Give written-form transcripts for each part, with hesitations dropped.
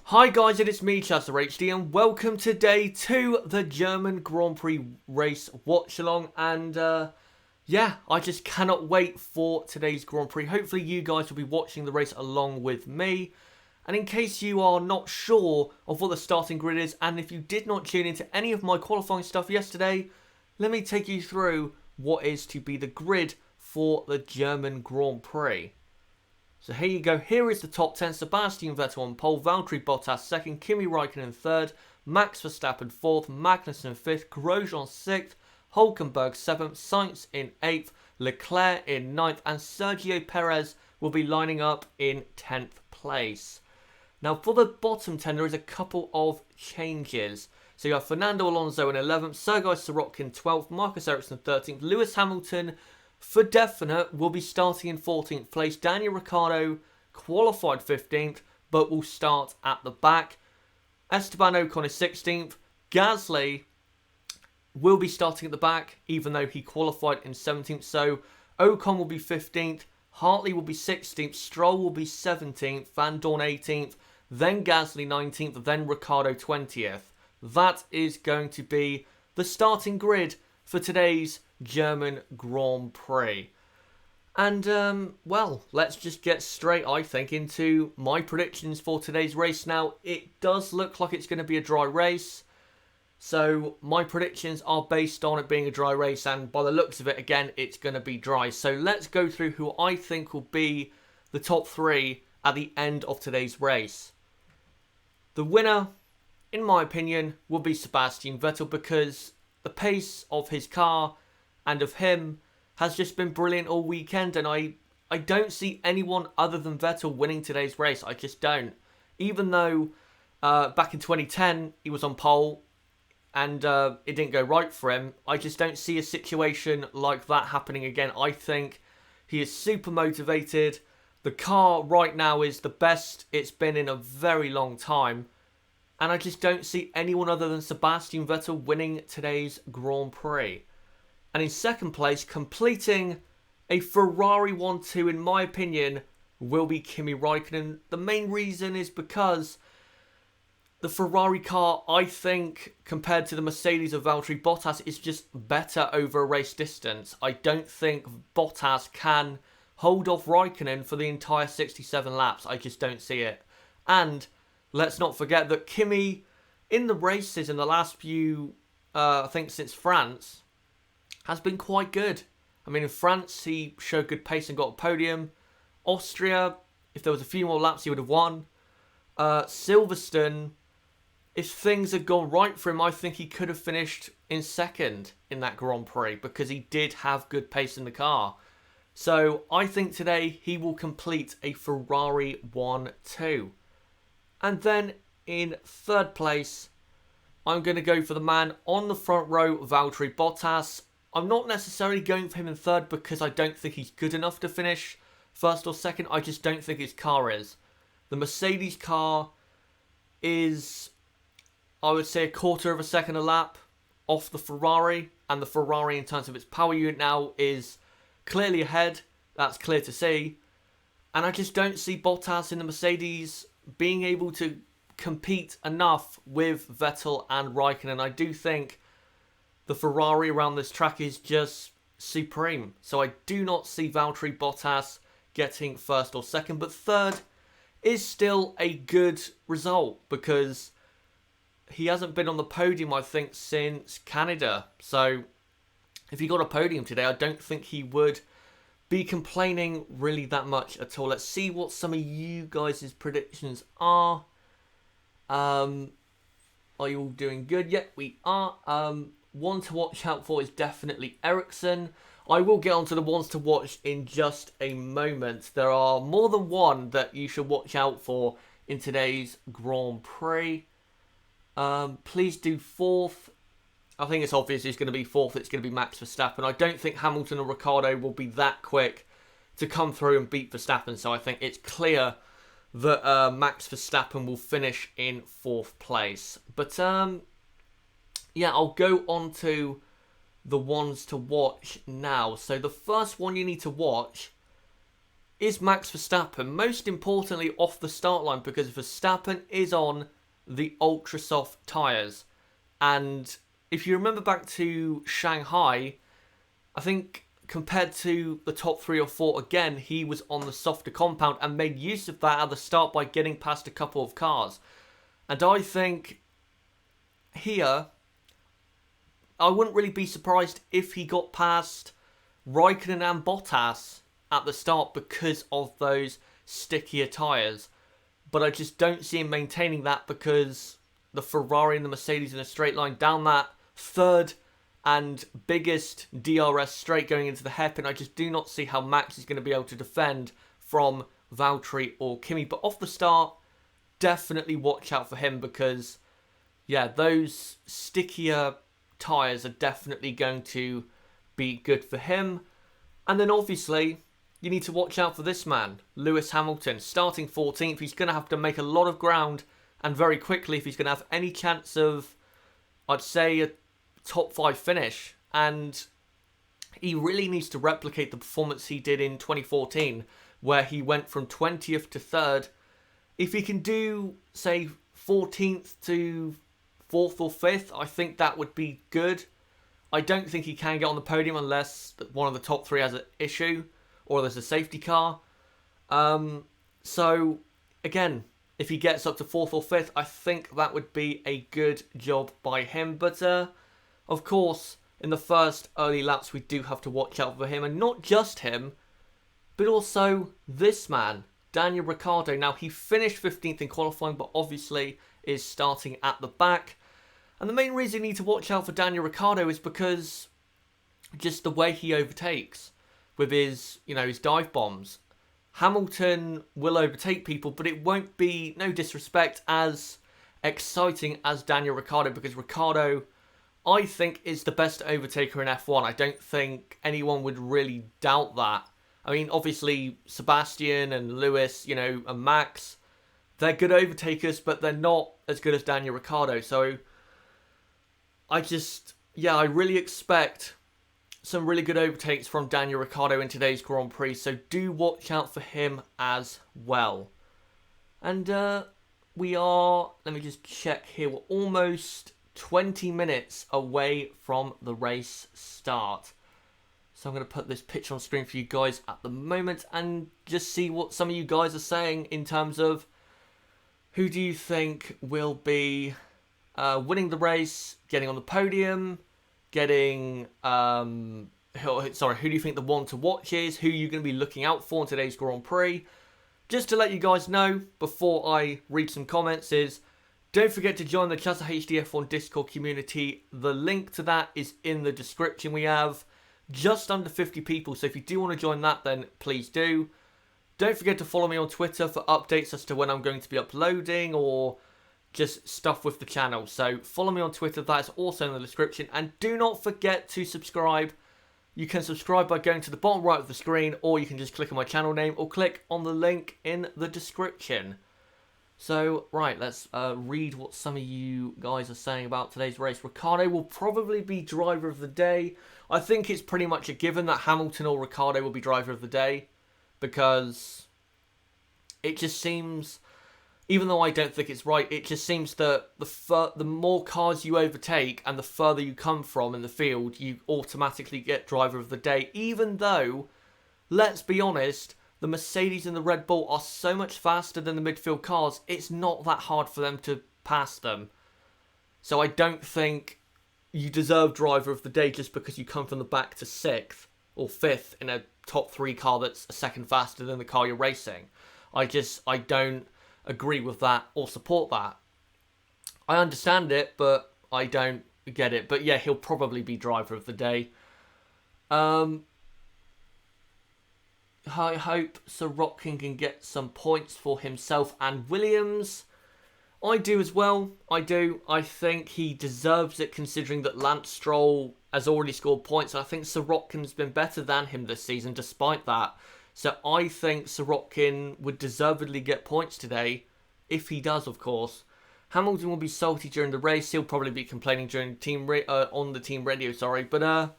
Hi guys, it is me, Chester HD, and welcome today to the German Grand Prix race watch-along. And yeah, I just cannot wait for today's Grand Prix. Hopefully you guys will be watching the race along with me. And in case you are not sure of what the starting grid is, and if you did not tune into any of my qualifying stuff yesterday, let me take you through what is to be the grid for the German Grand Prix. So here you go. Here is the top 10. Sebastian Vettel on pole, Valtteri Bottas second, Kimi Räikkönen third, Max Verstappen fourth, Magnussen fifth, Grosjean sixth, Hülkenberg seventh, Sainz in eighth, Leclerc in ninth, and Sergio Perez will be lining up in 10th place. Now for the bottom 10, there is a couple of changes. So you have Fernando Alonso in 11th, Sergei Sirotkin 12th, Marcus Ericsson 13th, Lewis Hamilton for definite will be starting in 14th place. Daniel Ricciardo qualified 15th, but will start at the back. Esteban Ocon is 16th. Gasly will be starting at the back, even though he qualified in 17th. So Ocon will be 15th. Hartley will be 16th. Stroll will be 17th. Van Dorn 18th. Then Gasly 19th. Then Ricciardo 20th. That is going to be the starting grid for today's German Grand Prix. And, well, let's just get straight, I think, into my predictions for today's race. Now, it does look like it's going to be a dry race. So, my predictions are based on it being a dry race. And by the looks of it, again, it's going to be dry. So, let's go through who I think will be the top three at the end of today's race. The winner, in my opinion, will be Sebastian Vettel because the pace of his car and of him has just been brilliant all weekend, and I don't see anyone other than Vettel winning today's race. I just don't. Even though back in 2010 he was on pole and it didn't go right for him, I just don't see a situation like that happening again. I think he is super motivated. The car right now is the best it's been in a very long time, and I just don't see anyone other than Sebastian Vettel winning today's Grand Prix. And in second place, completing a Ferrari 1-2, in my opinion, will be Kimi Räikkönen. The main reason is because the Ferrari car, I think, compared to the Mercedes of Valtteri Bottas, is just better over a race distance. I don't think Bottas can hold off Räikkönen for the entire 67 laps. I just don't see it. And let's not forget that Kimi, in the races in the last few, I think since France, has been quite good. I mean, in France, he showed good pace and got a podium. Austria, if there was a few more laps, he would have won. Silverstone, if things had gone right for him, I think he could have finished in second in that Grand Prix because he did have good pace in the car. So I think today he will complete a Ferrari 1-2. And then in third place, I'm going to go for the man on the front row, Valtteri Bottas. I'm not necessarily going for him in third because I don't think he's good enough to finish first or second. I just don't think his car is. The Mercedes car is, I would say, a quarter of a second a lap off the Ferrari. And the Ferrari, in terms of its power unit now, is clearly ahead. That's clear to see. And I just don't see Bottas in the Mercedes being able to compete enough with Vettel and Räikkönen. I do think the Ferrari around this track is just supreme. So I do not see Valtteri Bottas getting first or second. But third is still a good result because he hasn't been on the podium, I think, since Canada. So if he got a podium today, I don't think he would be complaining really that much at all. Let's see what some of you guys' predictions are. Are you all doing good? Yep, we are. One to watch out for is definitely Ericsson. I will get onto the ones to watch in just a moment. There are more than one that you should watch out for in today's Grand Prix. Please do fourth. I think it's obvious who's going to be fourth. It's going to be Max Verstappen. I don't think Hamilton or Ricciardo will be that quick to come through and beat Verstappen. So I think it's clear that Max Verstappen will finish in fourth place. But yeah, I'll go on to the ones to watch now. So the first one you need to watch is Max Verstappen, most importantly off the start line, because Verstappen is on the ultra soft tyres. And if you remember back to Shanghai, I think compared to the top 3 or 4, again, he was on the softer compound and made use of that at the start by getting past a couple of cars. And I think here, I wouldn't really be surprised if he got past Raikkonen and Bottas at the start because of those stickier tyres. But I just don't see him maintaining that because the Ferrari and the Mercedes in a straight line down that third and biggest DRS straight going into the hairpin. I just do not see how Max is going to be able to defend from Valtteri or Kimi. But off the start, definitely watch out for him because, yeah, those stickier tyres are definitely going to be good for him. And then obviously, you need to watch out for this man, Lewis Hamilton, starting 14th. He's going to have to make a lot of ground and very quickly if he's going to have any chance of, I'd say, a top 5 finish. And he really needs to replicate the performance he did in 2014, where he went from 20th to 3rd. If he can do, say, 14th to 4th or 5th, I think that would be good. I don't think he can get on the podium unless one of the top 3 has an issue or there's a safety car. So, again, if he gets up to 4th or 5th, I think that would be a good job by him. But, of course, in the first early laps, we do have to watch out for him. And not just him, but also this man, Daniel Ricciardo. Now, he finished 15th in qualifying, but obviously is starting at the back. And the main reason you need to watch out for Daniel Ricciardo is because just the way he overtakes with his, his dive bombs. Hamilton will overtake people, but it won't be, no disrespect, as exciting as Daniel Ricciardo, because Ricciardo, I think, is the best overtaker in F1. I don't think anyone would really doubt that. I mean, obviously, Sebastian and Lewis, and Max, they're good overtakers, but they're not as good as Daniel Ricciardo. So, I really expect some really good overtakes from Daniel Ricciardo in today's Grand Prix. So, do watch out for him as well. And we are, let me just check here, we're almost 20 minutes away from the race start. So I'm going to put this picture on screen for you guys at the moment and just see what some of you guys are saying in terms of who do you think will be winning the race, getting on the podium, getting, who do you think the one to watch is, who you're going to be looking out for in today's Grand Prix. Just to let you guys know, before I read some comments, is don't forget to join the Chatter HDF1 Discord community. The link to that is in the description. We have just under 50 people, so if you do want to join that, then please do. Don't forget to follow me on Twitter for updates as to when I'm going to be uploading or just stuff with the channel. So follow me on Twitter, that is also in the description. And do not forget to subscribe. You can subscribe by going to the bottom right of the screen, or you can just click on my channel name or click on the link in the description. So, right, let's read what some of you guys are saying about today's race. Ricciardo will probably be driver of the day. I think it's pretty much a given that Hamilton or Ricciardo will be driver of the day, because it just seems, even though I don't think it's right, it just seems that the more cars you overtake and the further you come from in the field, you automatically get driver of the day, even though, let's be honest, the Mercedes and the Red Bull are so much faster than the midfield cars, it's not that hard for them to pass them. So I don't think you deserve driver of the day just because you come from the back to 6th or 5th in a top 3 car that's a second faster than the car you're racing. I don't agree with that or support that. I understand it, but I don't get it. But yeah, he'll probably be driver of the day. I hope Sorokin can get some points for himself and Williams. I do as well. I do. I think he deserves it considering that Lance Stroll has already scored points. I think Sorokin's been better than him this season despite that. So I think Sorokin would deservedly get points today. If he does, of course. Hamilton will be salty during the race. He'll probably be complaining during on the team radio, sorry. But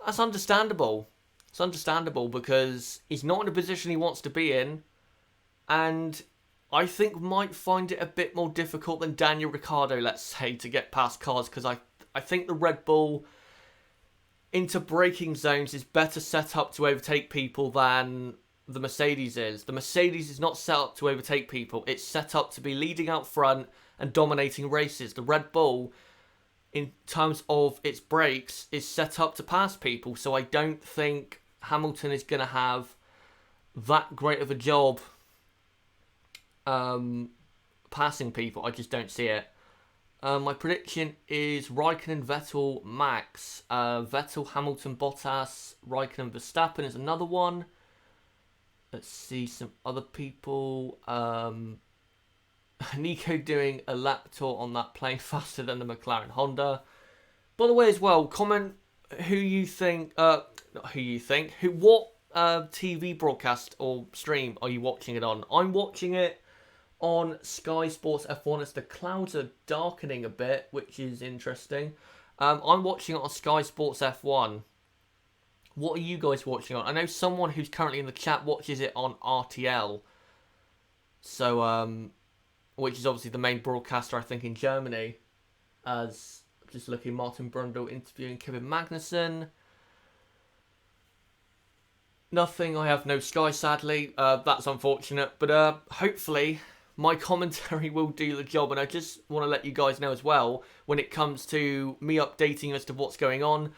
that's understandable. It's understandable because he's not in a position he wants to be in, and I think might find it a bit more difficult than Daniel Ricciardo, let's say, to get past cars, because I think the Red Bull into braking zones is better set up to overtake people than the Mercedes is. The Mercedes is not set up to overtake people. It's set up to be leading out front and dominating races. The Red Bull, in terms of its brakes, is set up to pass people. So I don't think Hamilton is going to have that great of a job passing people. I just don't see it. My prediction is Raikkonen, Vettel, Max. Vettel, Hamilton, Bottas, Raikkonen, Verstappen is another one. Let's see some other people. Nico doing a lap tour on that plane faster than the McLaren Honda. By the way, as well, comment who you think. Not who you think. What TV broadcast or stream are you watching it on? I'm watching it on Sky Sports F1 as the clouds are darkening a bit, which is interesting. I'm watching it on Sky Sports F1. What are you guys watching on? I know someone who's currently in the chat watches it on RTL. So, which is obviously the main broadcaster, I think, in Germany. As, just looking, Martin Brundle interviewing Kevin Magnussen. Nothing, I have no Sky, sadly. That's unfortunate. But hopefully my commentary will do the job, and I just want to let you guys know as well, when it comes to me updating you as to what's going on.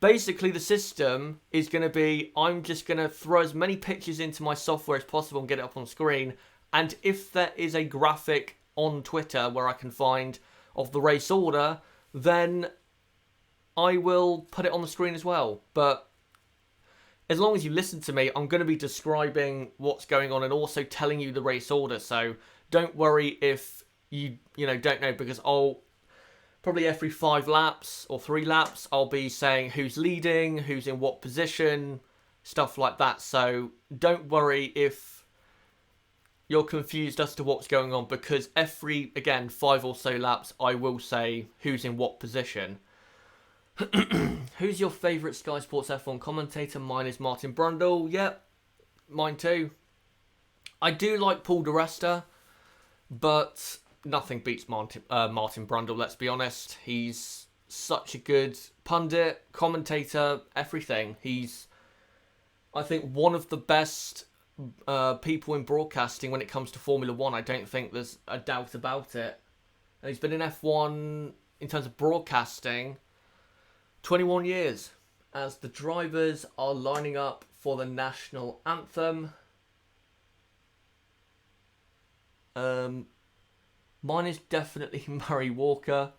Basically, the system is going to be, I'm just going to throw as many pictures into my software as possible and get it up on screen, and if there is a graphic on Twitter where I can find of the race order, then I will put it on the screen as well. But as long as you listen to me, I'm going to be describing what's going on and also telling you the race order. So don't worry if you don't know, because I'll probably every 5 laps or 3 laps, I'll be saying who's leading, who's in what position, stuff like that. So don't worry if you're confused as to what's going on, because every, again, 5 or so laps, I will say who's in what position. Who's your favourite Sky Sports F1 commentator? Mine is Martin Brundle. Yep, mine too. I do like Paul di Resta, but nothing beats Martin Brundle, let's be honest. He's such a good pundit, commentator, everything. He's, I think, one of the best people in broadcasting when it comes to Formula 1. I don't think there's a doubt about it. And he's been in F1, in terms of broadcasting, 21 years, as the drivers are lining up for the national anthem. Mine is definitely Murray Walker.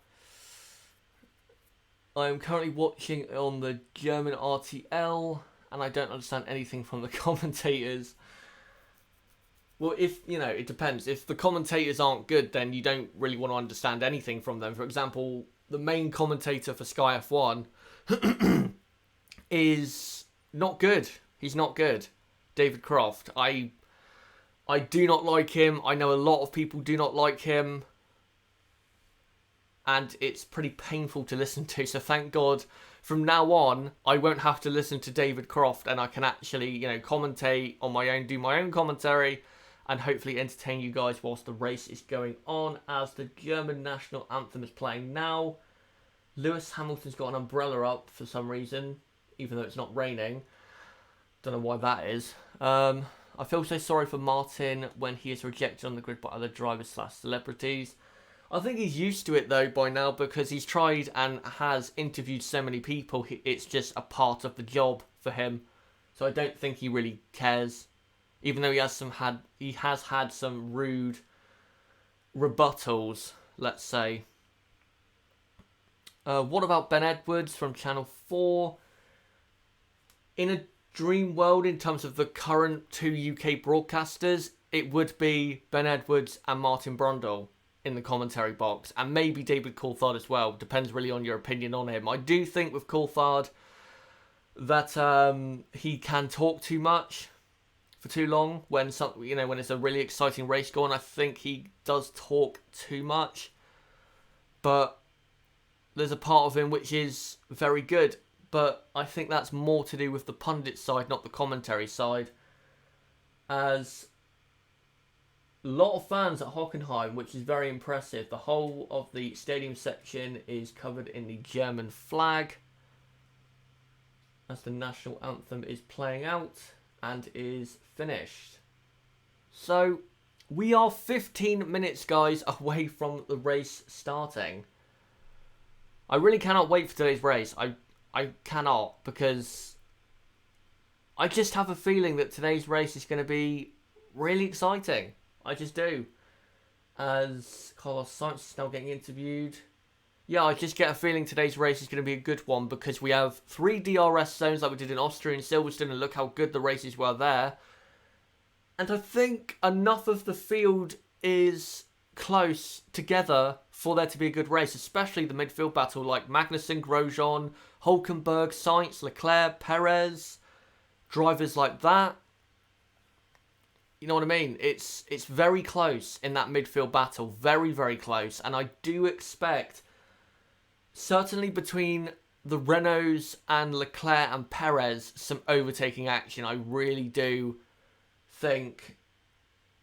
I am currently watching on the German RTL, and I don't understand anything from the commentators. Well, it depends. If the commentators aren't good, then you don't really want to understand anything from them. For example, the main commentator for Sky F1 is not good. He's not good. David Croft. I do not like him. I know a lot of people do not like him. And it's pretty painful to listen to. So thank God, from now on, I won't have to listen to David Croft, and I can actually, commentate on my own, do my own commentary, and hopefully entertain you guys whilst the race is going on, as the German national anthem is playing now. Lewis Hamilton's got an umbrella up for some reason, even though it's not raining. Don't know why that is. I feel so sorry for Martin when he is rejected on the grid by other drivers/celebrities. I think he's used to it though by now, because he's tried and has interviewed so many people. It's just a part of the job for him. So I don't think he really cares, even though he has had some rude rebuttals, let's say. What about Ben Edwards from Channel 4? In a dream world, in terms of the current 2 UK broadcasters, it would be Ben Edwards and Martin Brundle in the commentary box, and maybe David Coulthard as well. Depends really on your opinion on him. I do think with Coulthard that he can talk too much for too long when when it's a really exciting race going. I think he does talk too much, but there's a part of him which is very good. but I think that's more to do with the pundit side, not the commentary side, as a lot of fans at Hockenheim, which is very impressive. The whole of the stadium section is covered in the German flag as the national anthem is playing out and is finished. So we are 15 minutes, guys, away from the race starting. I really cannot wait for today's race. I cannot, because I just have a feeling that today's race is going to be really exciting. I just do. As Carlos Sainz is now getting interviewed. Yeah, I just get a feeling today's race is going to be a good one, because we have 3 DRS zones like we did in Austria and Silverstone, and look how good the races were there. And I think enough of the field is close together for there to be a good race, especially the midfield battle like Magnussen, Grosjean, Hülkenberg, Sainz, Leclerc, Perez, drivers like that. You know what I mean? It's very close in that midfield battle. Very, very close. And I do expect, certainly between the Renaults and Leclerc and Perez, some overtaking action. I really do think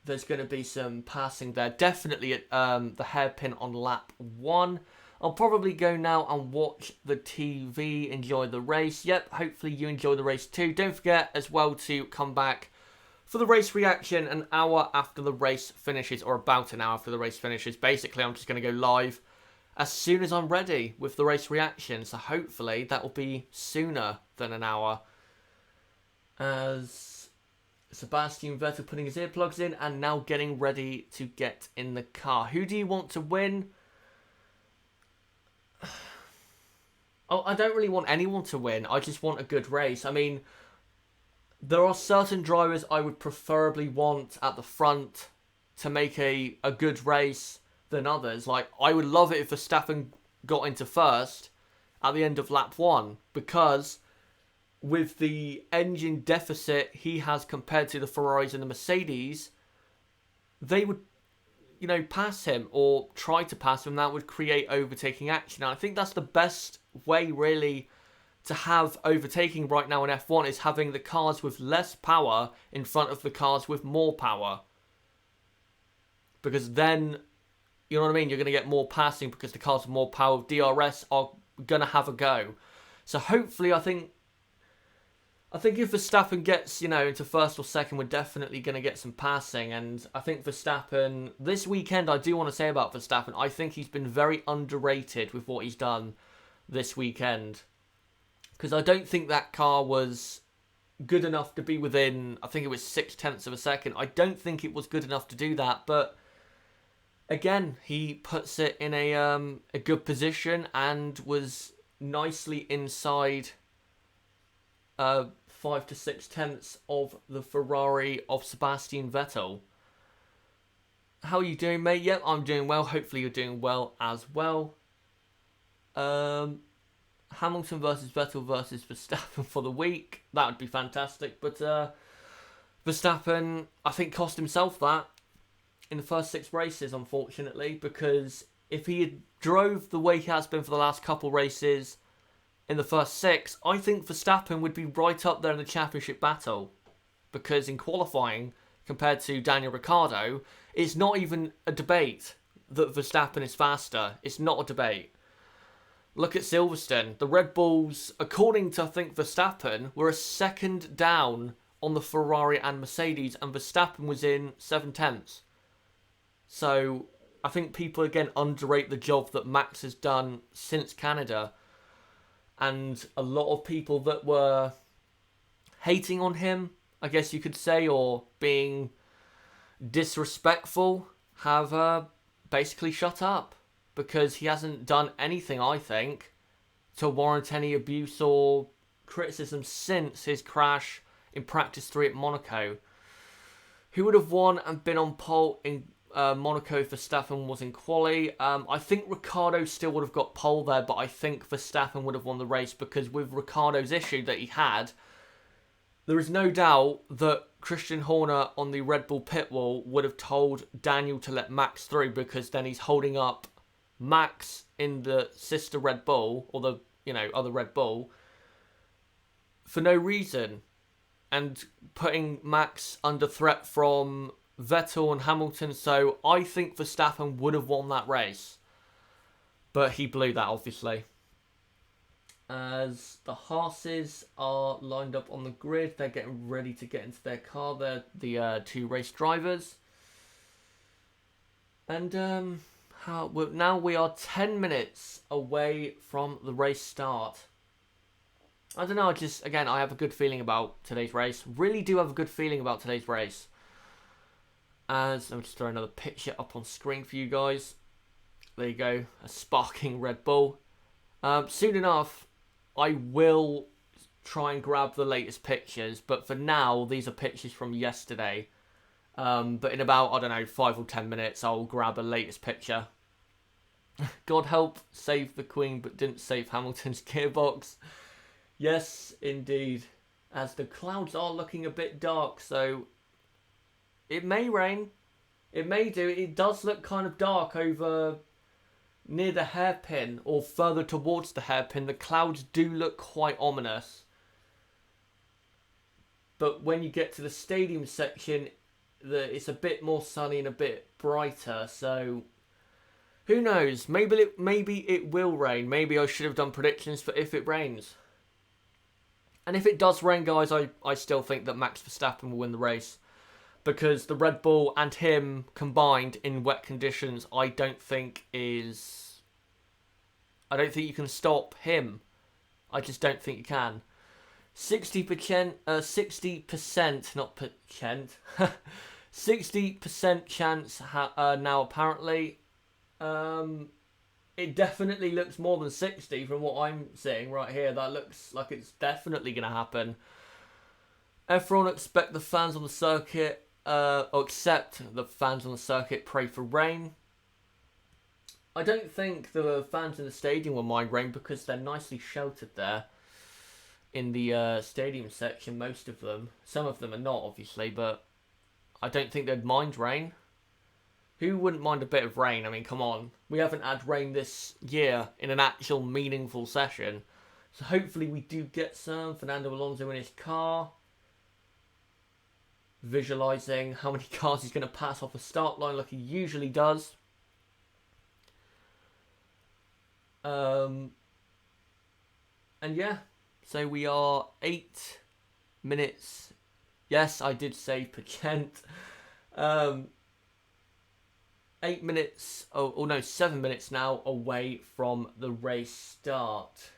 there's going to be some passing there. Definitely at the hairpin on lap 1. I'll probably go now and watch the TV, enjoy the race. Yep, hopefully you enjoy the race too. Don't forget as well to come back for the race reaction an hour after the race finishes, or about an hour after the race finishes. Basically, I'm just going to go live as soon as I'm ready with the race reaction. So hopefully that will be sooner than an hour. As Sebastian Vettel putting his earplugs in and now getting ready to get in the car. Who do you want to win? Oh, I don't really want anyone to win. I just want a good race. I mean, there are certain drivers I would preferably want at the front to make a good race than others. Like, I would love it if Verstappen got into first at the end of lap 1, because with the engine deficit he has compared to the Ferraris and the Mercedes, they would, you know, pass him or try to pass him. That would create overtaking action. And I think that's the best way, really, to have overtaking right now in F1, is having the cars with less power in front of the cars with more power. Because then, you know what I mean, you're going to get more passing because the cars with more power, DRS, are going to have a go. So hopefully, I think if Verstappen gets, you know, into first or second, we're definitely going to get some passing. And I think Verstappen, this weekend, I do want to say about Verstappen, I think he's been very underrated with what he's done this weekend. Because I don't think that car was good enough to be within, I think it was 0.6 of a second. I don't think it was good enough to do that. But again, he puts it in a good position and was nicely inside 5 to 0.6 of the Ferrari of Sebastian Vettel. How are you doing, mate? Yep, I'm doing well. Hopefully you're doing well as well. Hamilton versus Vettel versus Verstappen for the week. That would be fantastic. But Verstappen, I think, cost himself that in the first 6 races, unfortunately. Because if he had drove the way he has been for the last couple races in the first 6, I think Verstappen would be right up there in the championship battle. Because in qualifying, compared to Daniel Ricciardo, it's not even a debate that Verstappen is faster. It's not a debate. Look at Silverstone. The Red Bulls, according to, I think, Verstappen, were a second down on the Ferrari and Mercedes, and Verstappen was in 0.7. So I think people, again, underrate the job that Max has done since Canada. And a lot of people that were hating on him, I guess you could say, or being disrespectful, have basically shut up. Because he hasn't done anything, I think, to warrant any abuse or criticism since his crash in practice 3 at Monaco. Who would have won and been on pole in Monaco if Verstappen was in quali? I think Ricciardo still would have got pole there, but I think Verstappen would have won the race, because with Ricciardo's issue that he had, there is no doubt that Christian Horner on the Red Bull pit wall would have told Daniel to let Max through, because then he's holding up Max in the sister Red Bull, or the, you know, other Red Bull, for no reason and putting Max under threat from Vettel and Hamilton. So I think Verstappen would have won that race. But he blew that, obviously. As the Haas's are lined up on the grid, they're getting ready to get into their car. They're the two race drivers. And now we are 10 minutes away from the race start. I don't know, I have a good feeling about today's race. Really do have a good feeling about today's race. As I'll just throw another picture up on screen for you guys. There you go, a sparking Red Bull. Soon enough, I will try and grab the latest pictures, but for now, these are pictures from yesterday. But in about, I don't know, 5 or 10 minutes, I'll grab a latest picture. God help save the Queen, but didn't save Hamilton's gearbox. Yes, indeed. As the clouds are looking a bit dark, so it may rain. It may do. It does look kind of dark over near the hairpin or further towards the hairpin. The clouds do look quite ominous. But when you get to the stadium section, it's a bit more sunny and a bit brighter. So who knows? Maybe it will rain. Maybe I should have done predictions for if it rains. And if it does rain, guys, I still think that Max Verstappen will win the race. Because the Red Bull and him combined in wet conditions, I don't think you can stop him. I just don't think you can. 60%, not percent, 60% chance now apparently. It definitely looks more than 60 from what I'm seeing right here. That looks like it's definitely going to happen. Everyone expect the fans on the circuit, except the fans on the circuit, pray for rain. I don't think the fans in the stadium will mind rain because they're nicely sheltered there in the stadium section, most of them. Some of them are not, obviously, but I don't think they'd mind rain. Who wouldn't mind a bit of rain? I mean, come on. We haven't had rain this year in an actual meaningful session. So hopefully we do get some. Fernando Alonso in his car. Visualising how many cars he's going to pass off the start line like he usually does. And yeah, so we are 8 minutes. Yes, I did say percent. 8 minutes, 7 minutes now away from the race start.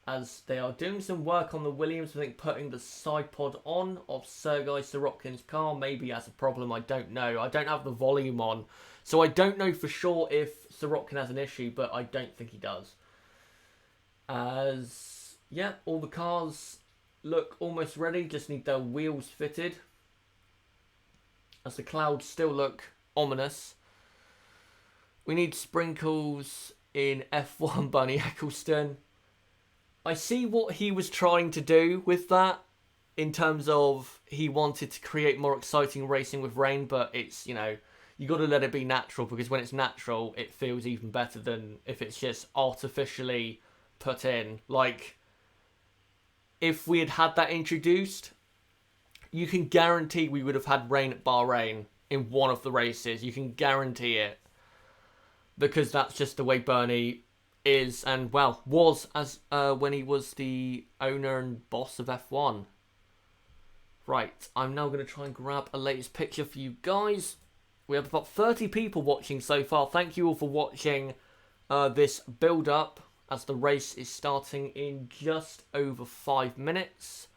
As they are doing some work on the Williams, I think putting the side pod on of Sergei Sorokin's car maybe has a problem, I don't know. I don't have the volume on, so I don't know for sure if Sorokin has an issue, but I don't think he does. As, yeah, all the cars look almost ready, just need their wheels fitted. As the clouds still look ominous. We need sprinkles in F1, Bunny Eccleston. I see what he was trying to do with that in terms of he wanted to create more exciting racing with rain, but it's, you got to let it be natural, because when it's natural, it feels even better than if it's just artificially put in. Like, if we had had that introduced, you can guarantee we would have had rain at Bahrain in one of the races. You can guarantee it. Because that's just the way Bernie is and, well, was as when he was the owner and boss of F1. Right, I'm now going to try and grab a latest picture for you guys. We have about 30 people watching so far. Thank you all for watching this build-up as the race is starting in just over 5 minutes.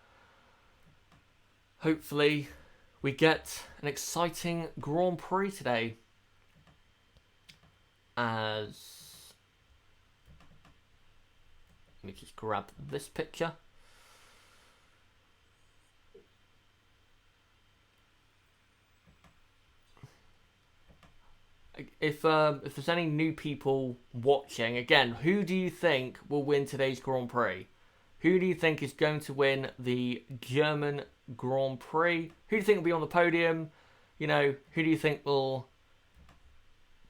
Hopefully, we get an exciting Grand Prix today. As let me just grab this picture. If there's any new people watching, again, who do you think will win today's Grand Prix? Who do you think is going to win the German Grand Prix? Who do you think will be on the podium? Who do you think will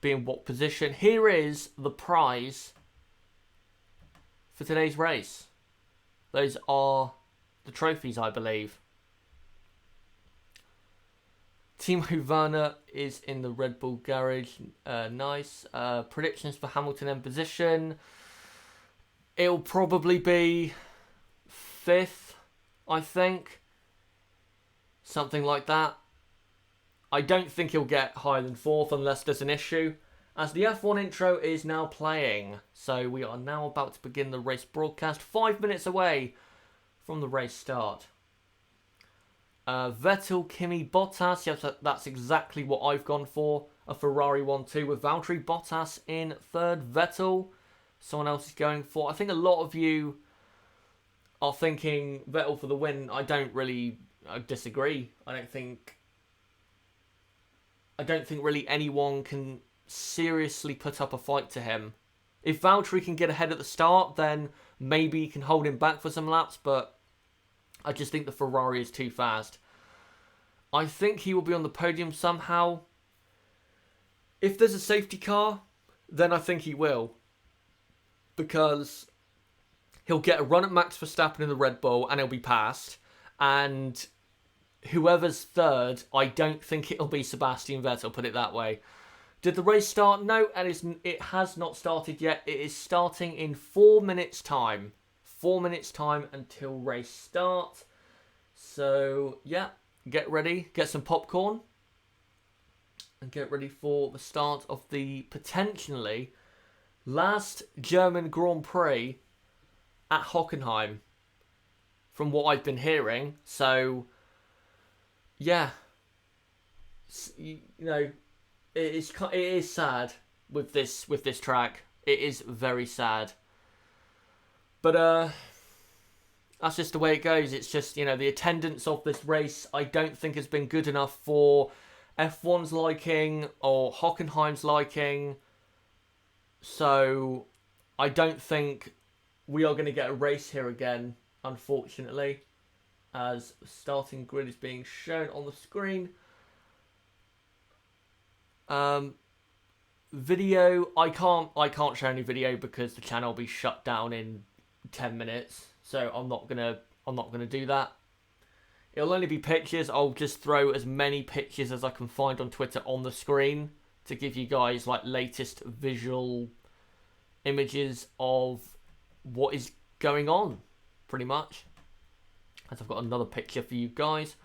be in what position? Here is the prize for today's race. Those are the trophies, I believe. Timo Werner is in the Red Bull garage. Nice. Predictions for Hamilton in position. It'll probably be 5th, I think. Something like that. I don't think he'll get higher than 4th unless there's an issue. As the F1 intro is now playing. So we are now about to begin the race broadcast. 5 minutes away from the race start. Vettel, Kimi, Bottas. Yes, that's exactly what I've gone for. A Ferrari 1-2 with Valtteri Bottas in 3rd. Vettel. Someone else is going for. I think a lot of you are thinking Vettel for the win. I disagree. I don't think really anyone can seriously put up a fight to him. If Valtteri can get ahead at the start, then maybe he can hold him back for some laps, but I just think the Ferrari is too fast. I think he will be on the podium somehow. If there's a safety car, then I think he will. Because he'll get a run at Max Verstappen in the Red Bull and he'll be passed. And whoever's 3rd, I don't think it'll be Sebastian Vettel, put it that way. Did the race start? No, and it has not started yet. It is starting in 4 minutes' time. 4 minutes' time until race start. So, yeah, get ready. Get some popcorn. And get ready for the start of the potentially last German Grand Prix at Hockenheim. From what I've been hearing. So, yeah. You know, it is sad with this track. It is very sad. But that's just the way it goes. It's just, you know, the attendance of this race I don't think has been good enough for F1's liking or Hockenheim's liking. So I don't think we are going to get a race here again, unfortunately, as the starting grid is being shown on the screen. Video, I can't show any video because the channel will be shut down in 10 minutes. So I'm not gonna do that. It'll only be pictures. I'll just throw as many pictures as I can find on Twitter on the screen to give you guys like latest visual images of what is going on, pretty much. As I've got another picture for you guys.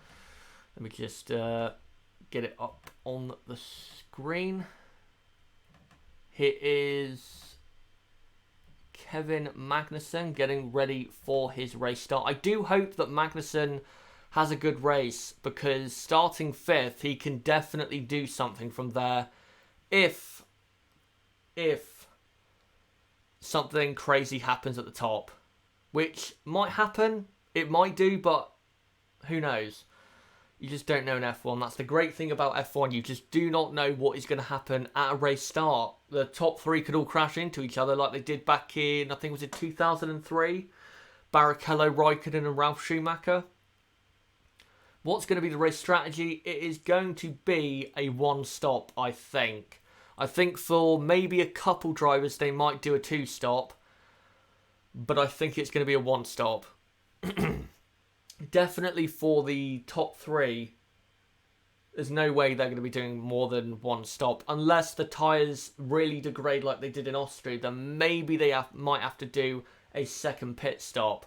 Let me just get it up on the screen. Here is Kevin Magnussen getting ready for his race start. I do hope that Magnussen has a good race because starting 5th, he can definitely do something from there if something crazy happens at the top, which might happen. It might do, but who knows? You just don't know in F1. That's the great thing about F1. You just do not know what is going to happen at a race start. The top 3 could all crash into each other like they did back in, I think it was in 2003. Barrichello, Raikkonen and Ralf Schumacher. What's going to be the race strategy? It is going to be a one-stop, I think. I think for maybe a couple drivers, they might do a 2-stop. But I think it's going to be a one-stop. Definitely for the top 3, there's no way they're going to be doing more than one stop. Unless the tyres really degrade like they did in Austria, then maybe they might have to do a second pit stop.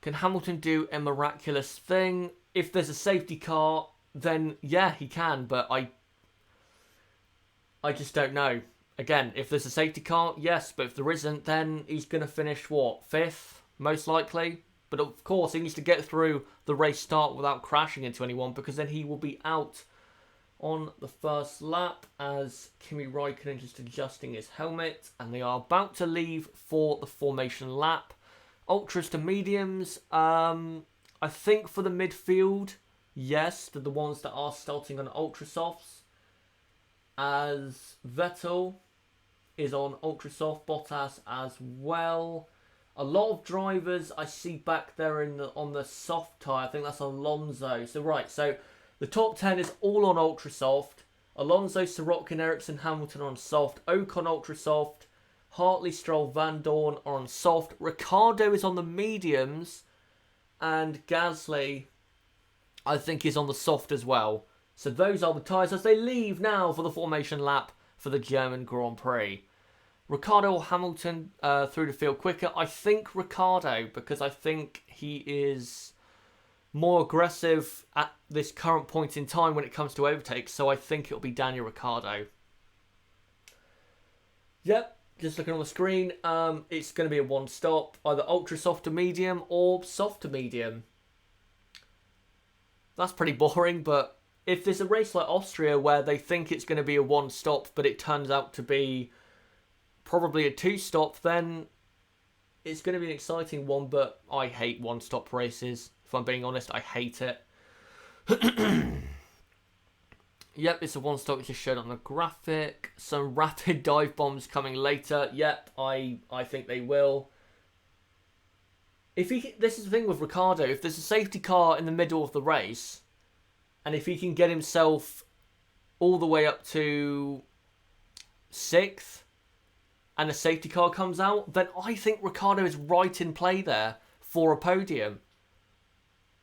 Can Hamilton do a miraculous thing? If there's a safety car, then yeah, he can. But I just don't know. Again, if there's a safety car, yes. But if there isn't, then he's going to finish, what, 5th? Most likely. But of course, he needs to get through the race start without crashing into anyone, because then he will be out on the first lap as Kimi Raikkonen just adjusting his helmet. And they are about to leave for the formation lap. Ultras to mediums. I think for the midfield, yes, they're the ones that are starting on ultra softs. As Vettel is on ultra soft, Bottas as well. A lot of drivers I see back there on the soft tyre. I think that's Alonso. So the top 10 is all on ultra soft. Alonso, Sirotkin, Ericsson, Hamilton on soft. Ocon ultra soft. Hartley, Stroll, Van Dorn are on soft. Ricciardo is on the mediums. and Gasly, I think, is on the soft as well. So those are the tyres as they leave now for the formation lap for the German Grand Prix. Ricciardo or Hamilton through the field quicker? I think Ricciardo, because I think he is more aggressive at this current point in time when it comes to overtakes. So I think it'll be Daniel Ricciardo. Yep, just looking on the screen. It's going to be a one stop, either ultra soft to medium or soft to medium. That's pretty boring, but if there's a race like Austria where they think it's going to be a one stop, but it turns out to be probably a two stop, then it's going to be an exciting one. But I hate one stop races. If I'm being honest, I hate it. Yep, it's a one stop, which is shown on the graphic. Some rapid dive bombs coming later. Yep, I think they will. This is the thing with Ricciardo. If there's a safety car in the middle of the race, and if he can get himself all the way up to 6th, and a safety car comes out, then I think Ricciardo is right in play there for a podium.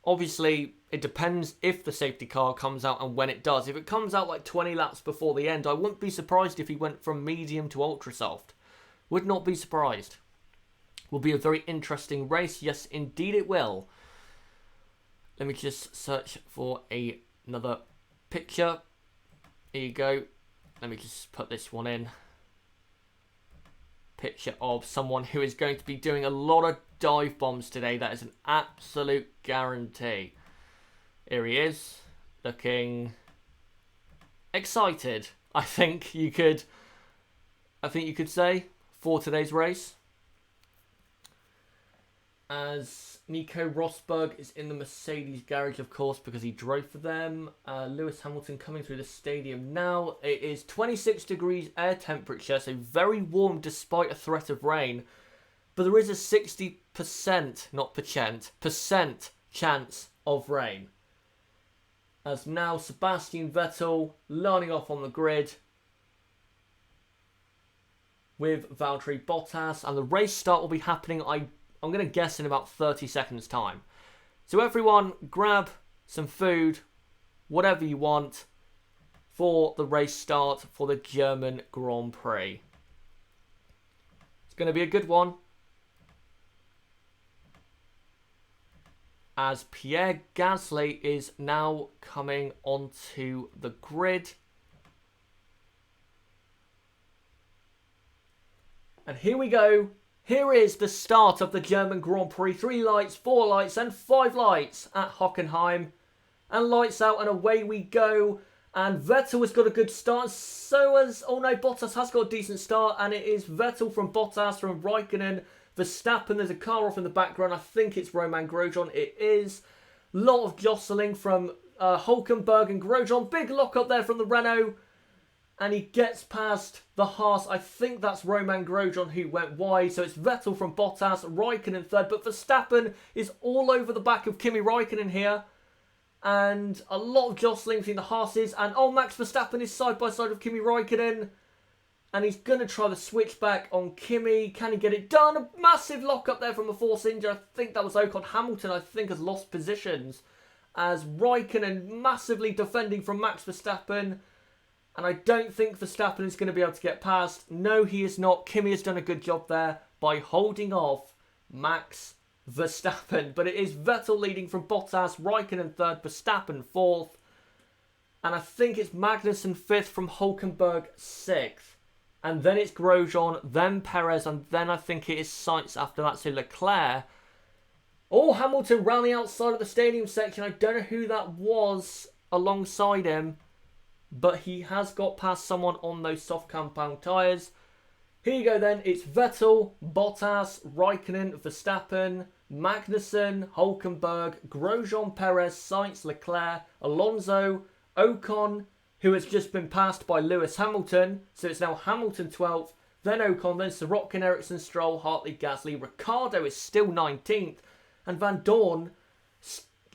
Obviously, it depends if the safety car comes out and when it does. If it comes out like 20 laps before the end, I wouldn't be surprised if he went from medium to ultra soft. Would not be surprised. Will be a very interesting race. Yes, indeed it will. Let me just search for another picture. Here you go. Let me just put this one in. Picture of someone who is going to be doing a lot of dive bombs today. That is an absolute guarantee. Here he is, looking excited. I think you could say for today's race. As Nico Rosberg is in the Mercedes garage, of course, because he drove for them. Lewis Hamilton coming through the stadium now. It is 26 degrees air temperature, so very warm despite a threat of rain. But there is a 60%, not percent chance of rain. As now Sebastian Vettel lining off on the grid with Valtteri Bottas. And the race start will be happening, I'm going to guess, in about 30 seconds time. So everyone grab some food, whatever you want, for the race start for the German Grand Prix. It's going to be a good one. As Pierre Gasly is now coming onto the grid. And here we go. Here is the start of the German Grand Prix. 3 lights, 4 lights and 5 lights at Hockenheim. And lights out and away we go. And Vettel has got a good start. So has... Oh no, Bottas has got a decent start. And it is Vettel from Bottas, from Raikkonen, Verstappen. There's a car off in the background. I think it's Romain Grosjean. It is. Lot of jostling from Hülkenberg and Grosjean. Big lock up there from the Renault. And he gets past the Haas. I think that's Romain Grosjean who went wide. So it's Vettel from Bottas, Raikkonen third. But Verstappen is all over the back of Kimi Raikkonen here. And a lot of jostling between the Haases. And oh, Max Verstappen is side by side with Kimi Raikkonen. And he's going to try the switchback on Kimi. Can he get it done? A massive lock up there from the Force India. I think that was Ocon. Hamilton, I think, has lost positions. As Raikkonen massively defending from Max Verstappen. And I don't think Verstappen is going to be able to get past. No, he is not. Kimi has done a good job there by holding off Max Verstappen. But it is Vettel leading from Bottas, Raikkonen third, Verstappen fourth. And I think it's Magnussen fifth from Hülkenberg sixth. And then it's Grosjean, then Perez, and then I think it is Sainz after that. So Leclerc. Oh, Hamilton round the outside of the stadium section. I don't know who that was alongside him. But he has got past someone on those soft compound tyres. Here you go then. It's Vettel, Bottas, Raikkonen, Verstappen, Magnussen, Hülkenberg, Grosjean, Perez, Sainz, Leclerc, Alonso, Ocon, who has just been passed by Lewis Hamilton. So it's now Hamilton 12th, then Ocon, then Sirotkin, Ericsson, Stroll, Hartley, Gasly. Ricciardo is still 19th. And Van Dorn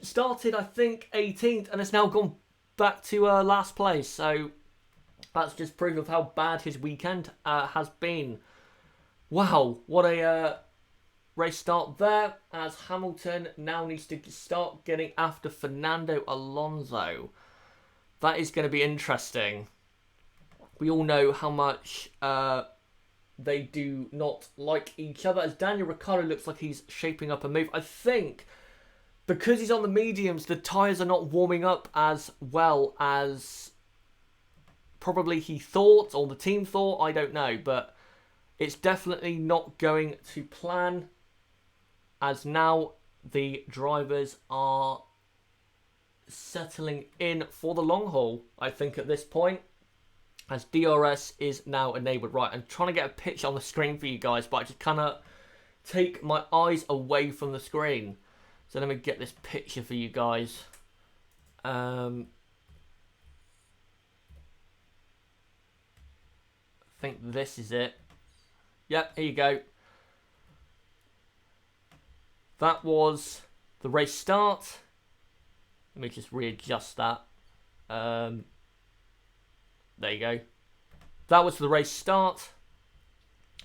started, I think, 18th and has now gone back to last place. So that's just proof of how bad his weekend has been. Wow, what a race start there, as Hamilton now needs to start getting after Fernando Alonso. That is going to be interesting. We all know how much they do not like each other, as Daniel Ricciardo looks like he's shaping up a move. I think because he's on the mediums, the tyres are not warming up as well as probably he thought, or the team thought, I don't know. But it's definitely not going to plan, as now the drivers are settling in for the long haul, I think, at this point, as DRS is now enabled. Right, I'm trying to get a picture on the screen for you guys, but I just cannot take my eyes away from the screen. So let me get this picture for you guys. I think this is it. Yep, here you go. That was the race start. Let me just readjust that. There you go. That was the race start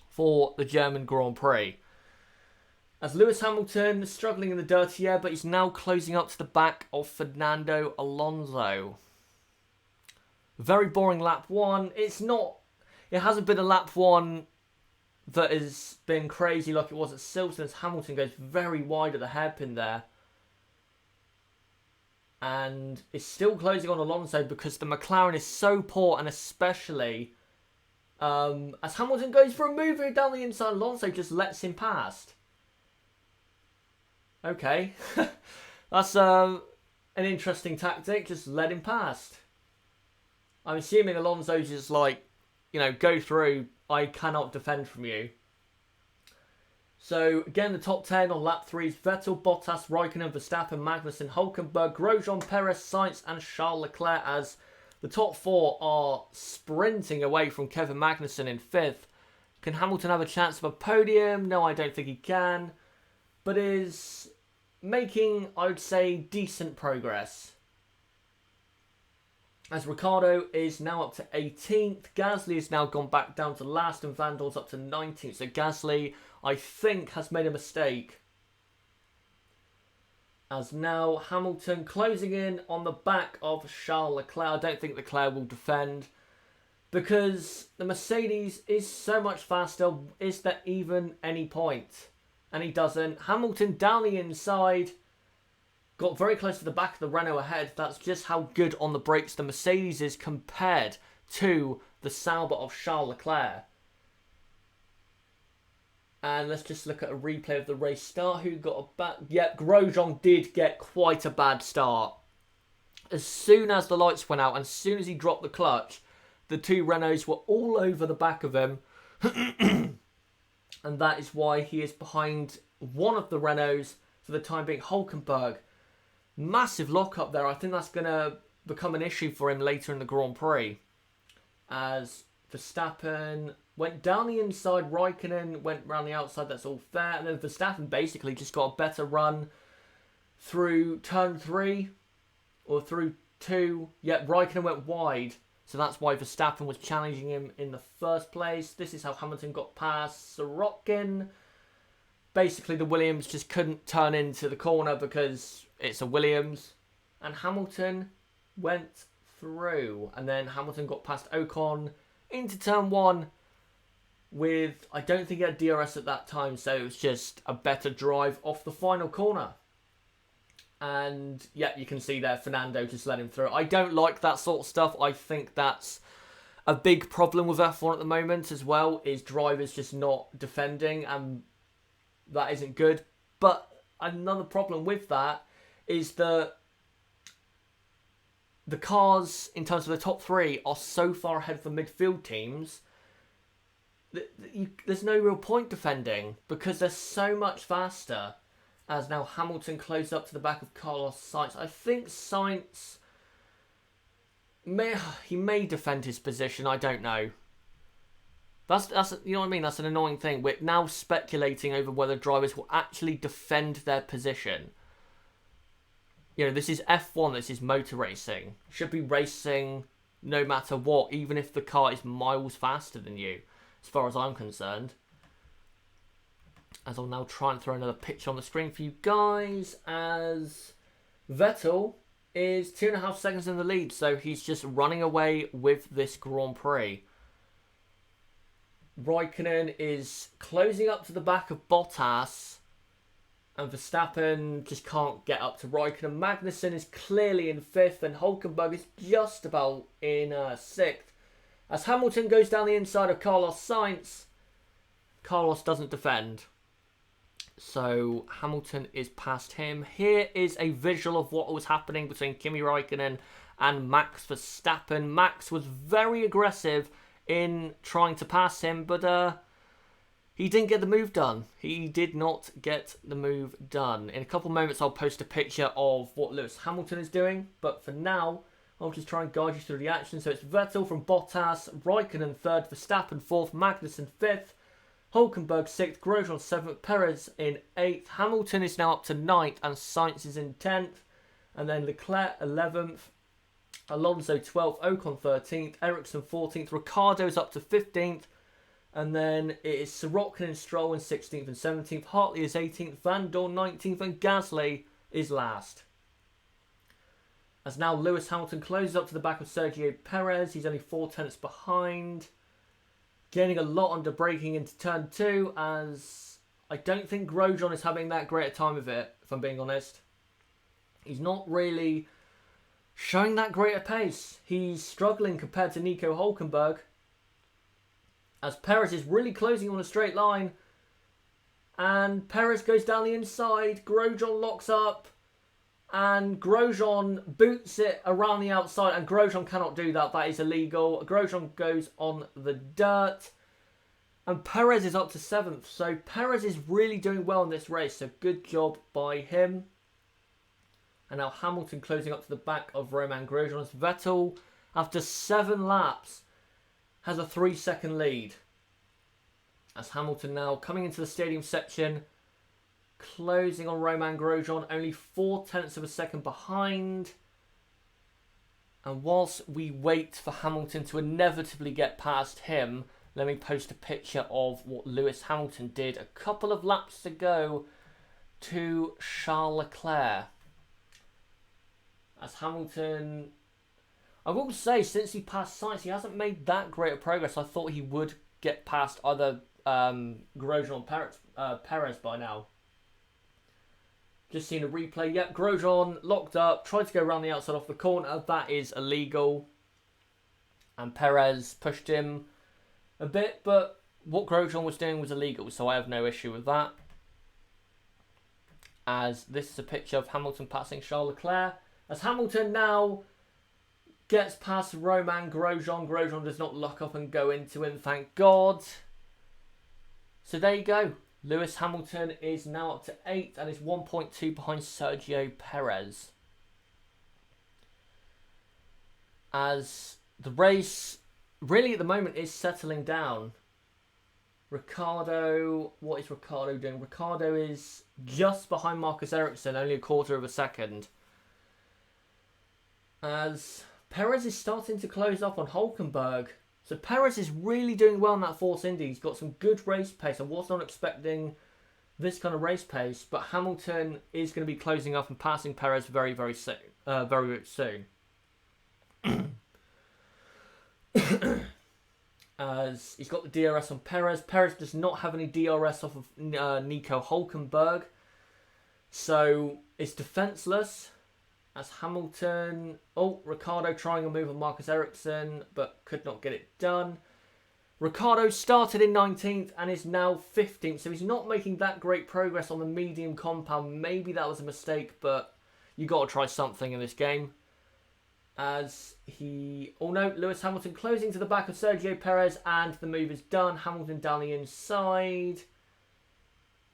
for the German Grand Prix, as Lewis Hamilton is struggling in the dirty air, but he's now closing up to the back of Fernando Alonso. Very boring lap one. It hasn't been a lap one that has been crazy like it was at Silverstone, as Hamilton goes very wide at the hairpin there. And is still closing on Alonso because the McLaren is so poor, and especially as Hamilton goes for a move down the inside, Alonso just lets him past. Okay, that's an interesting tactic, just let him past. I'm assuming Alonso's just like, go through, I cannot defend from you. So, again, the top 10 on lap 3 is Vettel, Bottas, Raikkonen, Verstappen, Magnussen, Hülkenberg, Grosjean, Perez, Sainz and Charles Leclerc, as the top 4 are sprinting away from Kevin Magnussen in 5th. Can Hamilton have a chance of a podium? No, I don't think he can. But is making, I would say, decent progress, as Ricciardo is now up to 18th. Gasly has now gone back down to last, and Van Dorn's up to 19th. So Gasly, I think, has made a mistake, as now Hamilton closing in on the back of Charles Leclerc. I don't think Leclerc will defend, because the Mercedes is so much faster. Is there even any point? And he doesn't. Hamilton down the inside, got very close to the back of the Renault ahead. That's just how good on the brakes the Mercedes is compared to the Sauber of Charles Leclerc. And let's just look at a replay of the race start. Who got a bad... Yep, Grosjean did get quite a bad start. As soon as the lights went out, and as soon as he dropped the clutch, the two Renaults were all over the back of him. And that is why he is behind one of the Renaults for the time being, Hülkenberg. Massive lock-up there. I think that's going to become an issue for him later in the Grand Prix, as Verstappen went down the inside, Raikkonen went round the outside. That's all fair. And then Verstappen basically just got a better run through turn 3 or through 2. Yet Raikkonen went wide, so that's why Verstappen was challenging him in the first place. This is how Hamilton got past Sorokin. Basically, the Williams just couldn't turn into the corner because it's a Williams. And Hamilton went through. And then Hamilton got past Ocon into turn 1 with, I don't think he had DRS at that time, so it was just a better drive off the final corner. And yeah, you can see there, Fernando just let him through. I don't like that sort of stuff. I think that's a big problem with F1 at the moment as well, is drivers just not defending, and that isn't good. But another problem with that is that the cars, in terms of the top 3, are so far ahead of the midfield teams that there's no real point defending, because they're so much faster. As now Hamilton closed up to the back of Carlos Sainz. I think Sainz may defend his position. I don't know. That's you know what I mean. That's an annoying thing. We're now speculating over whether drivers will actually defend their position. You know, this is F1. This is motor racing. Should be racing no matter what, even if the car is miles faster than you, as far as I'm concerned. As I'll now try and throw another picture on the screen for you guys, as Vettel is 2.5 seconds in the lead, so he's just running away with this Grand Prix. Raikkonen is closing up to the back of Bottas, and Verstappen just can't get up to Raikkonen. Magnussen is clearly in 5th, and Hockenheim is just about in 6th. As Hamilton goes down the inside of Carlos Sainz, Carlos doesn't defend. So Hamilton is past him. Here is a visual of what was happening between Kimi Raikkonen and Max Verstappen. Max was very aggressive in trying to pass him, but he didn't get the move done. He did not get the move done. In a couple of moments, I'll post a picture of what Lewis Hamilton is doing. But for now, I'll just try and guide you through the action. So it's Vettel from Bottas, Raikkonen 3rd, Verstappen 4th, Magnussen 5th, Hülkenberg 6th, Grosjean 7th, Perez in 8th. Hamilton is now up to 9th and Sainz is in 10th. And then Leclerc 11th, Alonso 12th, Ocon 13th, Ericsson 14th, Ricciardo is up to 15th. And then it is Sirotkin and Stroll in 16th and 17th. Hartley is 18th, Van Dorn 19th, and Gasly is last. As now Lewis Hamilton closes up to the back of Sergio Perez. He's only 4 tenths behind. Gaining a lot under braking into turn 2, as I don't think Grosjean is having that great a time of it, if I'm being honest. He's not really showing that great a pace. He's struggling compared to Nico Hülkenberg, as Perez is really closing on a straight line. And Perez goes down the inside. Grosjean locks up. And Grosjean boots it around the outside. And Grosjean cannot do that. That is illegal. Grosjean goes on the dirt. And Perez is up to 7th. So Perez is really doing well in this race. So good job by him. And now Hamilton closing up to the back of Romain Grosjean. As Vettel, after 7 laps, has a 3-second lead. As Hamilton now coming into the stadium section, closing on Romain Grosjean, only 4 tenths of a second behind. And whilst we wait for Hamilton to inevitably get past him, let me post a picture of what Lewis Hamilton did a couple of laps ago to Charles Leclerc. As Hamilton, I will say, since he passed Sainz, he hasn't made that great of progress. I thought he would get past either Grosjean or Perez by now. Just seen a replay. Yep, Grosjean locked up, tried to go around the outside off the corner. That is illegal. And Perez pushed him a bit, but what Grosjean was doing was illegal, so I have no issue with that. As this is a picture of Hamilton passing Charles Leclerc. As Hamilton now gets past Romain Grosjean. Grosjean does not lock up and go into him, thank God. So there you go. Lewis Hamilton is now up to 8th and is 1.2 behind Sergio Perez. As the race really at the moment is settling down. Ricciardo, what is Ricciardo doing? Ricciardo is just behind Marcus Ericsson, only a quarter of a second. As Perez is starting to close up on Hülkenberg. So Perez is really doing well in that Force Indy. He's got some good race pace. I was not expecting this kind of race pace, but Hamilton is going to be closing up and passing Perez very, very soon. Very soon. As he's got the DRS on Perez. Perez does not have any DRS off of Nico Hülkenberg, so it's defenseless. As Hamilton, Ricciardo trying a move on Marcus Ericsson, but could not get it done. Ricciardo started in 19th and is now 15th, so he's not making that great progress on the medium compound. Maybe that was a mistake, but you got to try something in this game. As he, Lewis Hamilton closing to the back of Sergio Perez, and the move is done. Hamilton down the inside.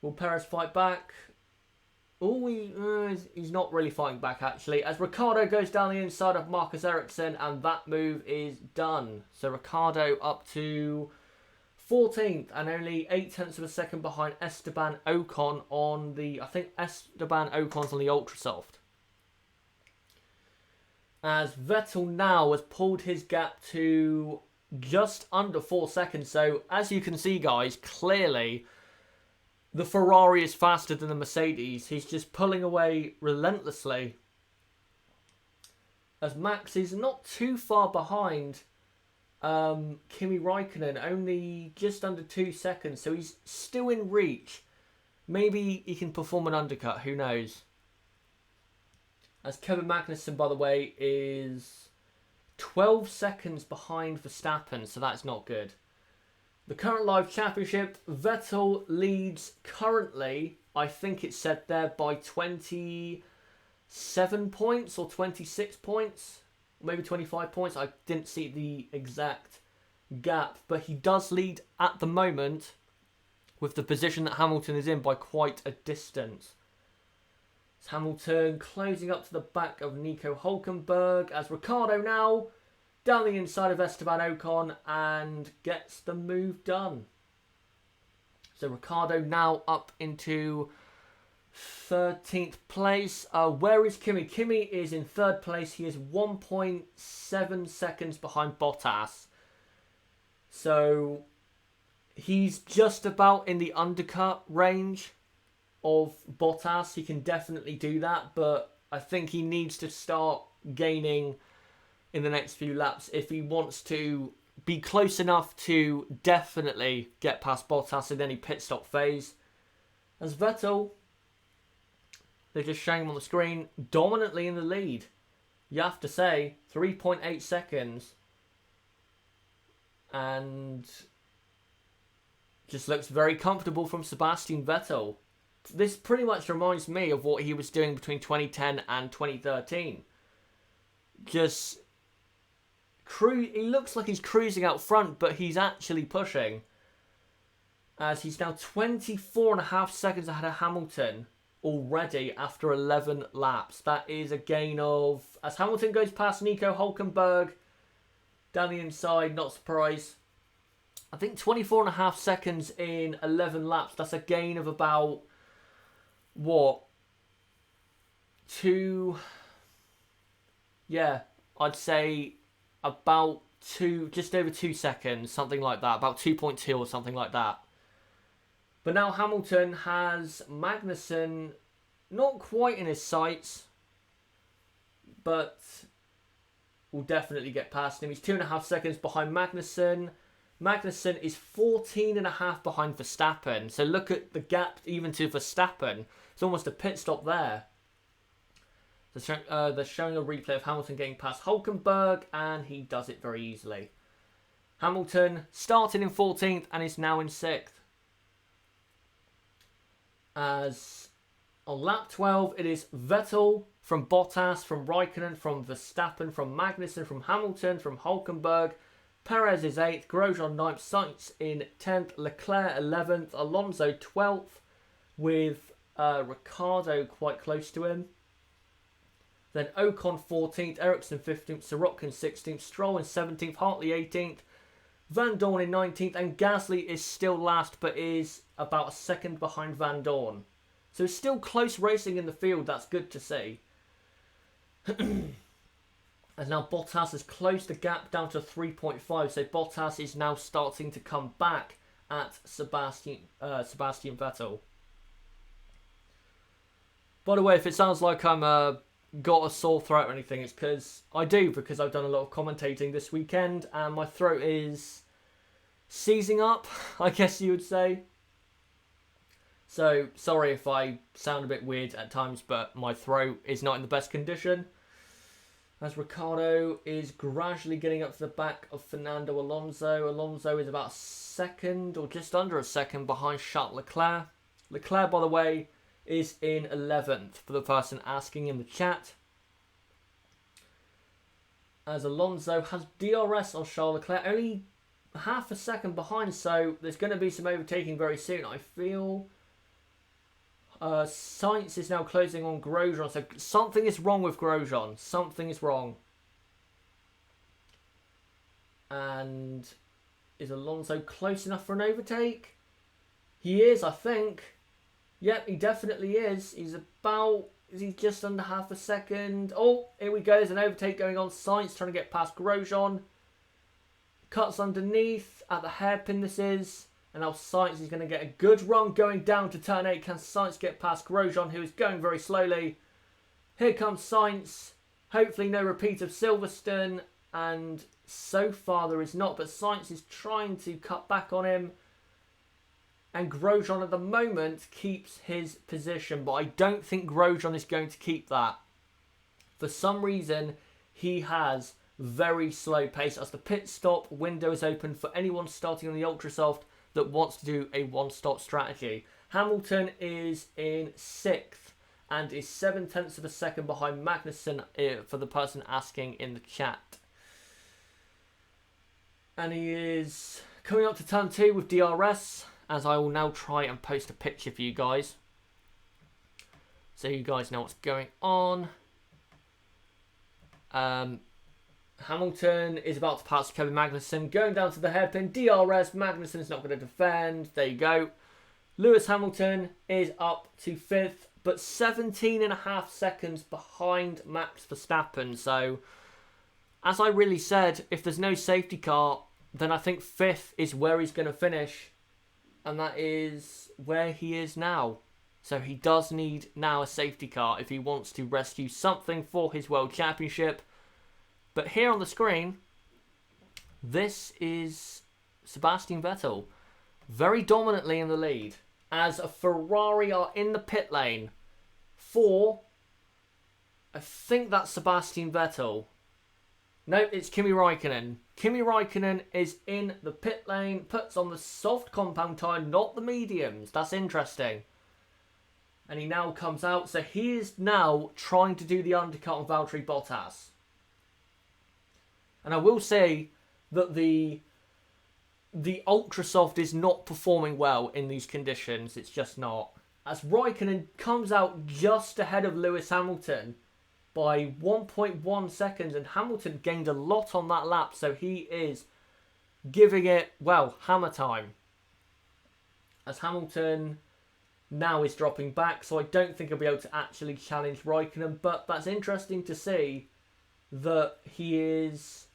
Will Perez fight back? He's not really fighting back, actually. As Ricciardo goes down the inside of Marcus Ericsson, and that move is done. So Ricciardo up to 14th and only 8 tenths of a second behind Esteban Ocon on the... I think Esteban Ocon's on the Ultra Soft. As Vettel now has pulled his gap to just under 4 seconds. So as you can see, guys, clearly the Ferrari is faster than the Mercedes. He's just pulling away relentlessly. As Max is not too far behind Kimi Raikkonen, only just under 2 seconds, so he's still in reach. Maybe he can perform an undercut, who knows. As Kevin Magnussen, by the way, is 12 seconds behind Verstappen, so that's not good. The current live championship, Vettel leads currently, I think it's said there, by 27 points or 26 points. Maybe 25 points. I didn't see the exact gap, but he does lead at the moment with the position that Hamilton is in by quite a distance. It's Hamilton closing up to the back of Nico Hülkenberg as Ricciardo now down the inside of Esteban Ocon and gets the move done. So Ricciardo now up into 13th place. Where is Kimi? Kimi is in 3rd place. He is 1.7 seconds behind Bottas. So he's just about in the undercut range of Bottas. He can definitely do that, but I think he needs to start gaining in the next few laps if he wants to be close enough to definitely get past Bottas in any pit stop phase. As Vettel, they're just showing him on the screen, dominantly in the lead. You have to say, 3.8 seconds. And just looks very comfortable from Sebastian Vettel. This pretty much reminds me of what he was doing between 2010 and 2013. Just he looks like he's cruising out front, but he's actually pushing. As he's now 24.5 seconds ahead of Hamilton already after 11 laps. That is a gain of, as Hamilton goes past Nico Hülkenberg down the inside, not surprised. I think 24.5 seconds in 11 laps. That's a gain of about, what? I'd say about just over 2 seconds, something like that. About 2.2 or something like that. But now Hamilton has Magnussen not quite in his sights, but will definitely get past him. He's 2.5 seconds behind Magnussen. Magnussen is 14.5 behind Verstappen. So look at the gap even to Verstappen. It's almost a pit stop there. They're showing a replay of Hamilton getting past Hülkenberg, and he does it very easily. Hamilton started in 14th and is now in 6th. As on lap 12, it is Vettel from Bottas, from Raikkonen, from Verstappen, from Magnussen, from Hamilton, from Hülkenberg. Perez is 8th, Grosjean 9th, Sainz in 10th, Leclerc 11th, Alonso 12th, with Ricciardo quite close to him. Then Ocon 14th, Ericsson 15th, Sirotkin 16th, Stroll in 17th, Hartley 18th, Van Dorn in 19th, and Gasly is still last but is about a second behind Van Dorn. So it's still close racing in the field, that's good to see. As now Bottas has closed the gap down to 3.5, so Bottas is now starting to come back at Sebastian Vettel. By the way, if it sounds like I'm got a sore throat or anything, it's because I've done a lot of commentating this weekend and my throat is seizing up, I guess you would say. So sorry if I sound a bit weird at times, but my throat is not in the best condition. As Ricciardo is gradually getting up to the back of Fernando Alonso. Alonso is about a second or just under a second behind Charles Leclerc. Leclerc, by the way, is in 11th for the person asking in the chat. As Alonso has DRS on Charles Leclerc, only half a second behind, so there's going to be some overtaking very soon, I feel. Sainz is now closing on Grosjean, so something is wrong with Grosjean. Something is wrong. And is Alonso close enough for an overtake? He is, I think. Yep, he definitely is. Is he just under half a second? Oh, here we go. There's an overtake going on. Sainz trying to get past Grosjean. Cuts underneath at the hairpin this is. And now Sainz is going to get a good run going down to turn 8. Can Sainz get past Grosjean, who is going very slowly? Here comes Sainz. Hopefully no repeat of Silverstone. And so far there is not. But Sainz is trying to cut back on him. And Grosjean at the moment keeps his position. But I don't think Grosjean is going to keep that. For some reason, he has very slow pace. As the pit stop window is open for anyone starting on the Ultrasoft that wants to do a one-stop strategy. Hamilton is in 6th and is 7/10 of a second behind Magnussen, for the person asking in the chat. And he is coming up to turn 2 with DRS, as I will now try and post a picture for you guys, so you guys know what's going on. Hamilton is about to pass Kevin Magnussen, going down to the hairpin. DRS, Magnussen is not going to defend. There you go. Lewis Hamilton is up to 5th, but 17.5 seconds behind Max Verstappen. So, as I really said, if there's no safety car, then I think 5th is where he's going to finish. And that is where he is now. So he does need now a safety car if he wants to rescue something for his World Championship. But here on the screen, this is Sebastian Vettel very dominantly in the lead as a Ferrari are in the pit lane for, I think that's Sebastian Vettel. No, it's Kimi Räikkönen. Kimi Räikkönen is in the pit lane, puts on the soft compound tyre, not the mediums. That's interesting. And he now comes out, so he is now trying to do the undercut on Valtteri Bottas. And I will say that the Ultrasoft is not performing well in these conditions. It's just not. As Räikkönen comes out just ahead of Lewis Hamilton by 1.1 seconds. And Hamilton gained a lot on that lap. So he is giving it, well, hammer time. As Hamilton now is dropping back. So I don't think he'll be able to actually challenge Räikkönen. But that's interesting to see that he is,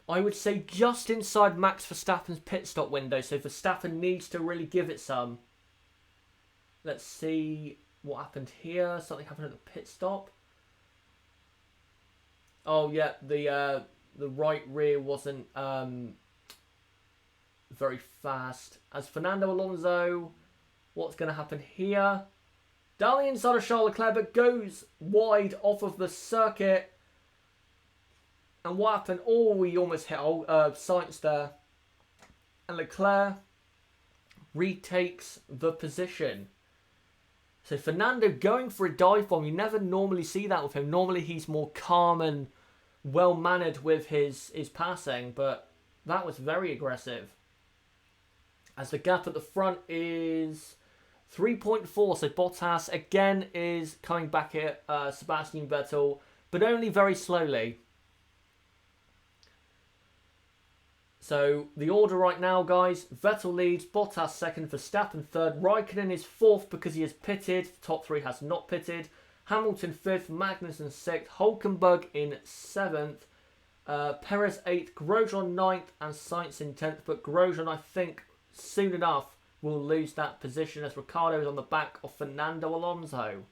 I would say, just inside Max Verstappen's pit stop window. So Verstappen needs to really give it some. Let's see what happened here. Something happened at the pit stop. Oh, yeah. The right rear wasn't very fast. As Fernando Alonso, what's going to happen here? Down the inside of Charles Leclerc, but goes wide off of the circuit. And what happened? Oh, he almost hit Sainz there. And Leclerc retakes the position. So Fernando going for a dive bomb. You never normally see that with him. Normally he's more calm and well-mannered with his passing. But that was very aggressive. As the gap at the front is 3.4. So Bottas again is coming back at Sebastian Vettel. But only very slowly. So, the order right now, guys. Vettel leads, Bottas second, Verstappen third. Räikkönen is fourth because he has pitted. The top three has not pitted. Hamilton fifth, Magnussen sixth, Hülkenberg in seventh, Perez eighth, Grosjean ninth, and Sainz in 10th. But Grosjean, I think, soon enough will lose that position as Ricciardo is on the back of Fernando Alonso.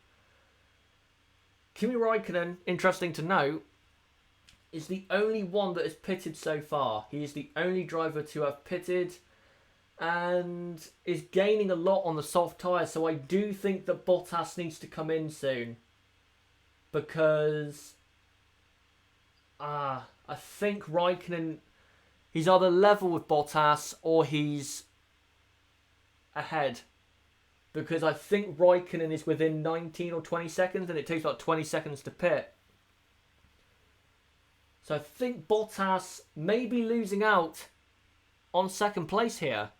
Kimi Räikkönen, interesting to note, is the only one that has pitted so far. He is the only driver to have pitted and is gaining a lot on the soft tyres. So I do think that Bottas needs to come in soon. Because I think Räikkönen, he's either level with Bottas or he's ahead. Because I think Räikkönen is within 19 or 20 seconds and it takes about 20 seconds to pit. So I think Bottas may be losing out on second place here.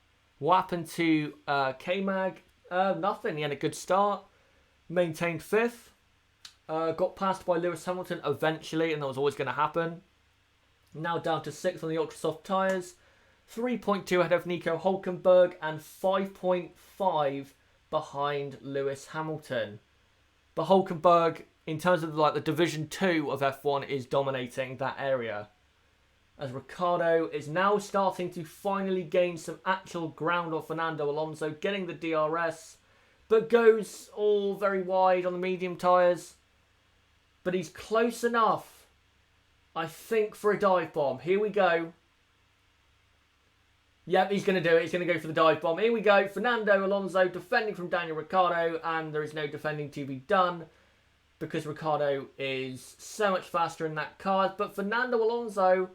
What happened to K-Mag? Nothing. He had a good start. Maintained fifth. Got passed by Lewis Hamilton eventually, and that was always going to happen. Now down to sixth on the ultra-soft tyres. 3.2 ahead of Nico Hülkenberg and 5.5 behind Lewis Hamilton. But Hülkenberg, in terms of like the Division 2 of F1, is dominating that area. as Ricciardo is now starting to finally gain some actual ground on Fernando Alonso, getting the DRS, but goes all very wide on the medium tyres. But he's close enough, I think, for a dive bomb. Here we go. Yep, he's going to do it. He's going to go for the dive bomb. Here we go. Fernando Alonso defending from Daniel Ricciardo, and there is no defending to be done because Ricciardo is so much faster in that car. But Fernando Alonso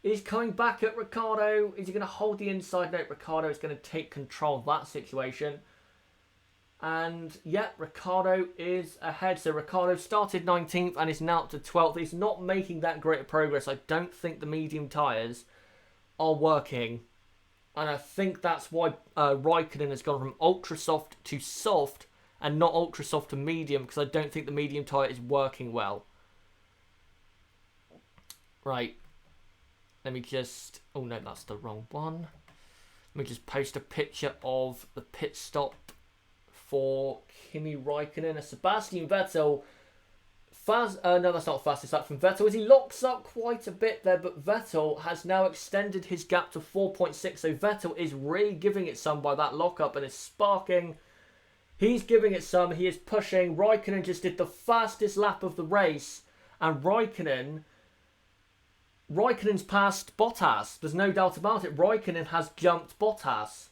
is coming back at Ricciardo. Is he going to hold the inside? No, Ricciardo is going to take control of that situation. And, yeah, Ricciardo is ahead. So Ricciardo started 19th and is now up to 12th. He's not making that great of progress. I don't think the medium tyres are working. And I think that's why Raikkonen has gone from ultra soft to soft and not ultra soft to medium, because I don't think the medium tyre is working well. Right. Let me just... Oh, no, that's the wrong one. Let me just post a picture of the pit stop for Kimi Raikkonen. Sebastian Vettel... no, that's not fastest lap from Vettel, as he locks up quite a bit there, but Vettel has now extended his gap to 4.6, so Vettel is really giving it some by that lockup and is sparking. He's giving it some, he is pushing. Raikkonen just did the fastest lap of the race, and Raikkonen's passed Bottas. There's no doubt about it. Raikkonen has jumped Bottas,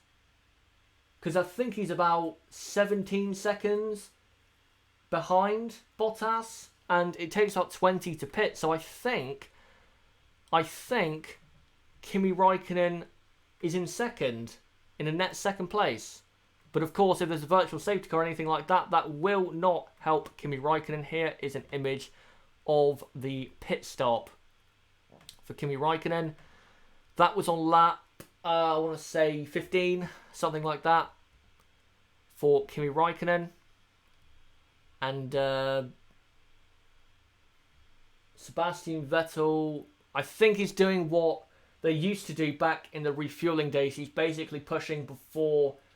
because I think he's about 17 seconds behind Bottas. And it takes about 20 to pit. So I think Kimi Raikkonen is in second, in a net second place. But of course, if there's a virtual safety car or anything like that, that will not help Kimi Raikkonen. Here is an image of the pit stop for Kimi Raikkonen. That was on lap, I want to say 15, something like that, for Kimi Raikkonen. And Sebastian Vettel, I think, is doing what they used to do back in the refueling days. He's basically pushing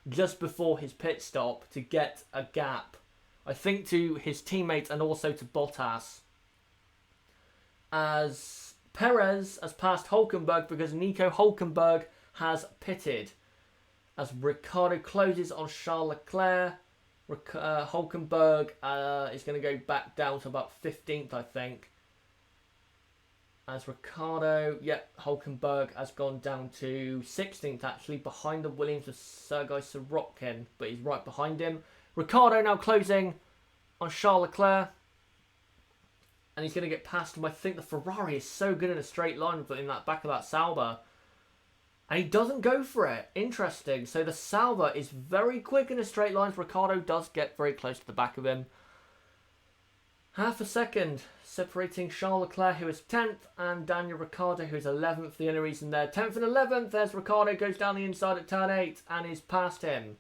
just before his pit stop to get a gap, I think, to his teammates and also to Bottas. As Perez has passed Hülkenberg because Nico Hülkenberg has pitted. As Ricciardo closes on Charles Leclerc, Hülkenberg is going to go back down to about 15th, I think. As Ricciardo, Hülkenberg has gone down to 16th, actually, behind the Williams of Sergei Sorokin, but he's right behind him. Ricciardo now closing on Charles Leclerc, and he's going to get past him. I think the Ferrari is so good in a straight line in that back of that Sauber, and he doesn't go for it. Interesting. So the Sauber is very quick in a straight line. Ricciardo does get very close to the back of him. Half a second separating Charles Leclerc, who is 10th, and Daniel Ricciardo, who is 11th. The only reason they're 10th and 11th, there's Ricciardo, goes down the inside at turn 8 and is past him.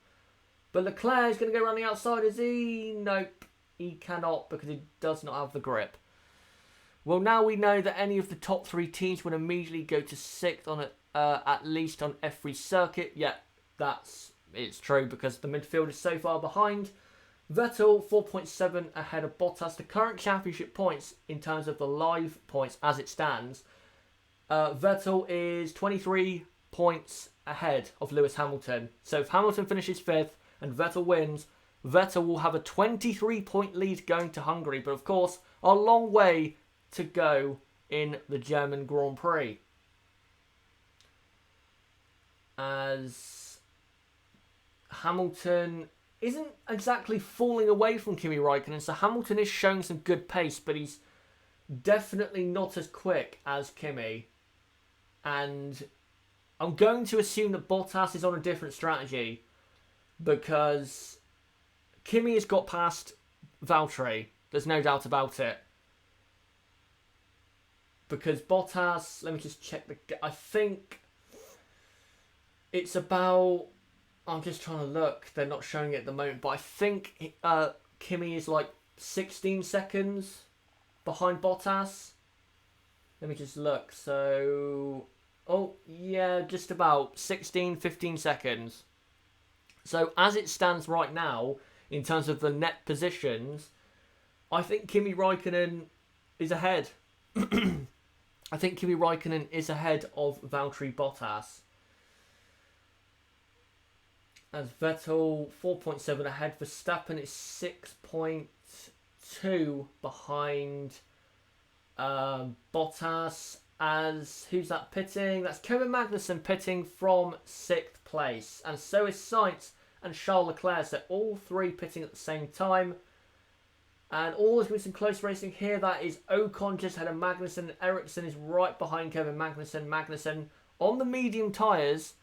But Leclerc is going to go around the outside, is he? Nope, he cannot, because he does not have the grip. Well, now we know that any of the top 3 teams will immediately go to 6th on at least on every circuit. Yeah, it's true, because the midfield is so far behind. Vettel 4.7 ahead of Bottas. The current championship points in terms of the live points as it stands, Vettel is 23 points ahead of Lewis Hamilton. So if Hamilton finishes 5th and Vettel wins, Vettel will have a 23-point lead going to Hungary. But of course, a long way to go in the German Grand Prix. As Hamilton isn't exactly falling away from Kimi Raikkonen, so Hamilton is showing some good pace, but he's definitely not as quick as Kimi. And I'm going to assume that Bottas is on a different strategy, because Kimi has got past Valtteri. There's no doubt about it. Because Bottas, let me just check I think it's about... I'm just trying to look. They're not showing it at the moment. But I think Kimi is like 16 seconds behind Bottas. Let me just look. So, oh, yeah, just about 16, 15 seconds. So, as it stands right now, in terms of the net positions, I think Kimi Raikkonen is ahead. I think Kimi Raikkonen is ahead of Valtteri Bottas. As Vettel 4.7 ahead, Verstappen is 6.2 behind Bottas. As who's that pitting? That's Kevin Magnussen pitting from 6th place, and so is Sainz and Charles Leclerc. So all three pitting at the same time. And all is with some close racing here. That is Ocon just ahead of Magnussen. Ericsson is right behind Kevin Magnussen. Magnussen on the medium tyres.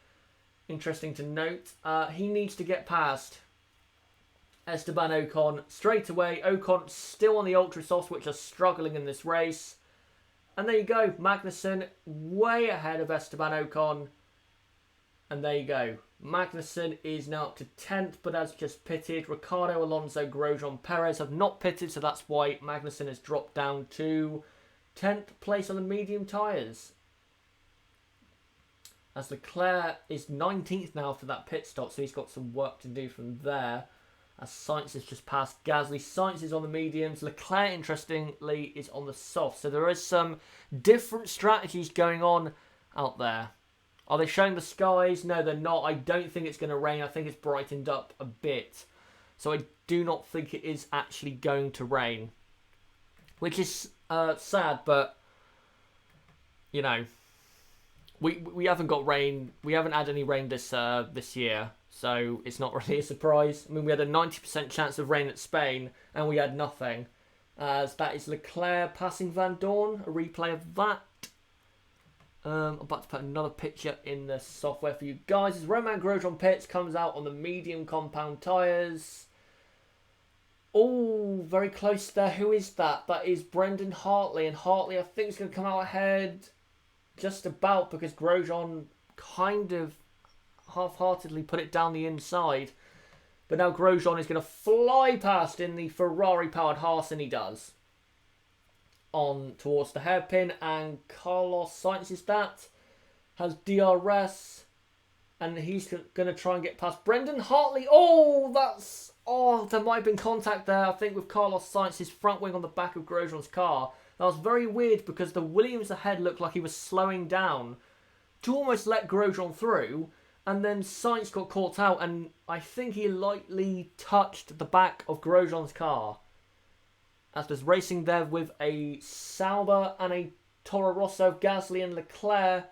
Interesting to note. He needs to get past Esteban Ocon straight away. Ocon still on the ultra softs, which are struggling in this race. And there you go. Magnussen way ahead of Esteban Ocon. And there you go. Magnussen is now up to 10th, but has just pitted. Ricciardo, Alonso, Grosjean, Perez have not pitted, so that's why Magnussen has dropped down to 10th place on the medium tyres. As Leclerc is 19th now after that pit stop, so he's got some work to do from there. As Sainz has just passed Gasly. Sainz is on the mediums. Leclerc, interestingly, is on the softs. So there is some different strategies going on out there. Are they showing the skies? No, they're not. I don't think it's going to rain. I think it's brightened up a bit. So I do not think it is actually going to rain. Which is sad, but, you know, we haven't got rain. We haven't had any rain this year. So it's not really a surprise. I mean, we had a 90% chance of rain at Spain, and we had nothing. As that is Leclerc passing Van Dorn. A replay of that. I'm about to put another picture in the software for you guys. As Romain Grosjean pits, comes out on the medium compound tyres. Oh, very close there. Who is that? That is Brendan Hartley. And Hartley, I think, is going to come out ahead just about, because Grosjean kind of half-heartedly put it down the inside. But now Grosjean is going to fly past in the Ferrari-powered Haas, and he does. On towards the hairpin, and Carlos Sainz is that. Has DRS, and he's going to try and get past Brendan Hartley. Oh, there might have been contact there, I think, with Carlos Sainz's front wing on the back of Grosjean's car. That was very weird, because the Williams ahead looked like he was slowing down to almost let Grosjean through, and then Sainz got caught out, and I think he lightly touched the back of Grosjean's car. As there's racing there with a Sauber and a Toro Rosso of Gasly and Leclerc.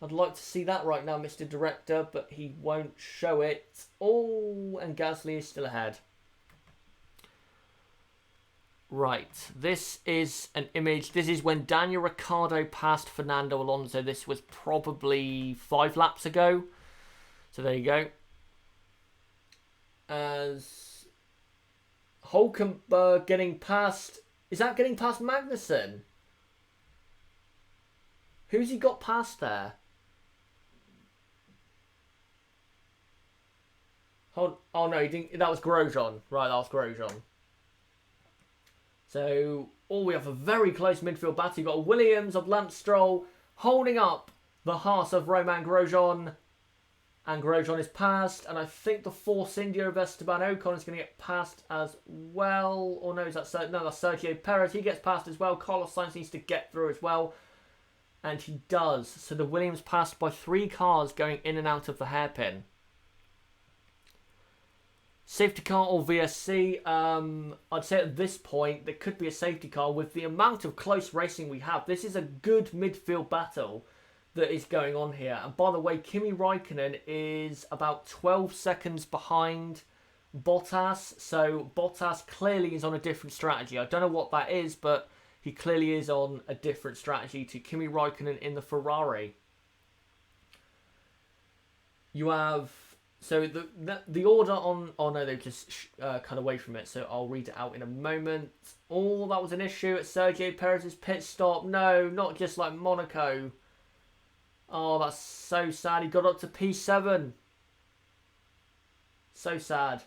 I'd like to see that right now, Mr. Director, but he won't show it. Oh, and Gasly is still ahead. Right, this is an image. This is when Daniel Ricciardo passed Fernando Alonso. This was probably 5 laps ago. So there you go. As Hockenheim getting past... Is that getting past Magnussen? Who's he got past there? Oh no, he didn't. That was Grosjean. Right, that was Grosjean. So, we have a very close midfield battle. You've got a Williams of Lance Stroll holding up the Haas of Romain Grosjean. And Grosjean is passed. And I think the Force India of Esteban Ocon is going to get passed as well. Or no, is that no, that's Sergio Perez. He gets passed as well. Carlos Sainz needs to get through as well. And he does. So the Williams passed by 3 cars going in and out of the hairpin. Safety car or VSC? I'd say at this point there could be a safety car with the amount of close racing we have. This is a good midfield battle that is going on here. And by the way, Kimi Raikkonen is about 12 seconds behind Bottas. So Bottas clearly is on a different strategy. I don't know what that is, but he clearly is on a different strategy to Kimi Raikkonen in the Ferrari. You have... So the order on... Oh no, they've just cut away from it, so I'll read it out in a moment. Oh, that was an issue at Sergio Perez's pit stop. No, not just like Monaco. Oh, that's so sad. He got up to P7. So sad.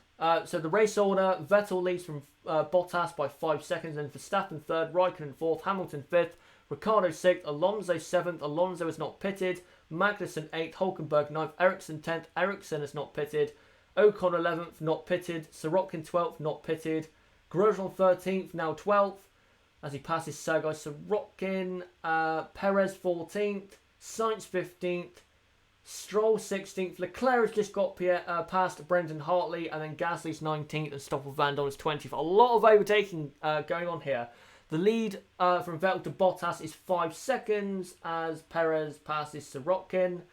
So the race order, Vettel leads from Bottas by 5 seconds, then Verstappen 3rd, Raikkonen 4th, Hamilton 5th, Ricciardo 6th, Alonso 7th, Alonso is not pitted, Magnussen 8th, Hülkenberg 9th, Ericsson 10th, Ericsson is not pitted, Ocon 11th, not pitted, Sirotkin 12th, not pitted, Grosjean 13th, now 12th, as he passes Sergei Sorokin. Perez 14th, Sainz 15th, Stroll 16th. Leclerc has just got past Brendan Hartley, and then Gasly's 19th and Stoffel Vandoorne is 20th. A lot of overtaking going on here. The lead from Vettel to Bottas is 5 seconds as Perez passes Sorokin.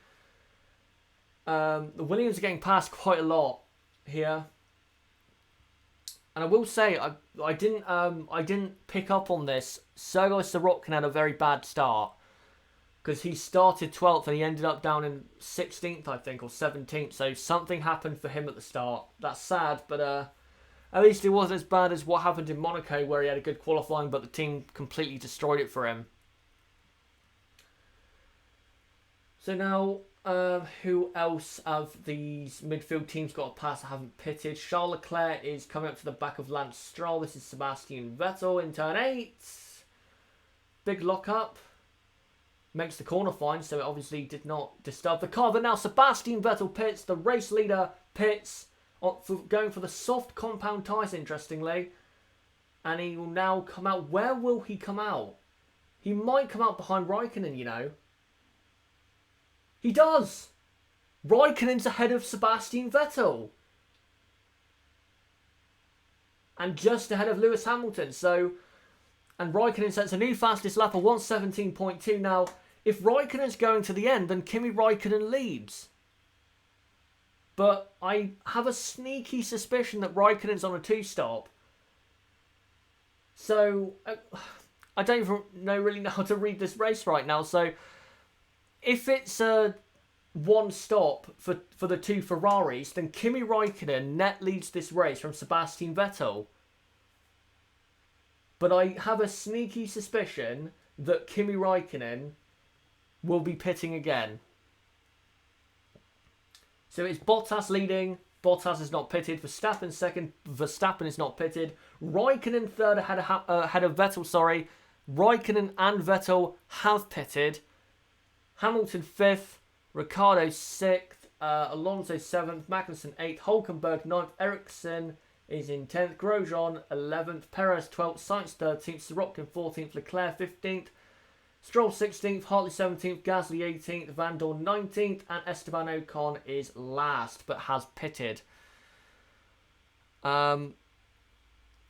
The Williams are getting past quite a lot here, and I will say I didn't pick up on this. Sergei Sorokin had a very bad start because he started 12th and he ended up down in 16th, I think, or 17th. So something happened for him at the start. That's sad, but at least it wasn't as bad as what happened in Monaco, where he had a good qualifying, but the team completely destroyed it for him. So now, who else of these midfield teams got a pass that haven't pitted? Charles Leclerc is coming up to the back of Lance Stroll. This is Sebastian Vettel in turn 8. Big lock-up. Makes the corner fine, so it obviously did not disturb the car. But now Sebastian Vettel pits. The race leader pits, going for the soft compound tyres, interestingly. And he will now come out. Where will he come out? He might come out behind Raikkonen, you know. He does! Raikkonen's ahead of Sebastian Vettel. And just ahead of Lewis Hamilton. So, and Raikkonen sets a new fastest lap of 1:17.2. Now, if Raikkonen's going to the end, then Kimi Raikkonen leads. But I have a sneaky suspicion that Raikkonen's on a 2-stop. So, I don't even really know how to read this race right now. So, if it's a 1-stop for the 2 Ferraris, then Kimi Raikkonen net leads this race from Sebastian Vettel. But I have a sneaky suspicion that Kimi Raikkonen will be pitting again. So it's Bottas leading. Bottas is not pitted. Verstappen second. Verstappen is not pitted. Raikkonen third ahead of Vettel, sorry. Raikkonen and Vettel have pitted. Hamilton 5th, Ricciardo 6th, Alonso 7th, Magnussen 8th, Hülkenberg 9th, Ericsson is in 10th, Grosjean 11th, Perez 12th, Sainz 13th, Sorokin 14th, Leclerc 15th, Stroll 16th, Hartley 17th, Gasly 18th, Vandoorne 19th, and Esteban Ocon is last but has pitted.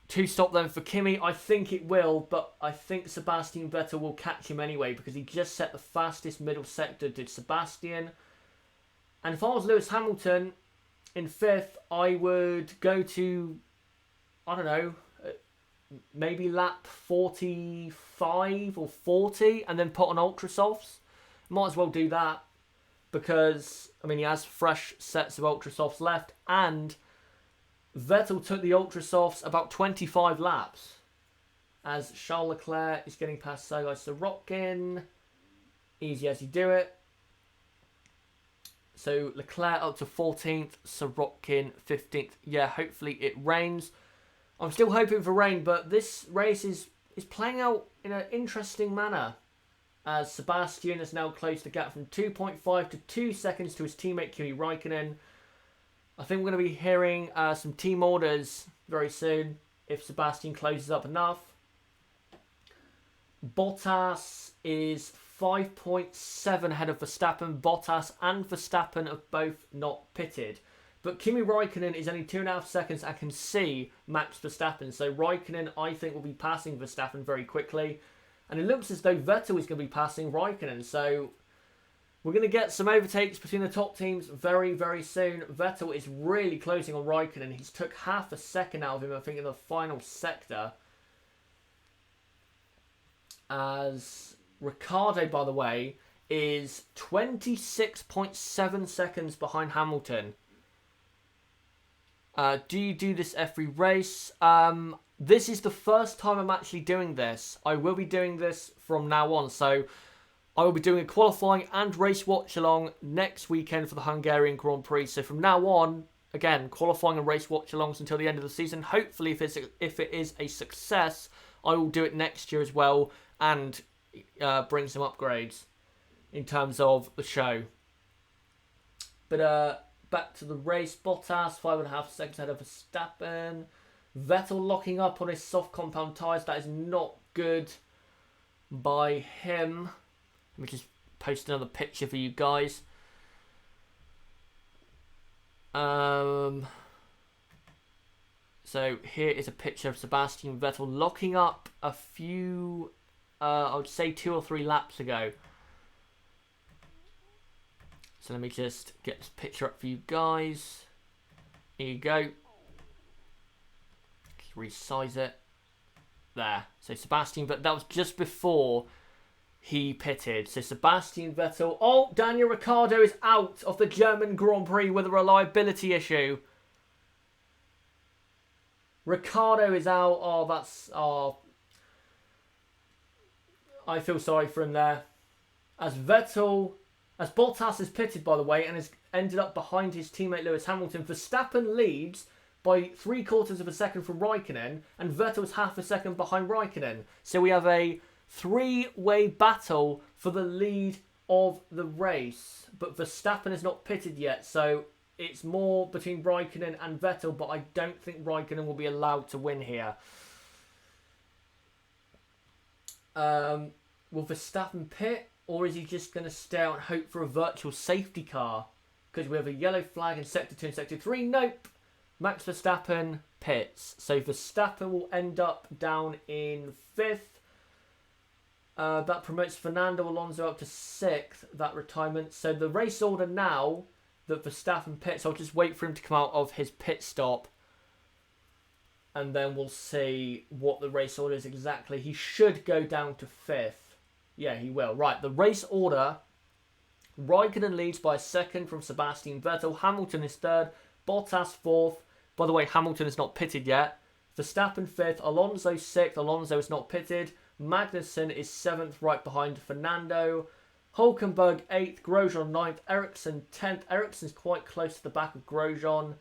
2-stop then for Kimi. I think it will, but I think Sebastian Vettel will catch him anyway because he just set the fastest middle sector, did Sebastian. And if I was Lewis Hamilton in 5th, I would go to, I don't know, maybe lap 45 or 40 and then put on Ultra Softs. Might as well do that because, I mean, he has fresh sets of Ultra Softs left, and Vettel took the Ultra Softs about 25 laps as Charles Leclerc is getting past Sergei Sorokin. Easy as you do it. So Leclerc up to 14th, Sorokin 15th. Yeah, hopefully it rains. I'm still hoping for rain, but this race is playing out in an interesting manner as Sebastian has now closed the gap from 2.5 to 2 seconds to his teammate Kimi Raikkonen. I think we're going to be hearing some team orders very soon if Sebastian closes up enough. Bottas is 5.7 ahead of Verstappen. Bottas and Verstappen have both not pitted. But Kimi Raikkonen is only 2.5 seconds and can see Max Verstappen. So Raikkonen, I think, will be passing Verstappen very quickly. And it looks as though Vettel is going to be passing Raikkonen. So we're going to get some overtakes between the top teams very, very soon. Vettel is really closing on Raikkonen. He's took half a second out of him, I think, in the final sector. As Ricciardo, by the way, is 26.7 seconds behind Hamilton. Do you do this every race? This is the first time I'm actually doing this. I will be doing this from now on. So I will be doing a qualifying and race watch along next weekend for the Hungarian Grand Prix. So from now on, again, qualifying and race watch alongs until the end of the season. Hopefully, if it is a success, I will do it next year as well and bring some upgrades in terms of the show. But back to the race. Bottas 5.5 seconds ahead of Verstappen. Vettel locking up on his soft compound tyres. That is not good by him. Let me just post another picture for you guys. So here is a picture of Sebastian Vettel locking up a few, I would say 2 or 3 laps ago. So let me just get this picture up for you guys. Here you go. Just resize it. There. So Sebastian Vettel, that was just before he pitted. So Sebastian Vettel. Oh, Daniel Ricciardo is out of the German Grand Prix with a reliability issue. Ricciardo is out. Oh, that's... Oh, I feel sorry for him there. As Bottas has pitted, by the way, and has ended up behind his teammate Lewis Hamilton. Verstappen leads by 3/4 of a second from Raikkonen, and Vettel is half a second behind Raikkonen. So we have a 3-way battle for the lead of the race. But Verstappen has not pitted yet, so it's more between Raikkonen and Vettel, but I don't think Raikkonen will be allowed to win here. Will Verstappen pit, or is he just going to stay out and hope for a virtual safety car? Because we have a yellow flag in Sector 2 and Sector 3. Nope. Max Verstappen pits. So Verstappen will end up down in 5th. That promotes Fernando Alonso up to 6th, that retirement. So the race order now that Verstappen pits, I'll just wait for him to come out of his pit stop. And then we'll see what the race order is exactly. He should go down to 5th. Yeah, he will. Right, the race order. Raikkonen leads by a second from Sebastian Vettel. Hamilton is 3rd. Bottas 4th. By the way, Hamilton is not pitted yet. Verstappen 5th. Alonso 6th. Alonso is not pitted. Magnussen is 7th, right behind Fernando. Hülkenberg 8th. Grosjean 9th. Ericsson 10th. Ericsson's quite close to the back of Grosjean.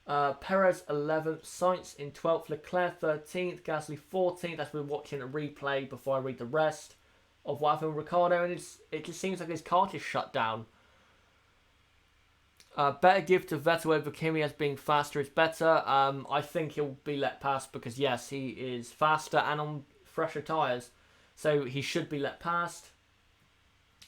Perez 11th. Sainz in 12th. Leclerc 13th. Gasly 14th. As we're watching a replay before I read the rest of what happened with Ricciardo, and it just seems like his car just shut down. Better give to Vettel over Kimi as being faster is better. I think he'll be let past because, yes, he is faster and on fresher tyres. So he should be let past.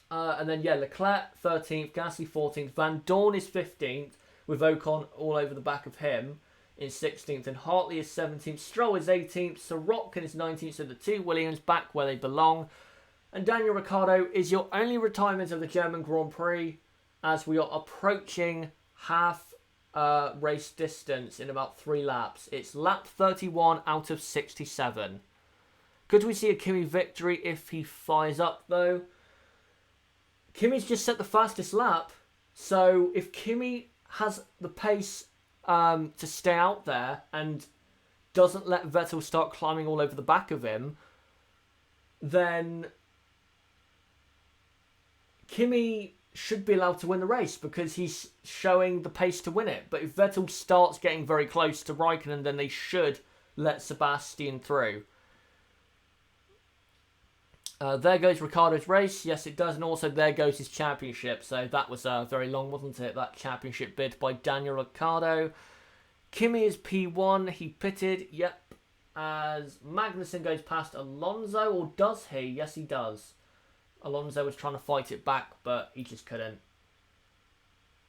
And then, yeah, Leclerc 13th, Gasly 14th. Van Dorn is 15th with Ocon all over the back of him in 16th. And Hartley is 17th. Stroll is 18th. Sorokin is 19th. So the 2 Williams back where they belong. And Daniel Ricciardo is your only retirement of the German Grand Prix as we are approaching half race distance in about 3 laps. It's lap 31 out of 67. Could we see a Kimi victory if he fires up though? Kimi's just set the fastest lap. So if Kimi has the pace to stay out there and doesn't let Vettel start climbing all over the back of him, then Kimi should be allowed to win the race because he's showing the pace to win it. But if Vettel starts getting very close to Raikkonen, then they should let Sebastian through. There goes Ricciardo's race. Yes, it does. And also there goes his championship. So that was very long, wasn't it? That championship bid by Daniel Ricciardo. Kimi is P1. He pitted. Yep. As Magnussen goes past Alonso. Or does he? Yes, he does. Alonso was trying to fight it back, but he just couldn't.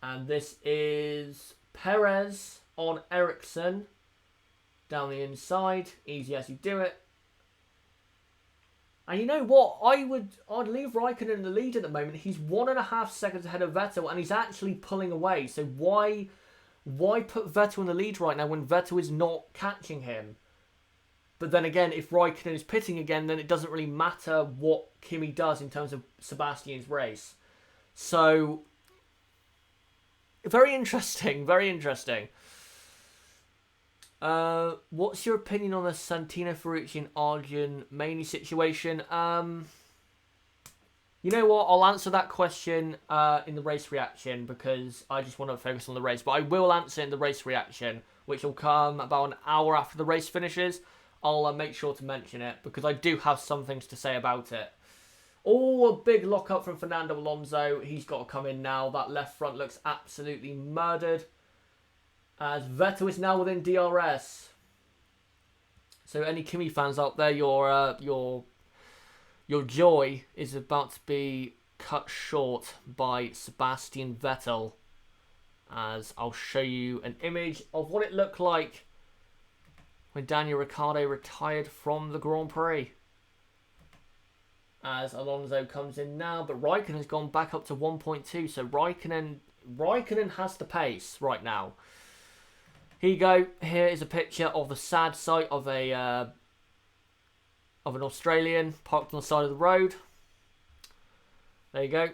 And this is Perez on Ericsson. Down the inside. Easy as you do it. And you know what? I'd leave Raikkonen in the lead at the moment. He's 1.5 seconds ahead of Vettel, and he's actually pulling away. So why put Vettel in the lead right now when Vettel is not catching him? But then again, if Raikkonen is pitting again, then it doesn't really matter what Kimi does in terms of Sebastian's race. So, very interesting, very interesting. What's your opinion on the Santino, Ferrucci and Arjun Maney situation? You know what? I'll answer that question in the race reaction because I just want to focus on the race. But I will answer in the race reaction, which will come about an hour after the race finishes. I'll make sure to mention it because I do have some things to say about it. Oh, a big lock-up from Fernando Alonso. He's got to come in now. That left front looks absolutely murdered. As Vettel is now within DRS. So any Kimi fans out there, your joy is about to be cut short by Sebastian Vettel, as I'll show you an image of what it looked like when Daniel Ricciardo retired from the Grand Prix. As Alonso comes in now, but Raikkonen's gone back up to 1.2, so Raikkonen has the pace right now. Here you go. Here is a picture of the sad sight of an Australian parked on the side of the road. There you go.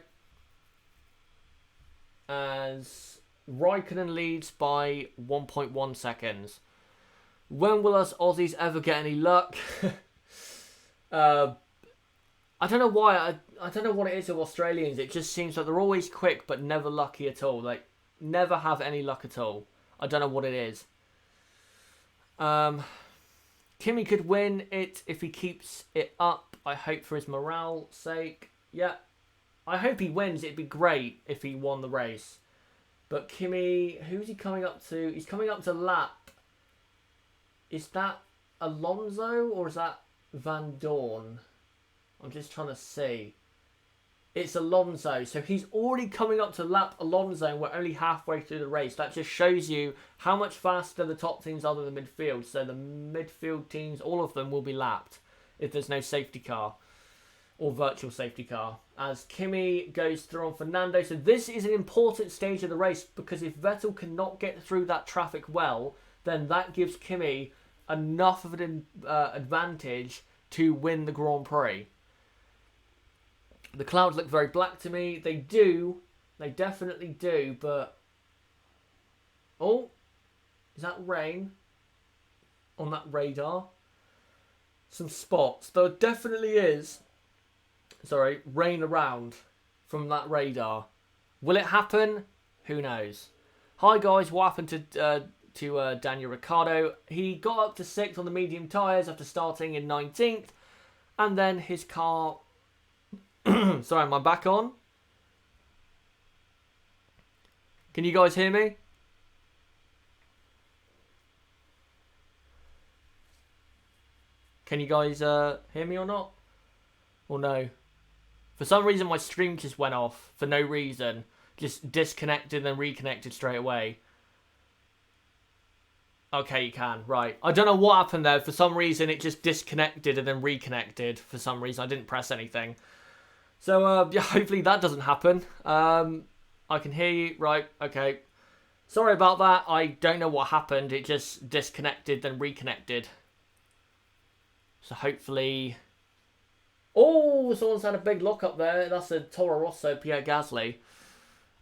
As Raikkonen leads by 1.1 seconds. When will us Aussies ever get any luck? I don't know why. I don't know what it is with Australians. It just seems like they're always quick but never lucky at all. Like, never have any luck at all. I don't know what it is. Kimi could win it if he keeps it up. I hope for his morale's sake. Yeah, I hope he wins. It'd be great if he won the race. But Kimi, who's he coming up to? He's coming up to lap. Is that Alonso or is that Van Dorn? I'm just trying to see. It's Alonso. So he's already coming up to lap Alonso and we're only halfway through the race. That just shows you how much faster the top teams are than the midfield. So the midfield teams, all of them will be lapped if there's no safety car or virtual safety car. As Kimi goes through on Fernando. So this is an important stage of the race because if Vettel cannot get through that traffic well, then that gives Kimi enough of an advantage to win the Grand Prix. The clouds look very black to me. They do. They definitely do, but... Oh, is that rain on that radar? Some spots. There definitely is, sorry, rain around from that radar. Will it happen? Who knows? Hi guys, what happened to Daniel Ricciardo? He got up to 6th on the medium tyres after starting in 19th, and then his car... Sorry, am I back on? Can you guys hear me? Can you guys hear me or not? Or no? For some reason my stream just went off for no reason. Just disconnected and then reconnected straight away. Okay, you can. Right. I don't know what happened there. For some reason it just disconnected and then reconnected. For some reason I didn't press anything. So, yeah, hopefully that doesn't happen. I can hear you. Right, okay. Sorry about that. I don't know what happened. It just disconnected, then reconnected. So, hopefully... Oh, someone's had a big lock up there. That's a Toro Rosso, Pierre Gasly.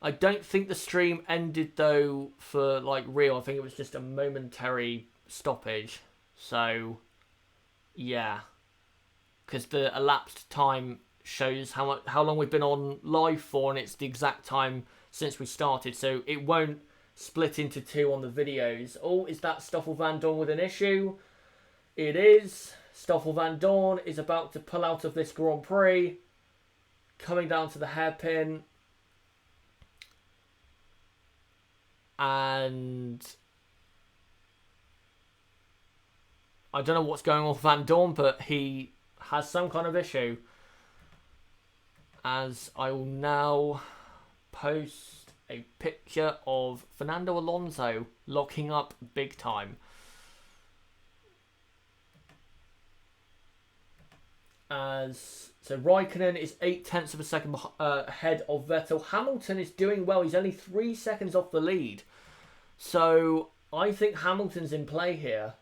I don't think the stream ended, though, for, like, real. I think it was just a momentary stoppage. So, yeah. Because the elapsed time... shows how long we've been on live for, and it's the exact time since we started, so it won't split into two on the videos. Oh, is that Stoffel Van Dorn with an issue? It is. Stoffel Van Dorn is about to pull out of this Grand Prix, coming down to the hairpin, and I don't know what's going on with Van Dorn, but he has some kind of issue. As I will now post a picture of Fernando Alonso locking up big time. So Raikkonen is 0.8 of a second ahead of Vettel. Hamilton is doing well. He's only 3 seconds off the lead. So I think Hamilton's in play here.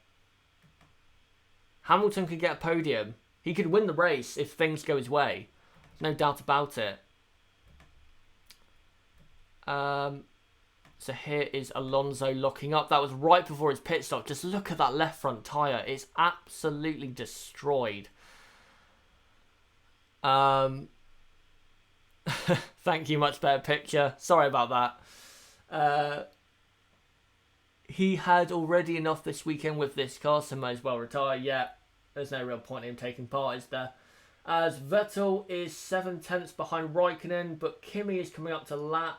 Hamilton could get a podium. He could win the race if things go his way. No doubt about it. So here is Alonso locking up. That was right before his pit stop. Just look at that left front tyre. It's absolutely destroyed. Thank you, much better picture. Sorry about that. He had already enough this weekend with this car, so might as well retire. Yeah, there's no real point in him taking part, is there? As Vettel is 7/10 behind Raikkonen, but Kimi is coming up to lap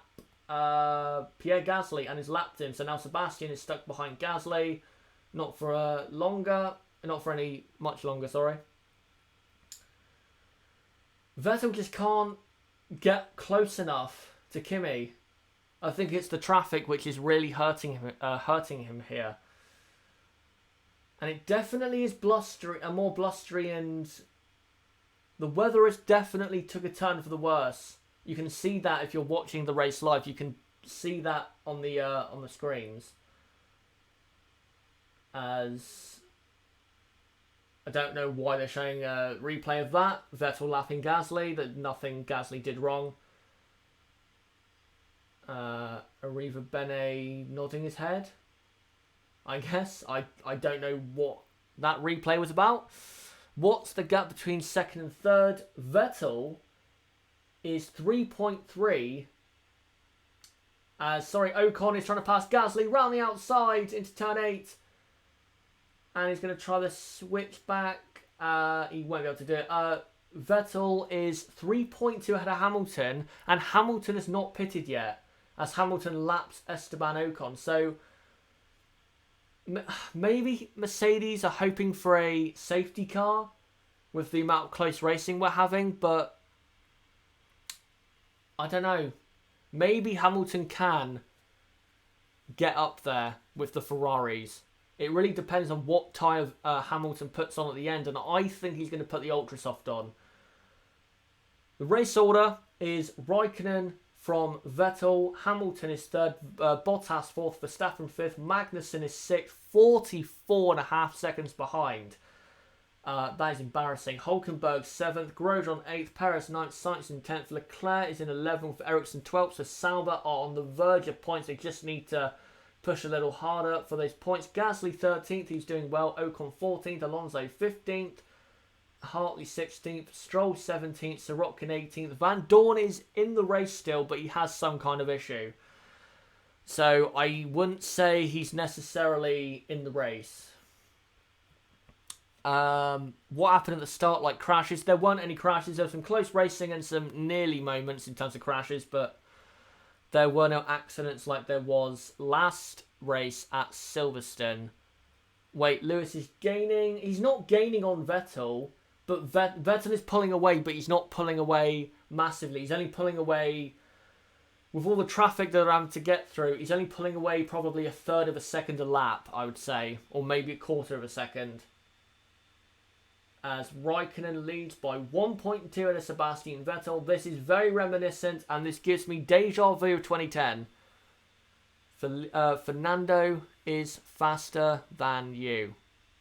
Pierre Gasly and has lapped him. So now Sebastian is stuck behind Gasly, not for longer. not for any much longer, sorry. Vettel just can't get close enough to Kimi. I think it's the traffic which is really hurting him here. And it definitely is more blustery, and the weather has definitely took a turn for the worse. You can see that if you're watching the race live. You can see that on the screens. As I don't know why they're showing a replay of that. Vettel lapping Gasly, that nothing Gasly did wrong. Arriva Bene nodding his head, I guess. I don't know what that replay was about. What's the gap between second and third? Vettel is 3.3. Ocon is trying to pass Gasly round the outside into turn 8. And he's going to try the switch back. He won't be able to do it. Vettel is 3.2 ahead of Hamilton. And Hamilton has not pitted yet, as Hamilton laps Esteban Ocon. So maybe Mercedes are hoping for a safety car with the amount of close racing we're having. But I don't know. Maybe Hamilton can get up there with the Ferraris. It really depends on what tyre Hamilton puts on at the end. And I think he's going to put the Ultra Soft on. The race order is Raikkonen from Vettel. Hamilton is third. Bottas fourth. Verstappen fifth. Magnussen is sixth. 44.5 seconds behind. That is embarrassing. Hulkenberg 7th. Grosjean 8th. Perez 9th. Sainz in 10th. Leclerc is in 11th. Ericsson 12th. So Sauber are on the verge of points. They just need to push a little harder for those points. Gasly 13th. He's doing well. Ocon 14th. Alonso 15th. Hartley 16th. Stroll 17th. Sirotkin 18th. Van Dorn is in the race still, but he has some kind of issue. So I wouldn't say he's necessarily in the race. What happened at the start, like crashes? There weren't any crashes. There was some close racing and some nearly moments in terms of crashes, but there were no accidents like there was last race at Silverstone. Wait, Lewis is gaining. He's not gaining on Vettel, but Vettel is pulling away, but he's not pulling away massively. He's only pulling away, with all the traffic that they're having to get through, he's only pulling away probably a third of a second a lap, I would say, or maybe a quarter of a second. As Raikkonen leads by 1.2 at Sebastian Vettel. This is very reminiscent, and this gives me deja vu of 2010. Fernando is faster than you.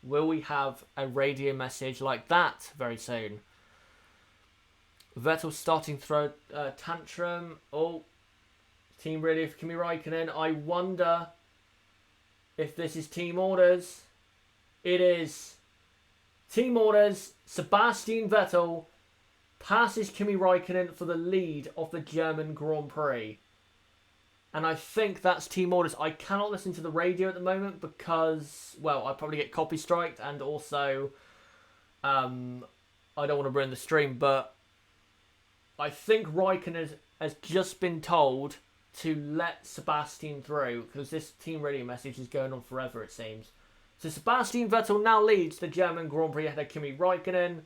Will we have a radio message like that very soon? Vettel starting to throw a tantrum. Oh, team radio for Kimi Raikkonen. I wonder if this is team orders. It is. Team orders. Sebastian Vettel passes Kimi Raikkonen for the lead of the German Grand Prix. And I think that's team orders. I cannot listen to the radio at the moment because, well, I'd probably get copy striked, and also I don't want to ruin the stream, but I think Raikkonen has just been told to let Sebastian through, because this team radio message is going on forever, it seems. So Sebastian Vettel now leads the German Grand Prix ahead of Kimi Raikkonen.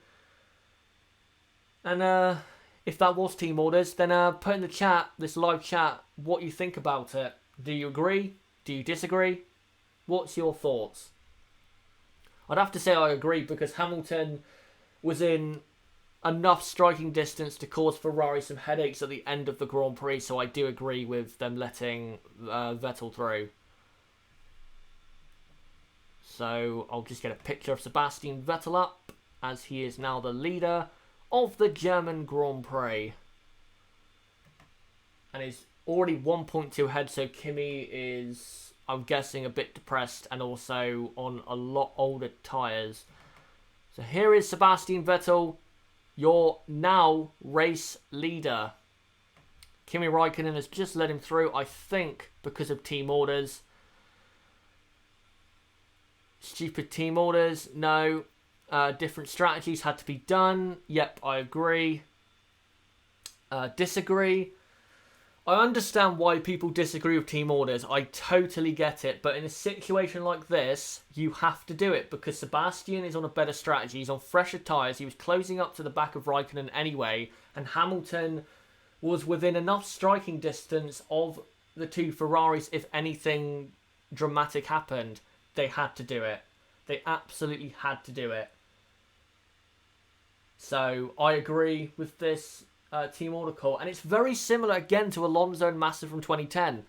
And if that was team orders, then put in the chat, this live chat, what you think about it. Do you agree? Do you disagree? What's your thoughts? I'd have to say I agree, because Hamilton was in enough striking distance to cause Ferrari some headaches at the end of the Grand Prix, so I do agree with them letting Vettel through. So I'll just get a picture of Sebastian Vettel up, as he is now the leader of the German Grand Prix. And he's already 1.2 ahead, so Kimi is, I'm guessing, a bit depressed and also on a lot older tyres. So here is Sebastian Vettel, your now race leader. Kimi Raikkonen has just let him through, I think, because of team orders. Stupid team orders, no. Different strategies had to be done. Yep, I agree. Disagree. I understand why people disagree with team orders. I totally get it. But in a situation like this, you have to do it because Sebastian is on a better strategy. He's on fresher tyres. He was closing up to the back of Raikkonen anyway. And Hamilton was within enough striking distance of the two Ferraris if anything dramatic happened. They had to do it. They absolutely had to do it. So I agree with this team order call. And it's very similar again to Alonso and Massa from 2010.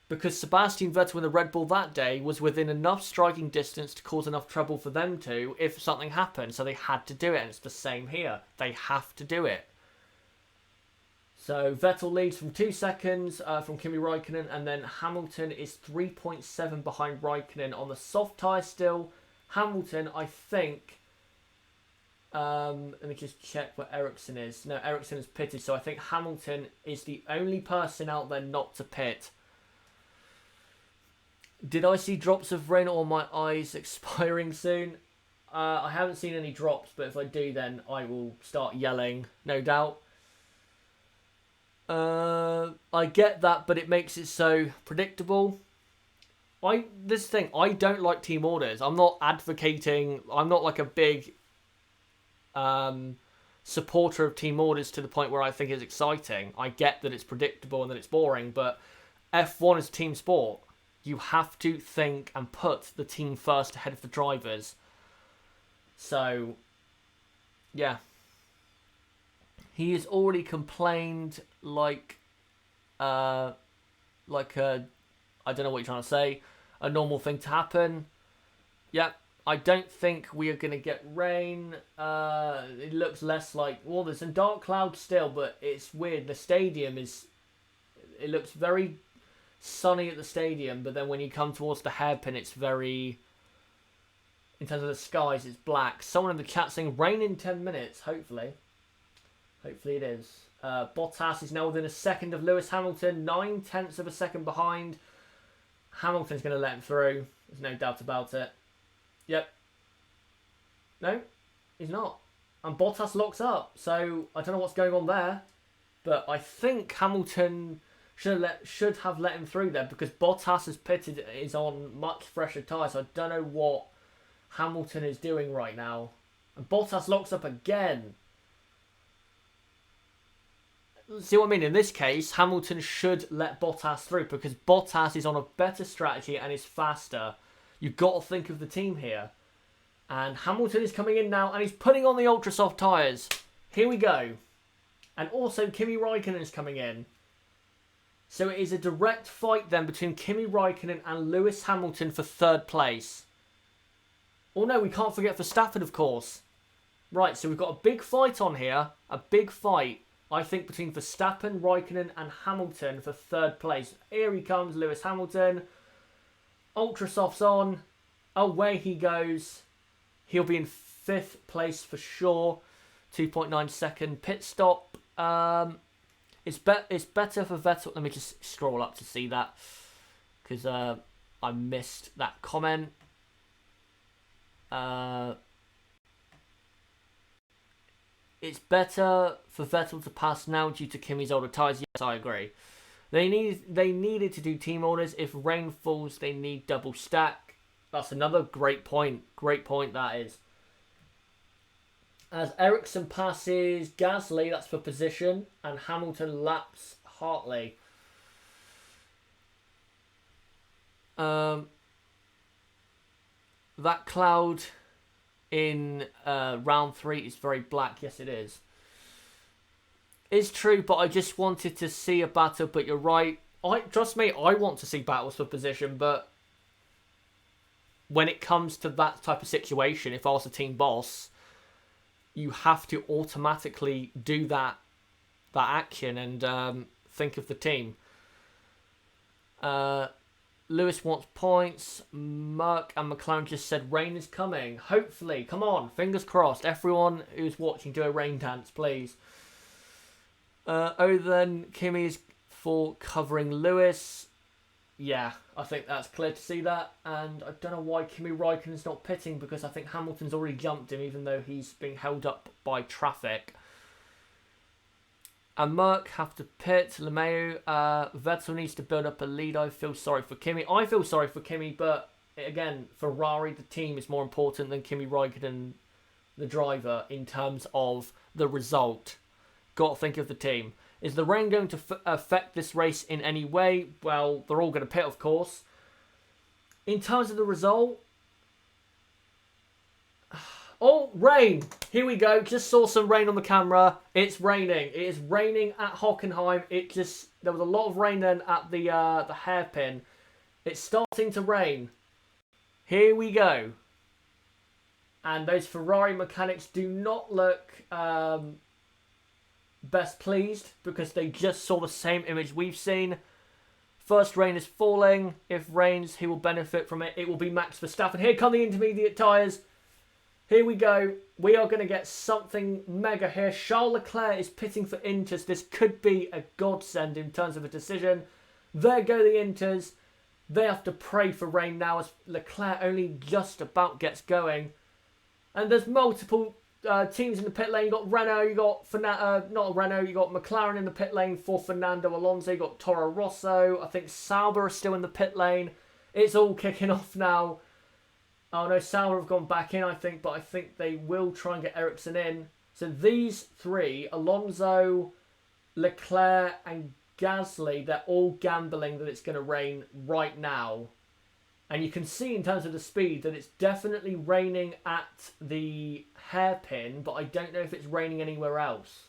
Because Sebastian Vettel in the Red Bull that day was within enough striking distance to cause enough trouble for them to if something happened. So they had to do it. And it's the same here. They have to do it. So Vettel leads from 2 seconds from Kimi Raikkonen. And then Hamilton is 3.7 behind Raikkonen on the soft tyre still. Hamilton, I think... let me just check where Ericsson is. No, Ericsson is pitted, so I think Hamilton is the only person out there not to pit. Did I see drops of rain or my eyes expiring soon? I haven't seen any drops, but if I do, then I will start yelling, no doubt. I get that, but it makes it so predictable. I don't like team orders. I'm not advocating. I'm not like a big supporter of team orders to the point where I think it's exciting. I get that it's predictable and that it's boring, but F1 is a team sport. You have to think and put the team first ahead of the drivers. So, yeah. He has already complained like I don't know what you're trying to say, a normal thing to happen. Yep. I don't think we are going to get rain. It looks less like... Well, there's some dark clouds still, but it's weird. The stadium is... It looks very sunny at the stadium, but then when you come towards the hairpin, it's very... In terms of the skies, it's black. Someone in the chat saying rain in 10 minutes, hopefully. Hopefully it is. Bottas is now within a second of Lewis Hamilton. 9/10 of a second behind. Hamilton's going to let him through. There's no doubt about it. Yep. No, he's not. And Bottas locks up. So I don't know what's going on there. But I think Hamilton should have let him through there because Bottas is on much fresher tyres. So I don't know what Hamilton is doing right now. And Bottas locks up again. See what I mean? In this case, Hamilton should let Bottas through because Bottas is on a better strategy and is faster. You've got to think of the team here. And Hamilton is coming in now and he's putting on the ultra soft tyres. Here we go. And also Kimi Raikkonen is coming in. So it is a direct fight then between Kimi Raikkonen and Lewis Hamilton for third place. Oh no, we can't forget Verstappen, of course. Right, so we've got a big fight on here. A big fight, I think, between Verstappen, Raikkonen and Hamilton for third place. Here he comes, Lewis Hamilton. Ultra softs on. Away he goes. He'll be in 5th place for sure. 2.9 second pit stop. It's better for Vettel. Let me just scroll up to see that. Because I missed that comment. It's better for Vettel to pass now due to Kimi's older tyres. Yes, I agree. They needed to do team orders. If rain falls, they need double stack. That's another great point. Great point that is. As Ericsson passes Gasly, that's for position, and Hamilton laps Hartley. That cloud in round 3 is very black. Yes, it is. It's true, but I just wanted to see a battle. But you're right. Trust me, I want to see battles for position. But when it comes to that type of situation, if I was a team boss, you have to automatically do that action and think of the team. Lewis wants points. Merck and McLaren just said rain is coming. Hopefully, come on, fingers crossed. Everyone who's watching, do a rain dance, please. Then Kimi is for covering Lewis. Yeah, I think that's clear to see that. And I don't know why Kimi Raikkonen's not pitting because I think Hamilton's already jumped him even though he's being held up by traffic. And Merck have to pit. LeMayu, Vettel needs to build up a lead. I feel sorry for Kimi. I feel sorry for Kimi, but again, Ferrari, the team, is more important than Kimi Räikkönen, the driver, in terms of the result. Got to think of the team. Is the rain going to affect this race in any way? Well, they're all going to pit, of course. In terms of the result... Oh, rain. Here we go. Just saw some rain on the camera. It's raining. It is raining at Hockenheim. There was a lot of rain then at the hairpin. It's starting to rain. Here we go. And those Ferrari mechanics do not look best pleased because they just saw the same image we've seen. First rain is falling. If rains, he will benefit from it. It will be Max Verstappen. Here come the intermediate tyres. Here we go. We are going to get something mega here. Charles Leclerc is pitting for Inters. This could be a godsend in terms of a decision. There go the Inters. They have to pray for rain now as Leclerc only just about gets going. And there's multiple teams in the pit lane. You got Renault, you got not Renault, you got McLaren in the pit lane for Fernando Alonso. You got Toro Rosso. I think Sauber is still in the pit lane. It's all kicking off now. Oh no, Sauber have gone back in, I think, but I think they will try and get Ericsson in. So these three, Alonso, Leclerc and Gasly, they're all gambling that it's going to rain right now. And you can see in terms of the speed that it's definitely raining at the hairpin, but I don't know if it's raining anywhere else.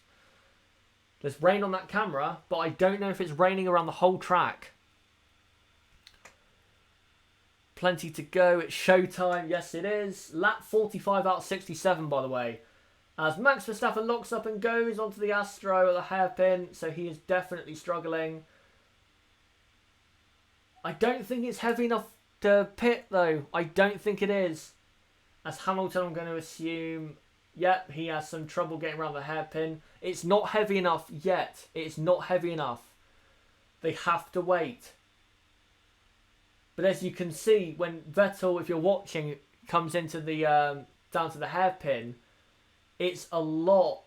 There's rain on that camera, but I don't know if it's raining around the whole track. Plenty to go. It's showtime. Yes, it is. Lap 45 out of 67, by the way. As Max Verstappen locks up and goes onto the Astro at the hairpin, so he is definitely struggling. I don't think it's heavy enough to pit, though. I don't think it is. As Hamilton, I'm going to assume, yep, he has some trouble getting around the hairpin. It's not heavy enough yet. It's not heavy enough. They have to wait. But as you can see, when Vettel, if you're watching, comes into the down to the hairpin, it's a lot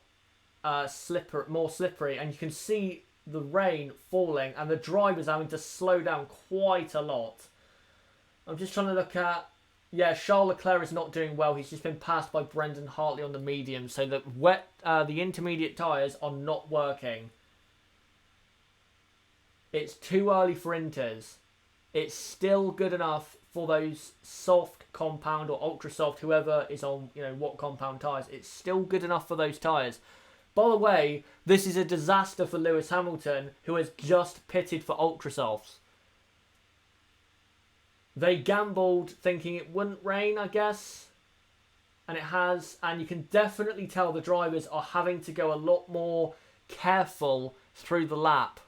more slippery, and you can see the rain falling, and the driver's having to slow down quite a lot. I'm just trying to look at, yeah, Charles Leclerc is not doing well. He's just been passed by Brendan Hartley on the medium, so the intermediate tyres are not working. It's too early for Inters. It's still good enough for those soft compound or ultra soft, whoever is on, what compound tyres. It's still good enough for those tyres. By the way, this is a disaster for Lewis Hamilton, who has just pitted for ultra softs. They gambled thinking it wouldn't rain, I guess. And it has. And you can definitely tell the drivers are having to go a lot more careful through the lap.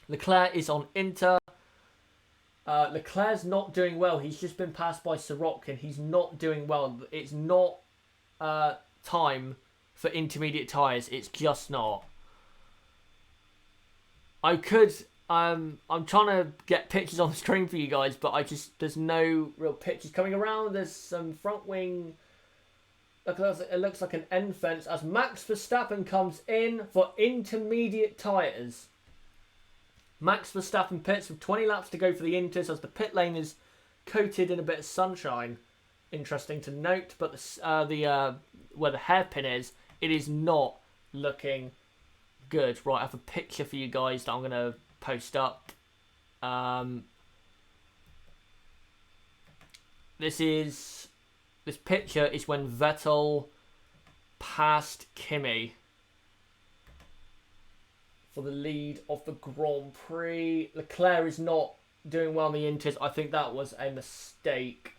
Leclerc is on Inter. Leclerc's not doing well. He's just been passed by Sirotkin. He's not doing well. It's not time for intermediate tyres. It's just not. I'm trying to get pictures on the screen for you guys, but there's no real pictures coming around. There's some front wing. It looks like an end fence as Max Verstappen comes in for intermediate tyres. Max Verstappen pits with 20 laps to go for the Inters as the pit lane is coated in a bit of sunshine. Interesting to note, but where the hairpin is, it is not looking good. Right, I have a picture for you guys that I'm going to post up. This picture is when Vettel passed Kimi for the lead of the Grand Prix. Leclerc is not doing well in the Inters. I think that was a mistake.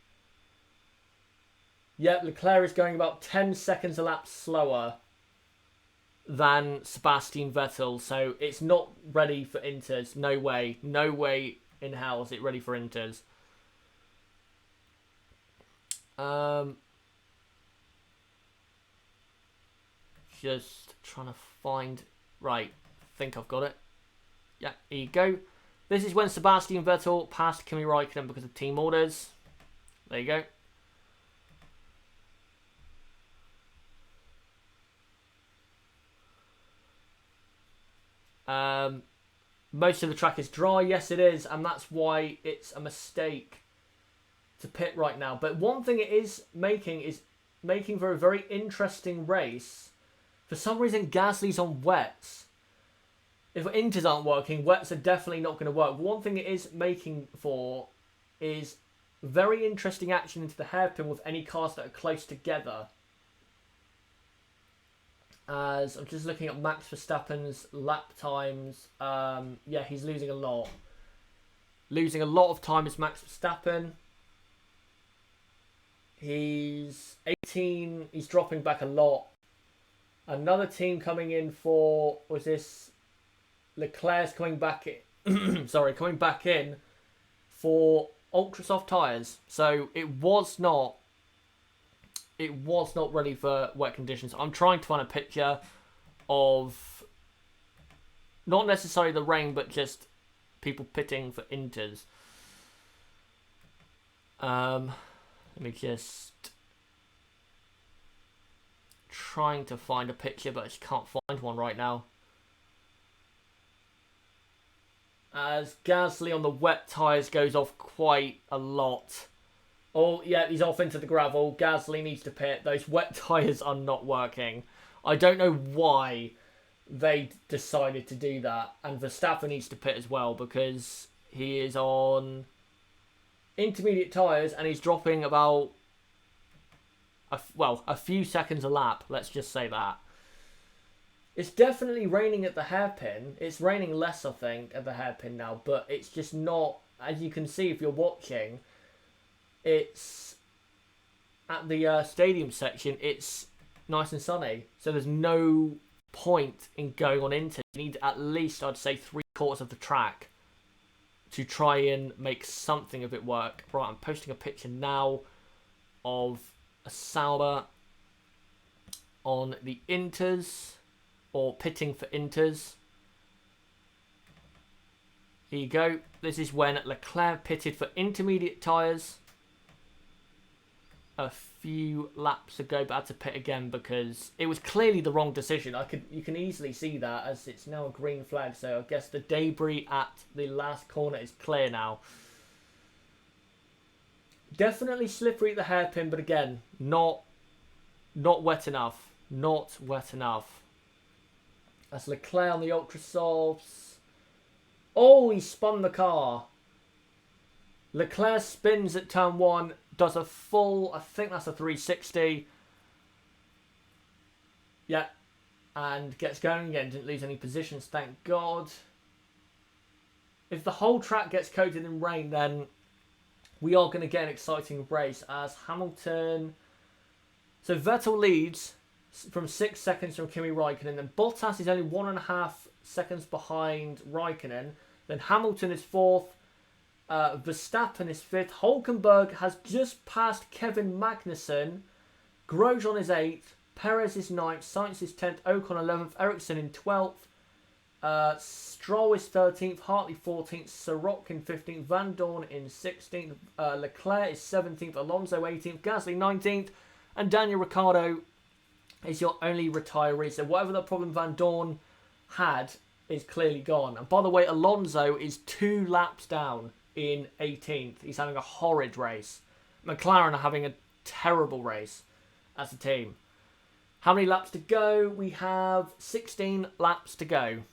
Yep, Leclerc is going about 10 seconds a lap slower than Sebastian Vettel. So it's not ready for Inters. No way. No way in hell is it ready for Inters. Just trying to find... Right. Think I've got it. Yeah, here you go. This is when Sebastian Vettel passed Kimi Räikkönen because of team orders. There you go. Most of the track is dry. Yes, it is. And that's why it's a mistake to pit right now. But one thing it is making for a very interesting race. For some reason, Gasly's on wets. If inters aren't working, wets are definitely not going to work. One thing it is making for is very interesting action into the hairpin with any cars that are close together. As I'm just looking at Max Verstappen's lap times. Yeah, he's losing a lot. Losing a lot of time is Max Verstappen. He's 18. He's dropping back a lot. Another team coming in for... Was this... Leclerc's coming back in... sorry, coming back in for ultra soft tyres. So it was not ready for wet conditions. I'm trying to find a picture of not necessarily the rain, but just people pitting for inters. Let me just trying to find a picture, but I just can't find one right now. As Gasly on the wet tyres goes off quite a lot. Oh, yeah, he's off into the gravel. Gasly needs to pit. Those wet tyres are not working. I don't know why they decided to do that. And Verstappen needs to pit as well because he is on intermediate tyres and he's dropping about, a few seconds a lap. Let's just say that. It's definitely raining at the hairpin. It's raining less, I think, at the hairpin now. But it's just not, as you can see if you're watching... It's at the stadium section. It's nice and sunny, so there's no point in going on into. You need at least, I'd say, 3/4 of the track to try and make something of it work. Right, I'm posting a picture now of a Sauber on the inters or pitting for inters. Here you go. This is when Leclerc pitted for intermediate tyres a few laps ago, but had to pit again because it was clearly the wrong decision. You can easily see that as it's now a green flag, so I guess the debris at the last corner is clear now. Definitely slippery at the hairpin, but again, not wet enough. Not wet enough. That's Leclerc on the ultra softs. Oh, he spun the car. Leclerc spins at turn 1. Does a full, I think that's a 360. Yeah. And gets going again. Didn't lose any positions, thank God. If the whole track gets coated in rain, then we are going to get an exciting race as Hamilton... So Vettel leads from 6 seconds from Kimi Raikkonen. Then Bottas is only 1.5 seconds behind Raikkonen. Then Hamilton is 4th. Verstappen is 5th. Hülkenberg has just passed Kevin Magnussen. Grosjean is 8th. Perez is 9th. Sainz is 10th. Ocon 11th. Ericsson in 12th. Stroll is 13th. Hartley 14th. Sirotkin 15th. Van Dorn in 16th. Leclerc is 17th. Alonso 18th. Gasly 19th. And Daniel Ricciardo is your only retiree. So whatever the problem Van Dorn had is clearly gone. And by the way, Alonso is 2 laps down in 18th. He's having a horrid race. McLaren are having a terrible race as a team. How many laps to go? We have 16 laps to go.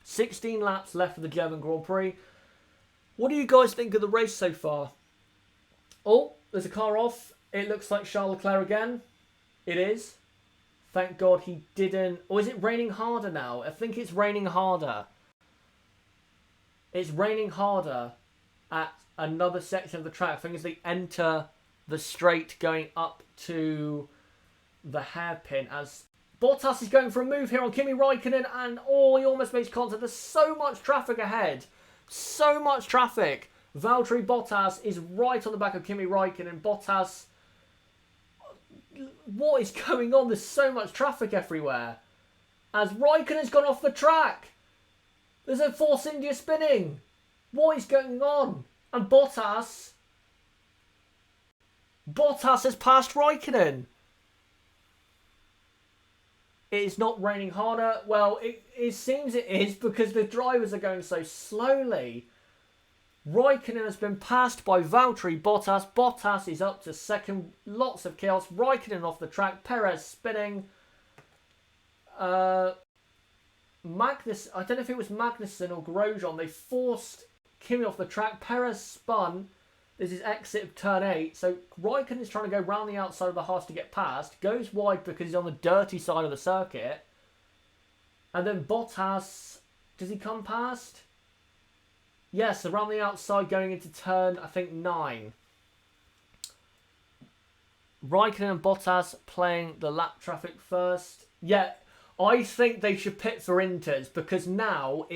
16 laps left of the German Grand Prix. What do you guys think of the race so far? Oh, there's a car off. It looks like Charles Leclerc again. It is. Thank God he didn't... Or is it raining harder now? I think it's raining harder. It's raining harder at another section of the track. I think as they enter the straight going up to the hairpin as Bottas is going for a move here on Kimi Raikkonen and oh, he almost makes contact. There's so much traffic ahead. So much traffic. Valtteri Bottas is right on the back of Kimi Raikkonen. Bottas... What is going on? There's so much traffic everywhere. As Raikkonen's gone off the track. There's a Force India spinning. What is going on? And Bottas has passed Raikkonen. it is not raining harder. Well, it seems it is because the drivers are going so slowly. Raikkonen has been passed by Valtteri Bottas. Bottas is up to second. Lots of chaos. Raikkonen off the track. Perez spinning. Magnus, I don't know if it was Magnussen or Grosjean. They forced Kimi off the track. Perez spun. This is exit of turn 8. So Raikkonen is trying to go round the outside of the Haas to get past. Goes wide because he's on the dirty side of the circuit. And then Bottas, does he come past? Yes, around the outside going into turn, I think, 9. Raikkonen and Bottas playing the lap traffic first. Yeah, I think they should pit for Inters because now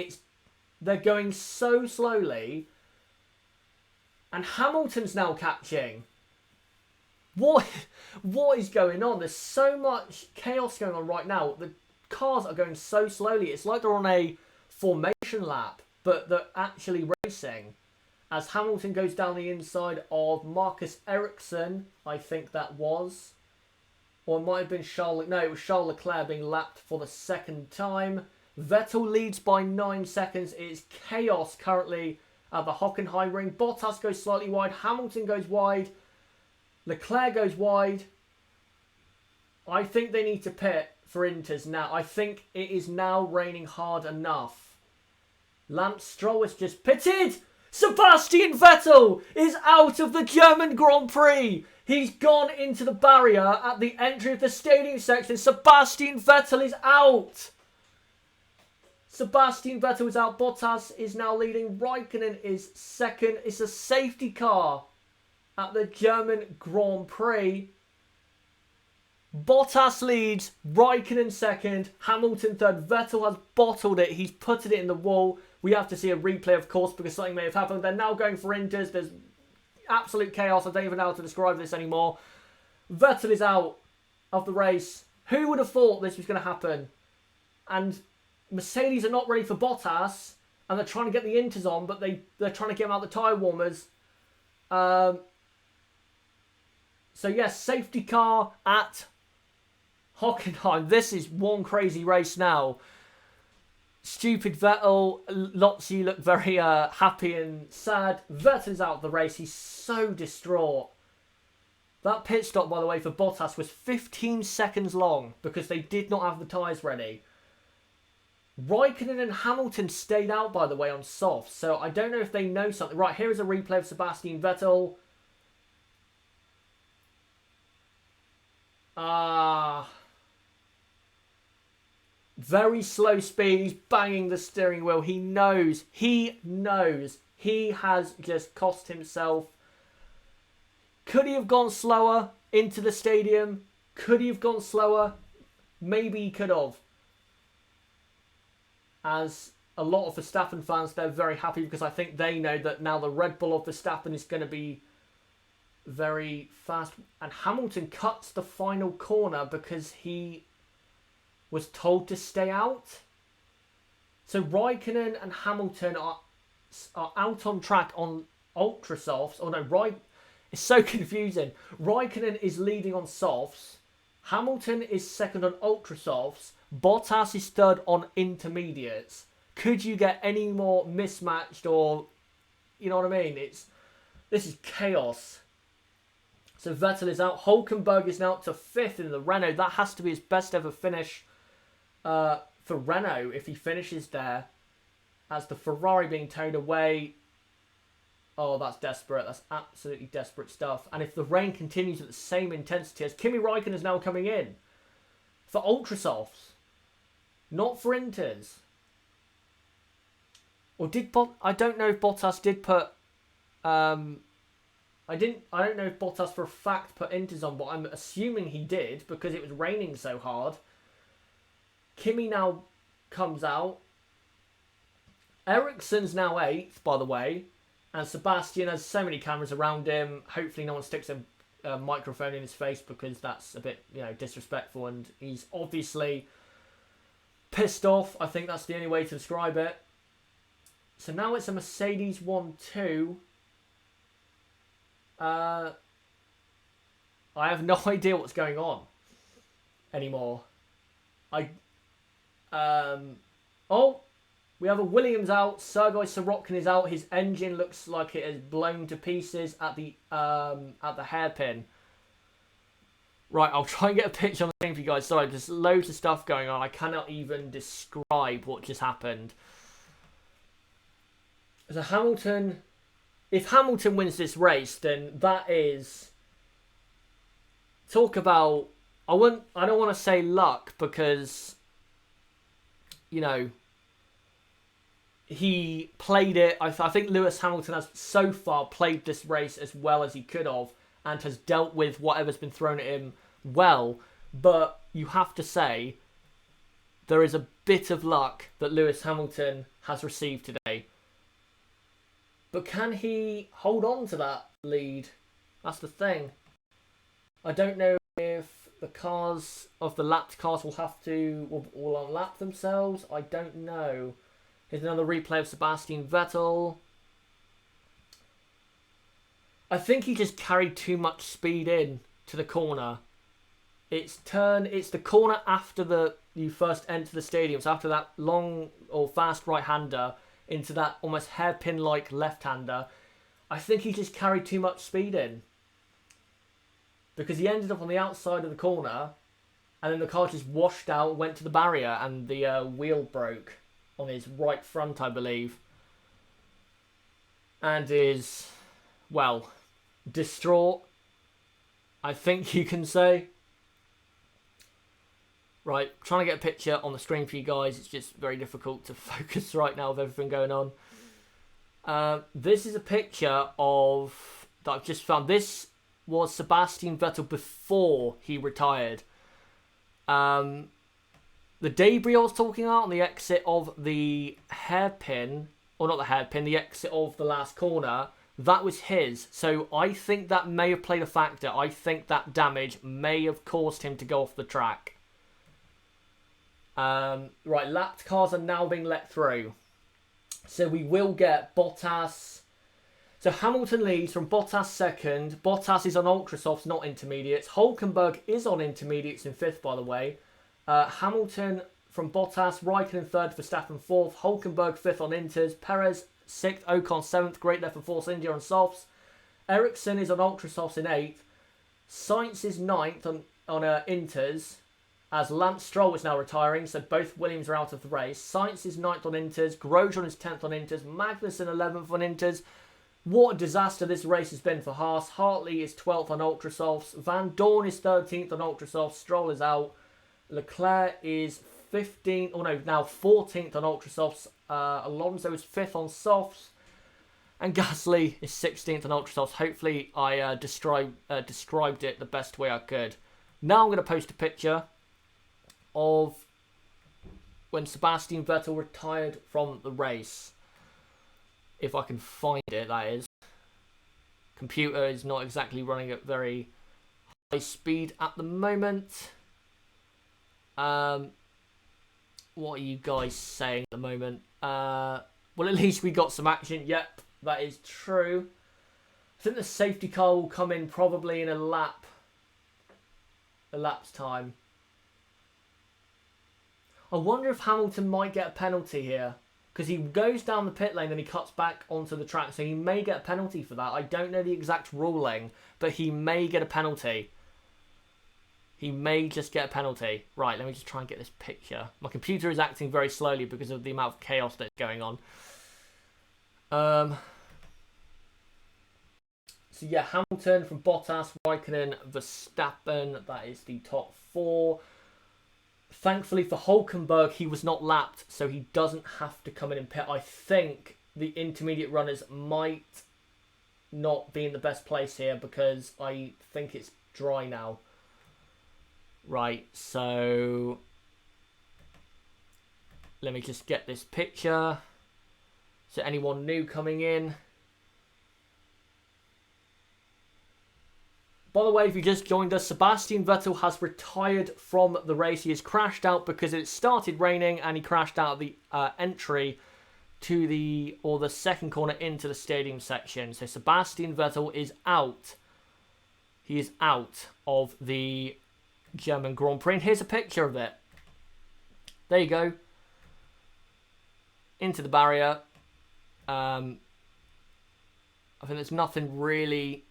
they're going so slowly. And Hamilton's now catching. What is going on? There's so much chaos going on right now. The cars are going so slowly. It's like they're on a formation lap, but they're actually racing. As Hamilton goes down the inside of Marcus Ericsson, I think that was. Or it might have been it was Charles Leclerc being lapped for the second time. Vettel leads by 9 seconds. It's chaos currently at the Hockenheim ring. Bottas goes slightly wide. Hamilton goes wide. Leclerc goes wide. I think they need to pit for Inters now. I think it is now raining hard enough. Lance Stroll has just pitted. Sebastian Vettel is out of the German Grand Prix. He's gone into the barrier at the entry of the stadium section. Sebastian Vettel is out. Sebastian Vettel is out. Bottas is now leading. Raikkonen is second. It's a safety car at the German Grand Prix. Bottas leads. Raikkonen second. Hamilton third. Vettel has bottled it. He's putting it in the wall. We have to see a replay, of course, because something may have happened. They're now going for Inters. There's absolute chaos. I don't even know how to describe this anymore. Vettel is out of the race. Who would have thought this was going to happen? And Mercedes are not ready for Bottas, and they're trying to get the Inters on, but they're trying to get him out the tyre warmers. So yes, safety car at Hockenheim. This is one crazy race now. Stupid Vettel. Lots of you look very happy and sad. Vettel's out of the race. He's so distraught. That pit stop, by the way, for Bottas was 15 seconds long because they did not have the tyres ready. Raikkonen and Hamilton stayed out, by the way, on softs. So I don't know if they know something. Right, here is a replay of Sebastian Vettel. Very slow speed. He's banging the steering wheel. He knows. He has just cost himself. Could he have gone slower into the stadium? Could he have gone slower? Maybe he could have. As a lot of Verstappen fans, they're very happy because I think they know that now the Red Bull of Verstappen is going to be very fast. And Hamilton cuts the final corner because he was told to stay out. So Raikkonen and Hamilton are out on track on ultra softs. Oh no, it's so confusing. Raikkonen is leading on softs. Hamilton is second on ultra softs. Bottas is third on intermediates. Could you get any more mismatched, or you know what I mean? This is chaos. So Vettel is out. Hülkenberg is now up to 5th in the Renault. That has to be his best ever finish for Renault if he finishes there. As the Ferrari being towed away. Oh, that's desperate. That's absolutely desperate stuff. And if the rain continues at the same intensity as Kimi Räikkönen is now coming in for ultra softs, not for Inters. Or I don't know if Bottas did put. I don't know if Bottas for a fact put Inters on, but I'm assuming he did because it was raining so hard. Kimi now comes out. Ericsson's now 8th, by the way. And Sebastian has so many cameras around him. Hopefully no one sticks a microphone in his face because that's a bit, disrespectful. And he's obviously pissed off. I think that's the only way to describe it. So now it's a Mercedes 1-2. I have no idea what's going on anymore. Oh, we have a Williams out. Sergei Sorokin is out. His engine looks like it is blown to pieces at the hairpin. Right, I'll try and get a picture on the screen for you guys. Sorry, there's loads of stuff going on. I cannot even describe what just happened. So Hamilton, if Hamilton wins this race, then that is, talk about, I don't want to say luck because, you know, he played it. I think Lewis Hamilton has so far played this race as well as he could have and has dealt with whatever's been thrown at him well. But you have to say there is a bit of luck that Lewis Hamilton has received today. But can he hold on to that lead? That's the thing. I don't know if the cars of the lapped cars will unlap themselves. I don't know. Here's another replay of Sebastian Vettel. I think he just carried too much speed in to the corner. It's the corner after you first enter the stadium. So after that long or fast right-hander into that almost hairpin-like left-hander, I think he just carried too much speed in. Because he ended up on the outside of the corner, and then the car just washed out, went to the barrier, and the wheel broke on his right front, I believe. And is, well, distraught, I think you can say. Right, trying to get a picture on the screen for you guys. It's just very difficult to focus right now with everything going on. This is a picture of that I've just found. This was Sebastian Vettel before he retired. The debris I was talking about on the exit of the hairpin, or not the hairpin, the exit of the last corner, that was his. So I think that may have played a factor. I think that damage may have caused him to go off the track. Right, lapped cars are now being let through. So we will get Bottas. So Hamilton leads from Bottas second. Bottas is on ultra softs, not intermediates. Hülkenberg is on intermediates in fifth, by the way. Hamilton from Bottas, Raikkonen third, Verstappen fourth, Hülkenberg fifth on inters, Perez sixth, Ocon seventh, great there for Force India on softs. Ericsson is on ultra softs in eighth. Sainz is ninth on inters, as Lance Stroll is now retiring, so both Williams are out of the race. Sainz is ninth on inters, Grosjean is 10th on inters, Magnussen 11th on inters. What a disaster this race has been for Haas. Hartley is 12th on ultra softs, Van Dorn is 13th on ultra softs, Stroll is out. Leclerc is 15th, or no, now 14th on ultra softs. Alonso is 5th on softs. And Gasly is 16th on ultra softs. Hopefully I described it the best way I could. Now I'm going to post a picture of when Sebastian Vettel retired from the race. If I can find it, that is. Computer is not exactly running at very high speed at the moment. What are you guys saying at the moment? Well, at least we got some action. Yep, that is true. I think the safety car will come in probably in a lap's time. I wonder if Hamilton might get a penalty here. Because he goes down the pit lane and he cuts back onto the track. So he may get a penalty for that. I don't know the exact ruling, but he may get a penalty. He may just get a penalty. Right, let me just try and get this picture. My computer is acting very slowly because of the amount of chaos that's going on. So yeah, Hamilton from Bottas, Raikkonen, Verstappen. That is the top four. Thankfully for Hülkenberg, he was not lapped, so he doesn't have to come in and pit. I think the intermediate runners might not be in the best place here because I think it's dry now. Right, so let me just get this picture. So anyone new coming in? By the way, if you just joined us, Sebastian Vettel has retired from the race. He has crashed out because it started raining and he crashed out of the entry to the second corner into the stadium section. So Sebastian Vettel is out. He is out of the German Grand Prix. And here's a picture of it. There you go. Into the barrier. I think there's nothing really...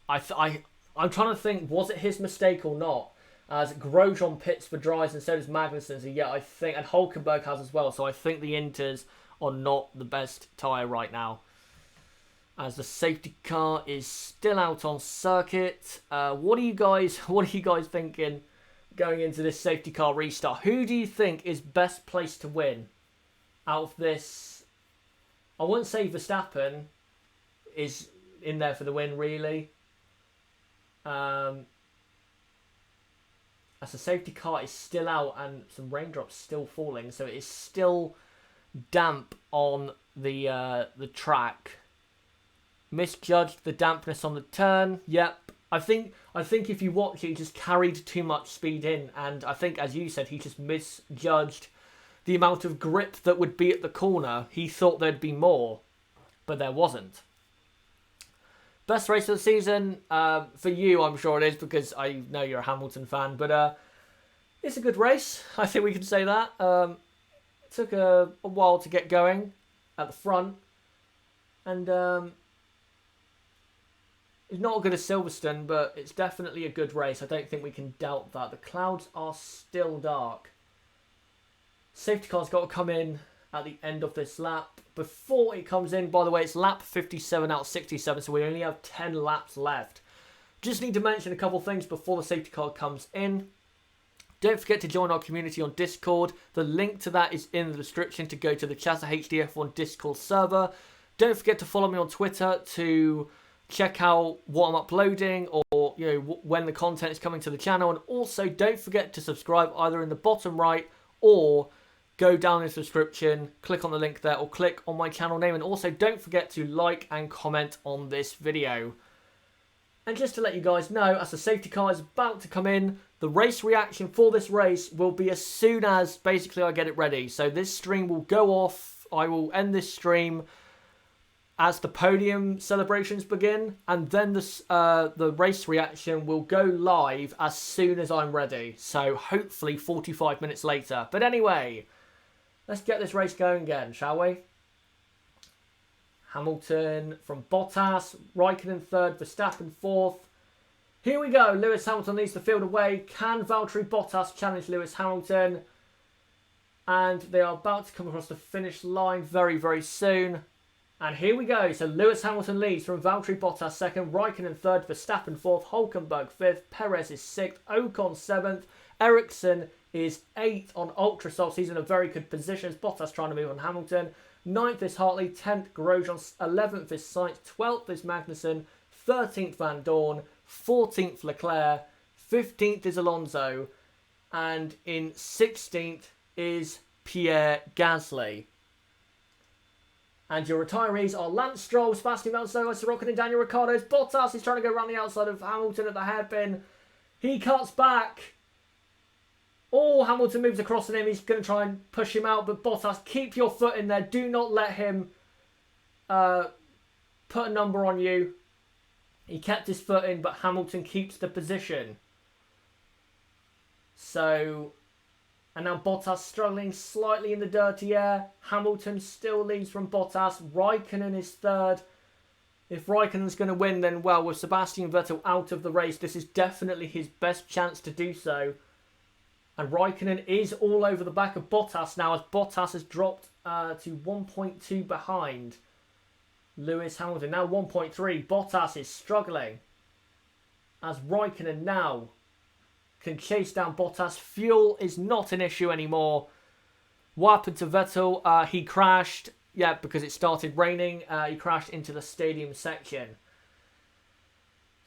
I'm trying to think, was it his mistake or not? As Grosjean pits for dries and so does Magnussen. So yeah, I think, and Hülkenberg has as well. So I think the Inters are not the best tyre right now. As the safety car is still out on circuit. What are you guys thinking going into this safety car restart? Who do you think is best placed to win out of this? I wouldn't say Verstappen is in there for the win, really. As the safety car is still out and some raindrops still falling, so it is still damp on the track. Misjudged the dampness on the turn. Yep. I think if you watch it, he just carried too much speed in, and I think, as you said, he just misjudged the amount of grip that would be at the corner. He thought there'd be more, but there wasn't. Best race of the season for you, I'm sure it is, because I know you're a Hamilton fan, but it's a good race. I think we can say that. It took a while to get going at the front, and it's not as good as Silverstone, but it's definitely a good race. I don't think we can doubt that. The clouds are still dark. Safety car's got to come in at the end of this lap. Before it comes in, by the way, it's lap 57 out of 67, so we only have 10 laps left. Just need to mention a couple things before the safety car comes in. Don't forget to join our community on Discord. The link to that is in the description to go to the Chatter HDF1 Discord server. Don't forget to follow me on Twitter to check out what I'm uploading, or when the content is coming to the channel. And also don't forget to subscribe either in the bottom right, or go down in the description, click on the link there, or click on my channel name. And also don't forget to like and comment on this video. And just to let you guys know, as the safety car is about to come in, the race reaction for this race will be as soon as basically I get it ready. So this stream will go off. I will end this stream as the podium celebrations begin, and then the race reaction will go live as soon as I'm ready. So hopefully 45 minutes later. But anyway, let's get this race going again, shall we? Hamilton from Bottas, Raikkonen third, Verstappen fourth. Here we go. Lewis Hamilton leads the field away. Can Valtteri Bottas challenge Lewis Hamilton? And they are about to come across the finish line very, very soon. And here we go. So Lewis Hamilton leads from Valtteri Bottas second, Raikkonen third, Verstappen fourth, Hülkenberg fifth, Perez is sixth, Ocon seventh, Ericsson is eighth on ultra softs. He's in a very good position as Bottas trying to move on Hamilton. Ninth is Hartley, 10th Grosjean, 11th is Sainz, 12th is Magnussen, 13th Van Dorn, 14th Leclerc, 15th is Alonso, and in 16th is Pierre Gasly. And your retirees are Lance Stroll, Sebastian Vettel, Sirocco and Daniel Ricciardo. Bottas is trying to go around the outside of Hamilton at the hairpin. He cuts back. Oh, Hamilton moves across to him. He's going to try and push him out. But Bottas, keep your foot in there. Do not let him put a number on you. He kept his foot in, but Hamilton keeps the position. So, and now Bottas struggling slightly in the dirty air. Hamilton still leads from Bottas. Raikkonen is third. If Raikkonen's going to win, then well, with Sebastian Vettel out of the race, this is definitely his best chance to do so. And Raikkonen is all over the back of Bottas now, as Bottas has dropped to 1.2 behind Lewis Hamilton. Now 1.3. Bottas is struggling as Raikkonen now can chase down Bottas. Fuel is not an issue anymore. What happened to Vettel? He crashed. Yeah, because it started raining. He crashed into the stadium section.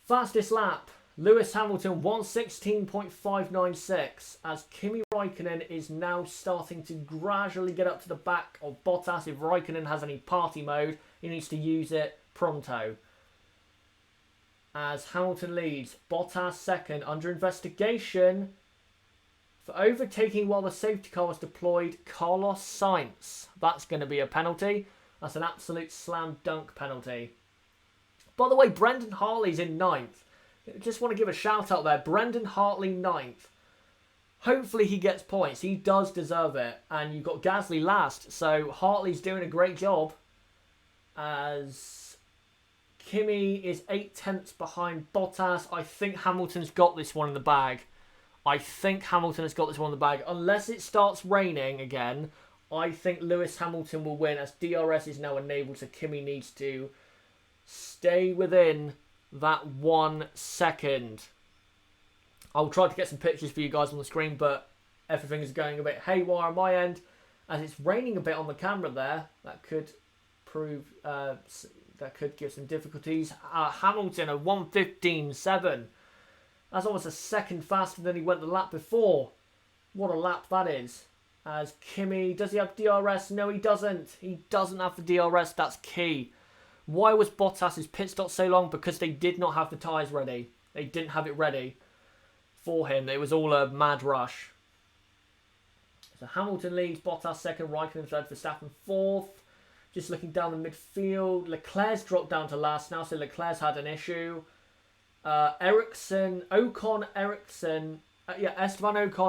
Fastest lap. Lewis Hamilton 1:16.596 as Kimi Raikkonen is now starting to gradually get up to the back of Bottas. If Raikkonen has any party mode, he needs to use it pronto. As Hamilton leads, Bottas second, under investigation for overtaking while the safety car was deployed, Carlos Sainz. That's going to be a penalty. That's an absolute slam dunk penalty. By the way, Brendan Hartley's in ninth. Just want to give a shout out there. Brendan Hartley 9th. Hopefully he gets points. He does deserve it. And you've got Gasly last. So Hartley's doing a great job. As Kimi is 8/10 behind Bottas. I think Hamilton's got this one in the bag. I think Hamilton has got this one in the bag. Unless it starts raining again, I think Lewis Hamilton will win as DRS is now enabled. So Kimi needs to stay within that 1 second. I'll try to get some pictures for you guys on the screen, but everything is going a bit haywire on my end. As it's raining a bit on the camera there, that could prove, that could give some difficulties. Hamilton, a 1:15.7. That's almost a second faster than he went the lap before. What a lap that is. As Kimi, does he have DRS? No, he doesn't. He doesn't have the DRS, that's key. Why was Bottas's pit stop so long? Because they did not have the tyres ready. They didn't have it ready for him. It was all a mad rush. So Hamilton leads, Bottas second, Raikkonen third, Verstappen fourth. Just looking down the midfield, Leclerc's dropped down to last now, so Leclerc's had an issue. Esteban Ocon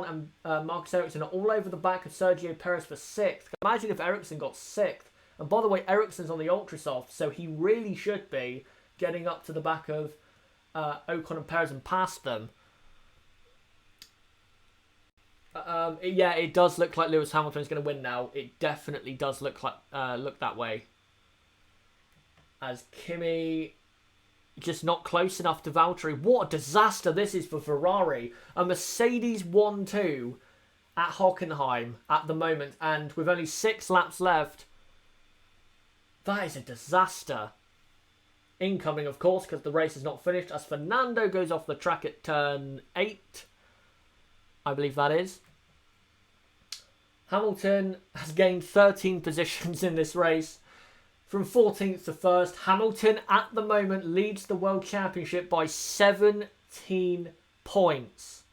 and Marcus Ericsson are all over the back of Sergio Perez for sixth. Imagine if Ericsson got sixth. And by the way, Ericsson's on the ultra soft, so he really should be getting up to the back of Ocon and Perez and past them. Yeah, it does look like Lewis Hamilton is going to win now. It definitely does look like look that way. As Kimi just not close enough to Valtteri. What a disaster this is for Ferrari. A Mercedes 1-2 at Hockenheim at the moment, and with only 6 laps left. That is a disaster. Incoming, of course, because the race is not finished, as Fernando goes off the track at turn 8. I believe that is. Hamilton has gained 13 positions in this race. From 14th to 1st, Hamilton at the moment leads the World Championship by 17 points.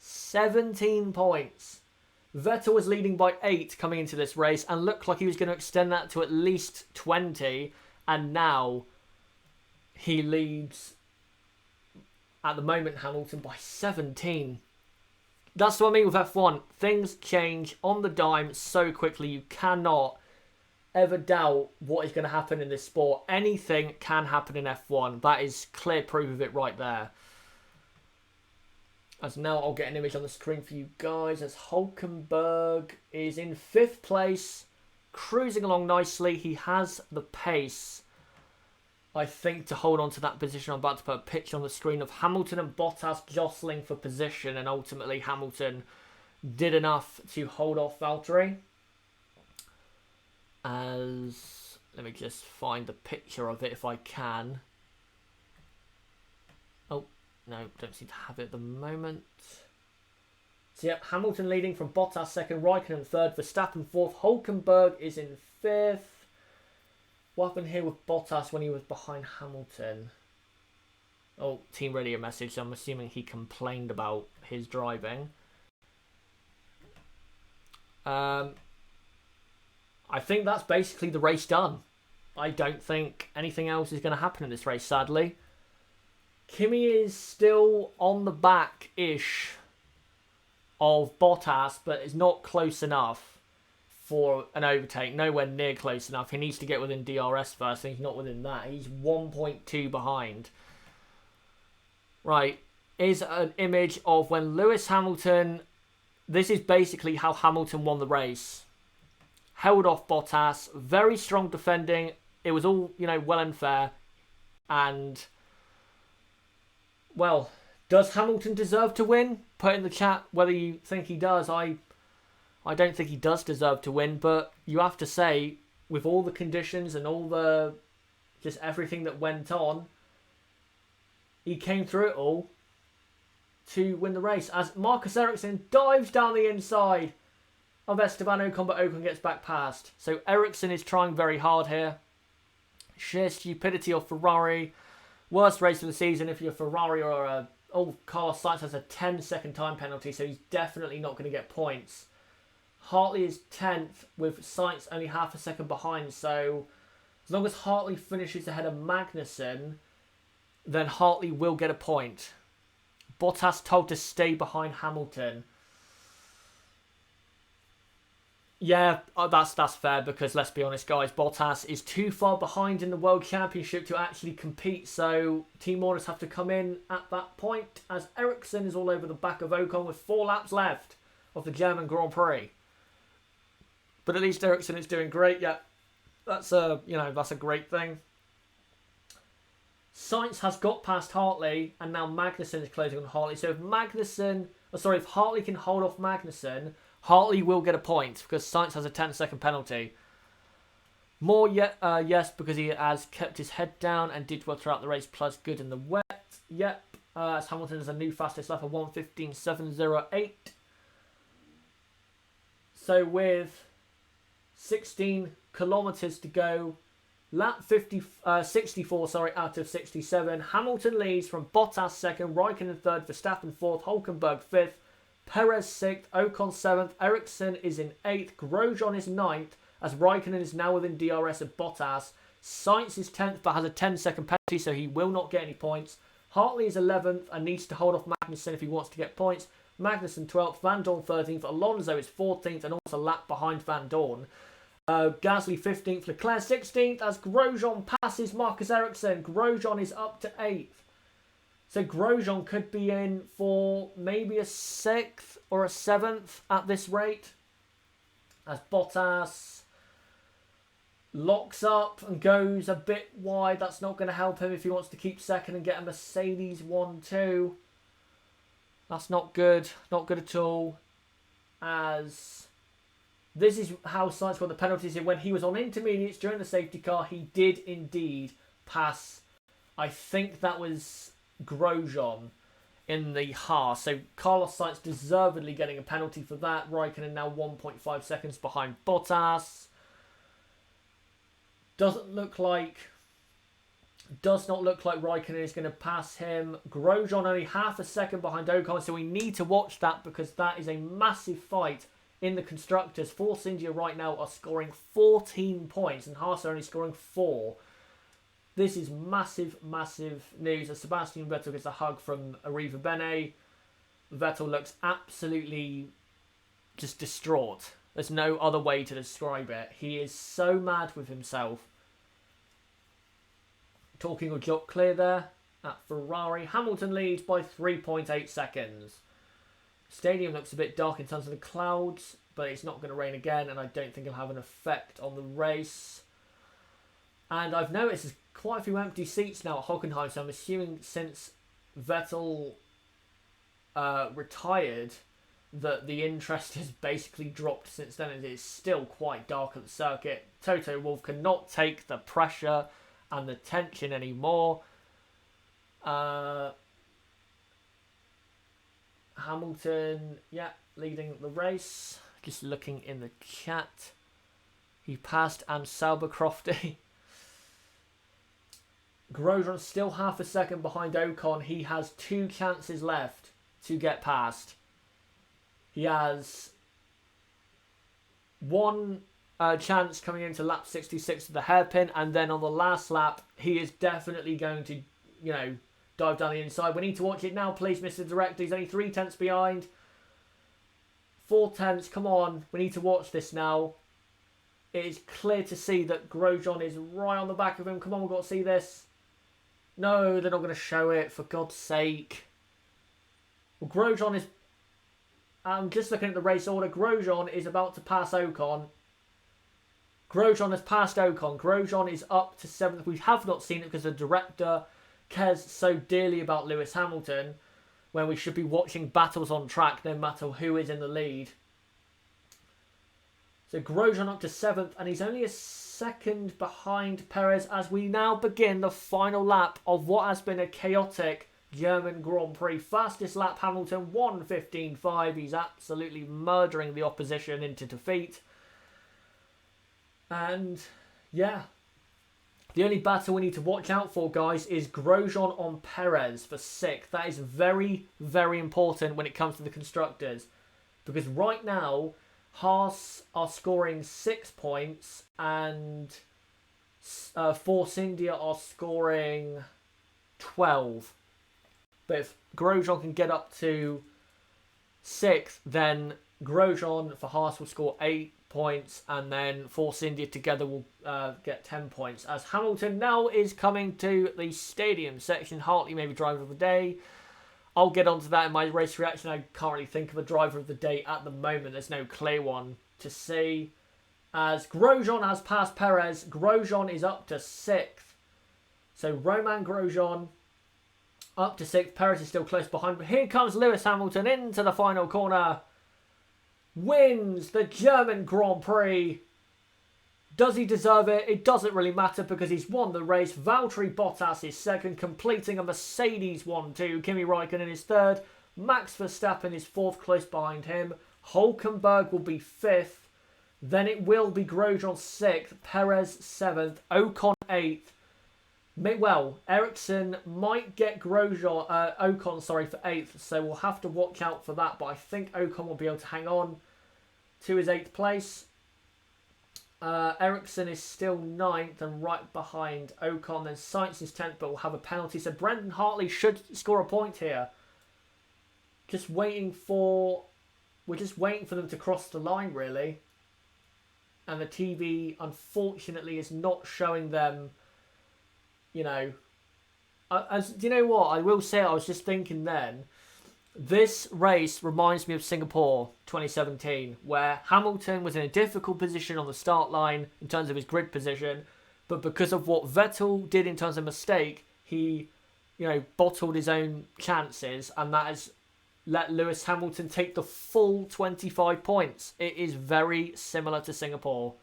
17 points. Vettel was leading by 8 coming into this race and looked like he was going to extend that to at least 20. And now he leads, at the moment, Hamilton by 17. That's what I mean with F1. Things change on the dime so quickly. You cannot ever doubt what is going to happen in this sport. Anything can happen in F1. That is clear proof of it right there. As now I'll get an image on the screen for you guys as Hülkenberg is in 5th place, cruising along nicely. He has the pace, I think, to hold on to that position. I'm about to put a picture on the screen of Hamilton and Bottas jostling for position, and ultimately Hamilton did enough to hold off Valtteri. As, let me just find the picture of it if I can. Oh, no, don't seem to have it at the moment. So yep, Hamilton leading from Bottas second, Raikkonen third, Verstappen fourth, Hülkenberg is in 5th. What happened here with Bottas when he was behind Hamilton? Oh, team radio message, so I'm assuming he complained about his driving. I think that's basically the race done. I don't think anything else is going to happen in this race, sadly. Kimi is still on the back-ish of Bottas, but is not close enough for an overtake. Nowhere near close enough. He needs to get within DRS first, and he's not within that. He's 1.2 behind. Right, is an image of when Lewis Hamilton... This is basically how Hamilton won the race. Held off Bottas, very strong defending. It was all, you know, well and fair. And, well, does Hamilton deserve to win? Put in the chat whether you think he does. I don't think he does deserve to win, but you have to say, with all the conditions and all the, just everything that went on, he came through it all to win the race. As Marcus Ericsson dives down the inside of Esteban Ocon, but Ocon gets back past. So Ericsson is trying very hard here. Sheer stupidity of Ferrari. Worst race of the season if you're Ferrari or a... Oh, Carlos Sainz has a 10-second time penalty, so he's definitely not going to get points. Hartley is 10th with Sainz only half a second behind, so as long as Hartley finishes ahead of Magnussen, then Hartley will get a point. Bottas told to stay behind Hamilton. Yeah, that's fair because let's be honest, guys, Bottas is too far behind in the World Championship to actually compete. So team orders have to come in at that point as Ericsson is all over the back of Ocon with 4 laps left of the German Grand Prix. But at least Ericsson is doing great. Yeah, that's a great thing. Sainz has got past Hartley, and now Magnussen is closing on Hartley. So if Hartley can hold off Magnussen, Hartley will get a point because Sainz has a 10-second penalty. Yes, because he has kept his head down and did well throughout the race, plus good in the wet. Yep, as Hamilton is a new fastest lap of 1:15.708. So with 16 kilometers to go, lap 64 out of 67. Hamilton leads from Bottas second, Raikkonen third, Verstappen fourth, Hülkenberg fifth, Perez sixth, Ocon seventh, Ericsson is in eighth, Grosjean is ninth, as Raikkonen is now within DRS of Bottas. Sainz is 10th but has a 10-second penalty, so he will not get any points. Hartley is 11th and needs to hold off Magnussen if he wants to get points. Magnussen 12th, Van Dorn 13th, Alonso is 14th and also a lap behind Van Dorn. Gasly 15th, Leclerc 16th as Grosjean passes Marcus Ericsson. Grosjean is up to 8th. So Grosjean could be in for maybe a 6th or a 7th at this rate. As Bottas locks up and goes a bit wide. That's not going to help him if he wants to keep second and get a Mercedes 1-2. That's not good. Not good at all. As this is how Sainz got the penalties. When he was on intermediates during the safety car, he did indeed pass. I think that was Grosjean in the Haas. So Carlos Sainz deservedly getting a penalty for that. Raikkonen now 1.5 seconds behind Bottas. Does not look like Raikkonen is going to pass him. Grosjean only half a second behind Ocon, so we need to watch that because that is a massive fight in the Constructors. Force India right now are scoring 14 points and Haas are only scoring 4. This is massive, massive news as Sebastian Vettel gets a hug from Arriva Bene. Vettel looks absolutely just distraught. There's no other way to describe it. He is so mad with himself. Talking of Jock Clear there at Ferrari. Hamilton leads by 3.8 seconds. Stadium looks a bit dark in terms of the clouds, but it's not going to rain again, and I don't think it'll have an effect on the race. And I've noticed there's quite a few empty seats now at Hockenheim, so I'm assuming since Vettel retired that the interest has basically dropped since then. It is still quite dark at the circuit. Toto Wolff cannot take the pressure and the tension anymore. Hamilton, leading the race. Just looking in the chat. He passed Anne Saubercrofty. Grosjean still half a second behind Ocon. He has 2 chances left to get past. He has one chance coming into lap 66 of the hairpin, and then on the last lap, he is definitely going to, dive down the inside. We need to watch it now, please, Mr. Director. He's only 3 tenths behind. 4 tenths, come on. We need to watch this now. It is clear to see that Grosjean is right on the back of him. Come on, we've got to see this. No, they're not going to show it, for God's sake. Well, Grosjean is... I'm just looking at the race order. Grosjean is about to pass Ocon. Grosjean has passed Ocon. Grosjean is up to 7th. We have not seen it because the director cares so dearly about Lewis Hamilton, when we should be watching battles on track no matter who is in the lead. So Grosjean up to 7th, and he's only a second behind Perez as we now begin the final lap of what has been a chaotic German Grand Prix. Fastest lap Hamilton, 1:15.5. He's absolutely murdering the opposition into defeat. And the only battle we need to watch out for, guys, is Grosjean on Perez for 6th. That is very, very important when it comes to the Constructors. Because right now, Haas are scoring 6 points and Force India are scoring 12. But if Grosjean can get up to 6th, then Grosjean for Haas will score 8 points, and then Force India together will get 10 points. As Hamilton now is coming to the stadium section, Hartley maybe driver of the day. I'll get onto that in my race reaction. I can't really think of a driver of the day at the moment. There's no clear one to see. As Grosjean has passed Perez, Grosjean is up to 6th. So Romain Grosjean up to 6th. Perez is still close behind. But here comes Lewis Hamilton into the final corner. Wins the German Grand Prix. Does he deserve it? It doesn't really matter because he's won the race. Valtteri Bottas is 2nd, completing a Mercedes 1-2. Kimi Räikkönen is 3rd. Max Verstappen is 4th, close behind him. Hülkenberg will be 5th. Then it will be Grosjean 6th, Perez 7th, Ocon 8th. Well, Ericsson might get Ocon for 8th, so we'll have to watch out for that. But I think Ocon will be able to hang on to his 8th place. Ericsson is still 9th and right behind Ocon. Then Sainz is 10th, but will have a penalty. So Brendan Hartley should score a point here. We're just waiting for them to cross the line, really. And the TV, unfortunately, is not showing them, do you know what? I will say, I was just thinking then, this race reminds me of Singapore 2017, where Hamilton was in a difficult position on the start line in terms of his grid position, but because of what Vettel did in terms of mistake, he, bottled his own chances, and that has let Lewis Hamilton take the full 25 points. It is very similar to Singapore.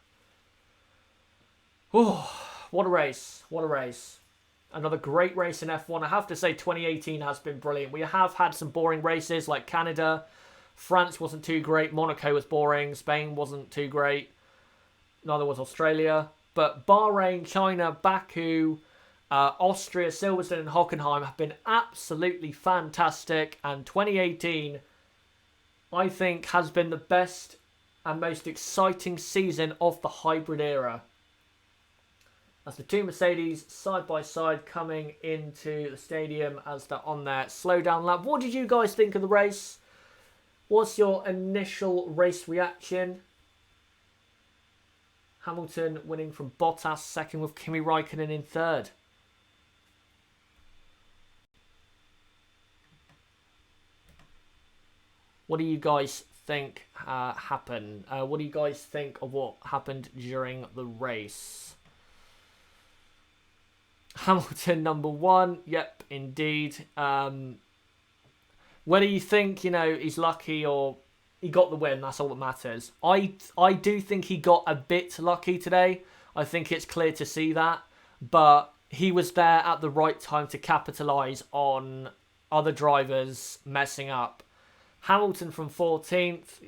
Oh, what a race. What a race. Another great race in F1. I have to say 2018 has been brilliant. We have had some boring races like Canada. France wasn't too great. Monaco was boring. Spain wasn't too great. Neither was Australia. But Bahrain, China, Baku, Austria, Silverstone and Hockenheim have been absolutely fantastic. And 2018, I think, has been the best and most exciting season of the hybrid era. As the two Mercedes side by side coming into the stadium as they're on their slowdown lap. What did you guys think of the race? What's your initial race reaction? Hamilton winning from Bottas, 2nd with Kimi Räikkönen in 3rd. What do you guys think happened? What do you guys think of what happened during the race? Hamilton number 1. Yep, indeed. Whether you think, he's lucky or he got the win, that's all that matters. I do think he got a bit lucky today. I think it's clear to see that. But he was there at the right time to capitalise on other drivers messing up. Hamilton from 14th.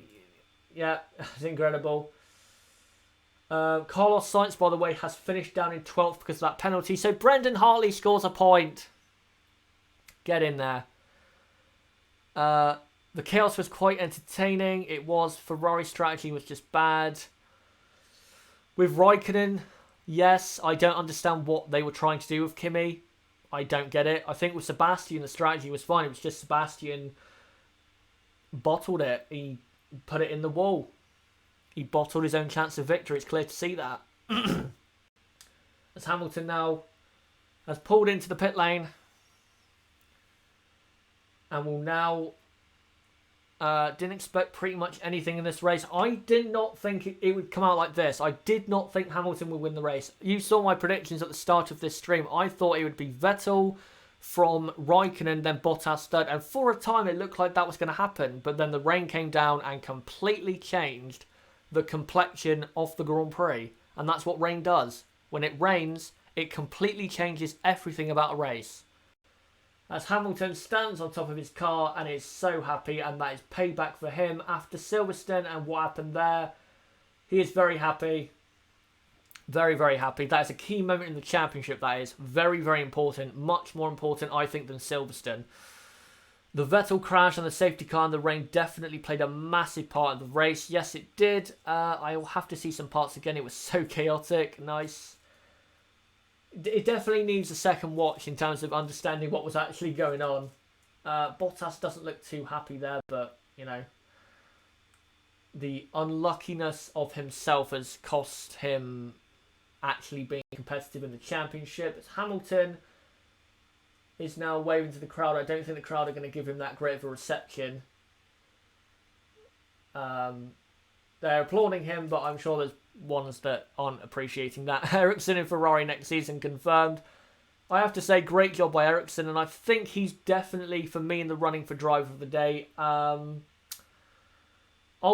Yeah, it's incredible. Carlos Sainz, by the way, has finished down in 12th because of that penalty. So Brendan Hartley scores a point. Get in there. The chaos was quite entertaining. It was. Ferrari strategy was just bad. With Raikkonen, yes, I don't understand what they were trying to do with Kimi. I don't get it. I think with Sebastian, the strategy was fine. It was just Sebastian bottled it. He put it in the wall. He bottled his own chance of victory. It's clear to see that. As Hamilton now has pulled into the pit lane and will now... didn't expect pretty much anything in this race. I did not think it would come out like this. I did not think Hamilton would win the race. You saw my predictions at the start of this stream. I thought it would be Vettel from Raikkonen, then Bottas third. And for a time, it looked like that was going to happen. But then the rain came down and completely changed the complexion of the Grand Prix. And that's what rain does. When it rains, it completely changes everything about a race. As Hamilton stands on top of his car and is so happy, and that is payback for him after Silverstone and what happened there. He is very happy. Very, very happy. That is a key moment in the championship, that is. Very, very important. Much more important, I think, than Silverstone. The Vettel crash and the safety car and the rain definitely played a massive part of the race. Yes, it did. I will have to see some parts again. It was so chaotic. Nice. It definitely needs a second watch in terms of understanding what was actually going on. Bottas doesn't look too happy there, but, you know, the unluckiness of himself has cost him actually being competitive in the championship. As Hamilton is now waving to the crowd. I don't think the crowd are going to give him that great of a reception. They're applauding him, but I'm sure there's ones that aren't appreciating that. Ericsson in Ferrari next season confirmed. I have to say, great job by Ericsson, and I think he's definitely, for me, in the running for driver of the day. I'll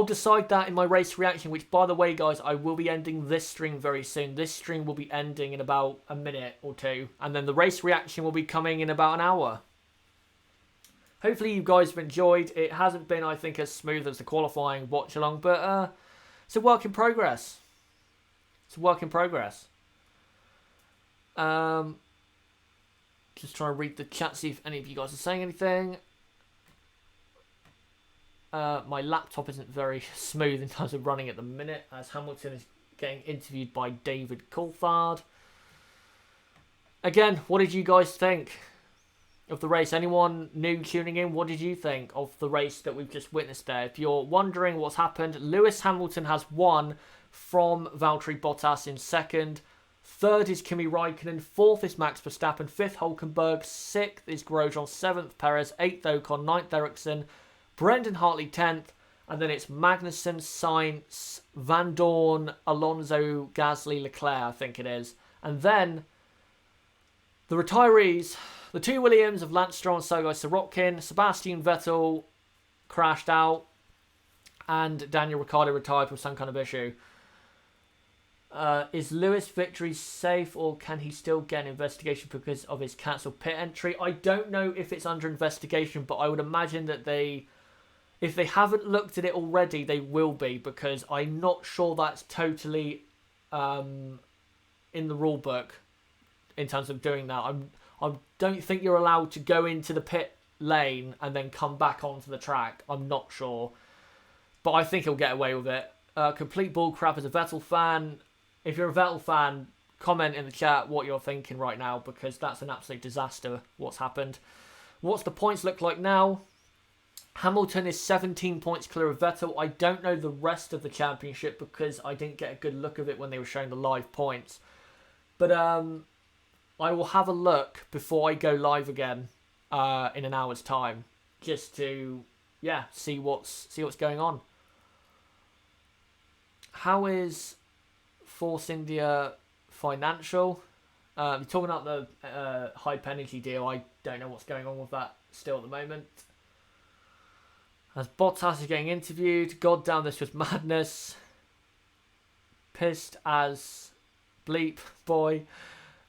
decide that in my race reaction, which, by the way, guys, I will be ending this stream very soon. This stream will be ending in about a minute or two, and then the race reaction will be coming in about an hour. Hopefully you guys have enjoyed. It hasn't been, I think, as smooth as the qualifying watch-along, but it's a work in progress. It's a work in progress. Just trying to read the chat, see if any of you guys are saying anything. My laptop isn't very smooth in terms of running at the minute, as Hamilton is getting interviewed by David Coulthard. Again, what did you guys think of the race? Anyone new tuning in, what did you think of the race that we've just witnessed there? If you're wondering what's happened, Lewis Hamilton has won from Valtteri Bottas in second. Third is Kimi Räikkönen. Fourth is Max Verstappen. Fifth, Hülkenberg. Sixth is Grosjean. Seventh, Perez. Eighth, Ocon. Ninth, Ericsson. Brendan Hartley 10th. And then it's Magnussen, Sainz, Van Dorn, Alonso, Gasly, Leclerc, I think it is. And then the retirees, the two Williams of Lance Stroll and Sergei Sorokin. Sebastian Vettel crashed out. And Daniel Ricciardo retired with some kind of issue. Is Lewis' victory safe, or can he still get an investigation because of his cancelled pit entry? I don't know if it's under investigation, but I would imagine that if they haven't looked at it already, they will be, because I'm not sure that's totally in the rule book in terms of doing that. I don't think you're allowed to go into the pit lane and then come back onto the track. I'm not sure, but I think he'll get away with it. Complete bull crap as a Vettel fan. If you're a Vettel fan, comment in the chat what you're thinking right now, because that's an absolute disaster what's happened. What's the points look like now? Hamilton is 17 points clear of Vettel. I don't know the rest of the championship because I didn't get a good look of it when they were showing the live points. But I will have a look before I go live again in an hour's time, just to see what's going on. How is Force India financial? You're talking about the Hype Energy deal. I don't know what's going on with that still at the moment. As Bottas is getting interviewed, God damn, this was madness. Pissed as bleep, boy.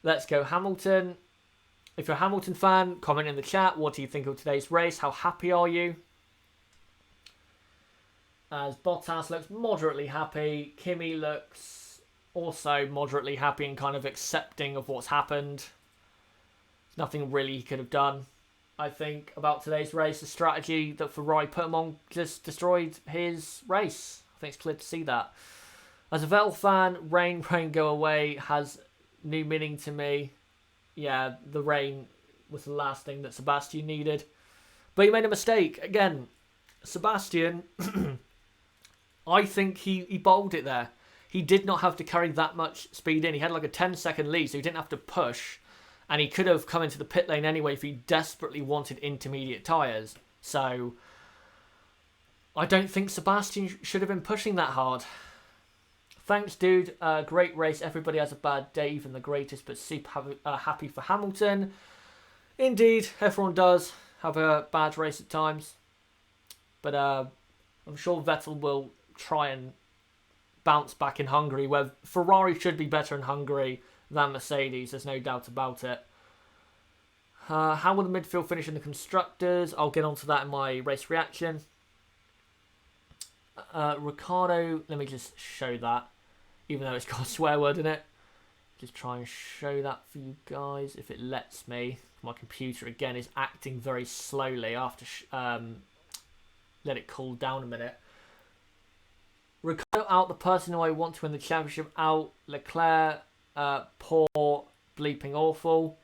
Let's go Hamilton. If you're a Hamilton fan, comment in the chat. What do you think of today's race? How happy are you? As Bottas looks moderately happy. Kimi looks also moderately happy and kind of accepting of what's happened. There's nothing really he could have done, I think, about today's race. The strategy that Ferrari put him on just destroyed his race. I think it's clear to see that. As a Vettel fan, rain, go away has new meaning to me. Yeah, the rain was the last thing that Sebastian needed. But he made a mistake. Again, Sebastian, I think he bowled it there. He did not have to carry that much speed in. He had like a 10-second lead, so he didn't have to push. And he could have come into the pit lane anyway if he desperately wanted intermediate tyres. So I don't think Sebastian should have been pushing that hard. Thanks, dude. Great race. Everybody has a bad day, even the greatest, but super happy for Hamilton. Indeed, everyone does have a bad race at times. But I'm sure Vettel will try and bounce back in Hungary, where Ferrari should be better in Hungary than Mercedes. There's no doubt about it. How will the midfield finish in the Constructors? I'll get onto that in my race reaction. Ricardo, let me just show that, even though it's got a swear word in it. Just try and show that for you guys, if it lets me. My computer, again, is acting very slowly. I have to let it cool down a minute. Ricardo out, the person who I want to win the championship out. Leclerc, poor, bleeping awful.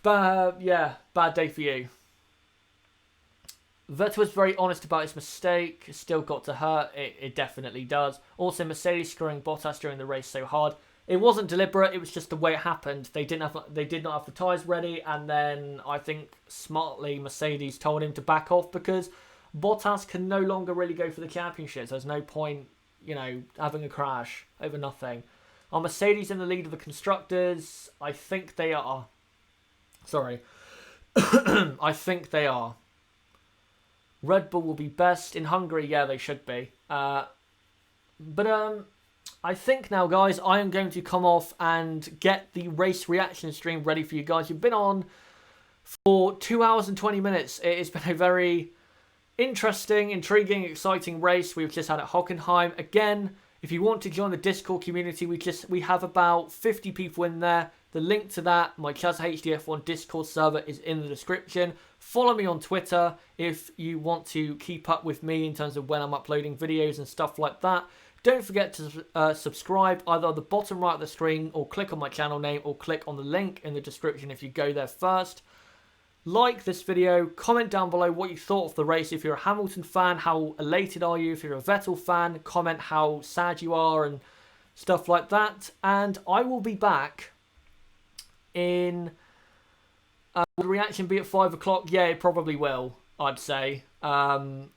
Yeah, bad day for you. Vettel was very honest about his mistake. Still got to hurt. It definitely does. Also, Mercedes screwing Bottas during the race so hard. It wasn't deliberate. It was just the way it happened. They did not have the tyres ready, and then I think smartly Mercedes told him to back off because Bottas can no longer really go for the championships. There's no point, having a crash over nothing. Are Mercedes in the lead of the constructors? I think they are. Sorry, I think they are. Red Bull will be best in Hungary. Yeah, they should be. But I think now, guys, I am going to come off and get the race reaction stream ready for you guys. You've been on for 2 hours and 20 minutes. It has been a very interesting, intriguing, exciting race we've just had at Hockenheim. Again, if you want to join the Discord community, we have about 50 people in there. The link to that, my Chaz HDF1 Discord server, is in the description. Follow me on Twitter if you want to keep up with me in terms of when I'm uploading videos and stuff like that. Don't forget to subscribe either at the bottom right of the screen or click on my channel name or click on the link in the description if you go there first. Like this video, comment down below what you thought of the race. If you're a Hamilton fan, how elated are you? If you're a Vettel fan, comment how sad you are and stuff like that. And I will be back in... will the reaction be at 5 o'clock? Yeah, it probably will, I'd say. I'm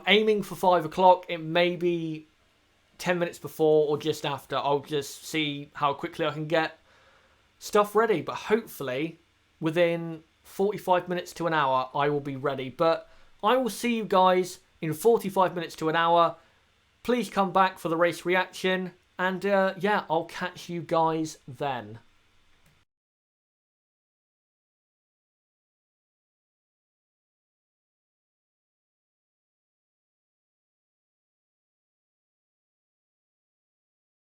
aiming for 5 o'clock. It may be 10 minutes before or just after. I'll just see how quickly I can get stuff ready. But hopefully, within 45 minutes to an hour, I will be ready. But I will see you guys in 45 minutes to an hour. Please come back for the race reaction. And yeah, I'll catch you guys then.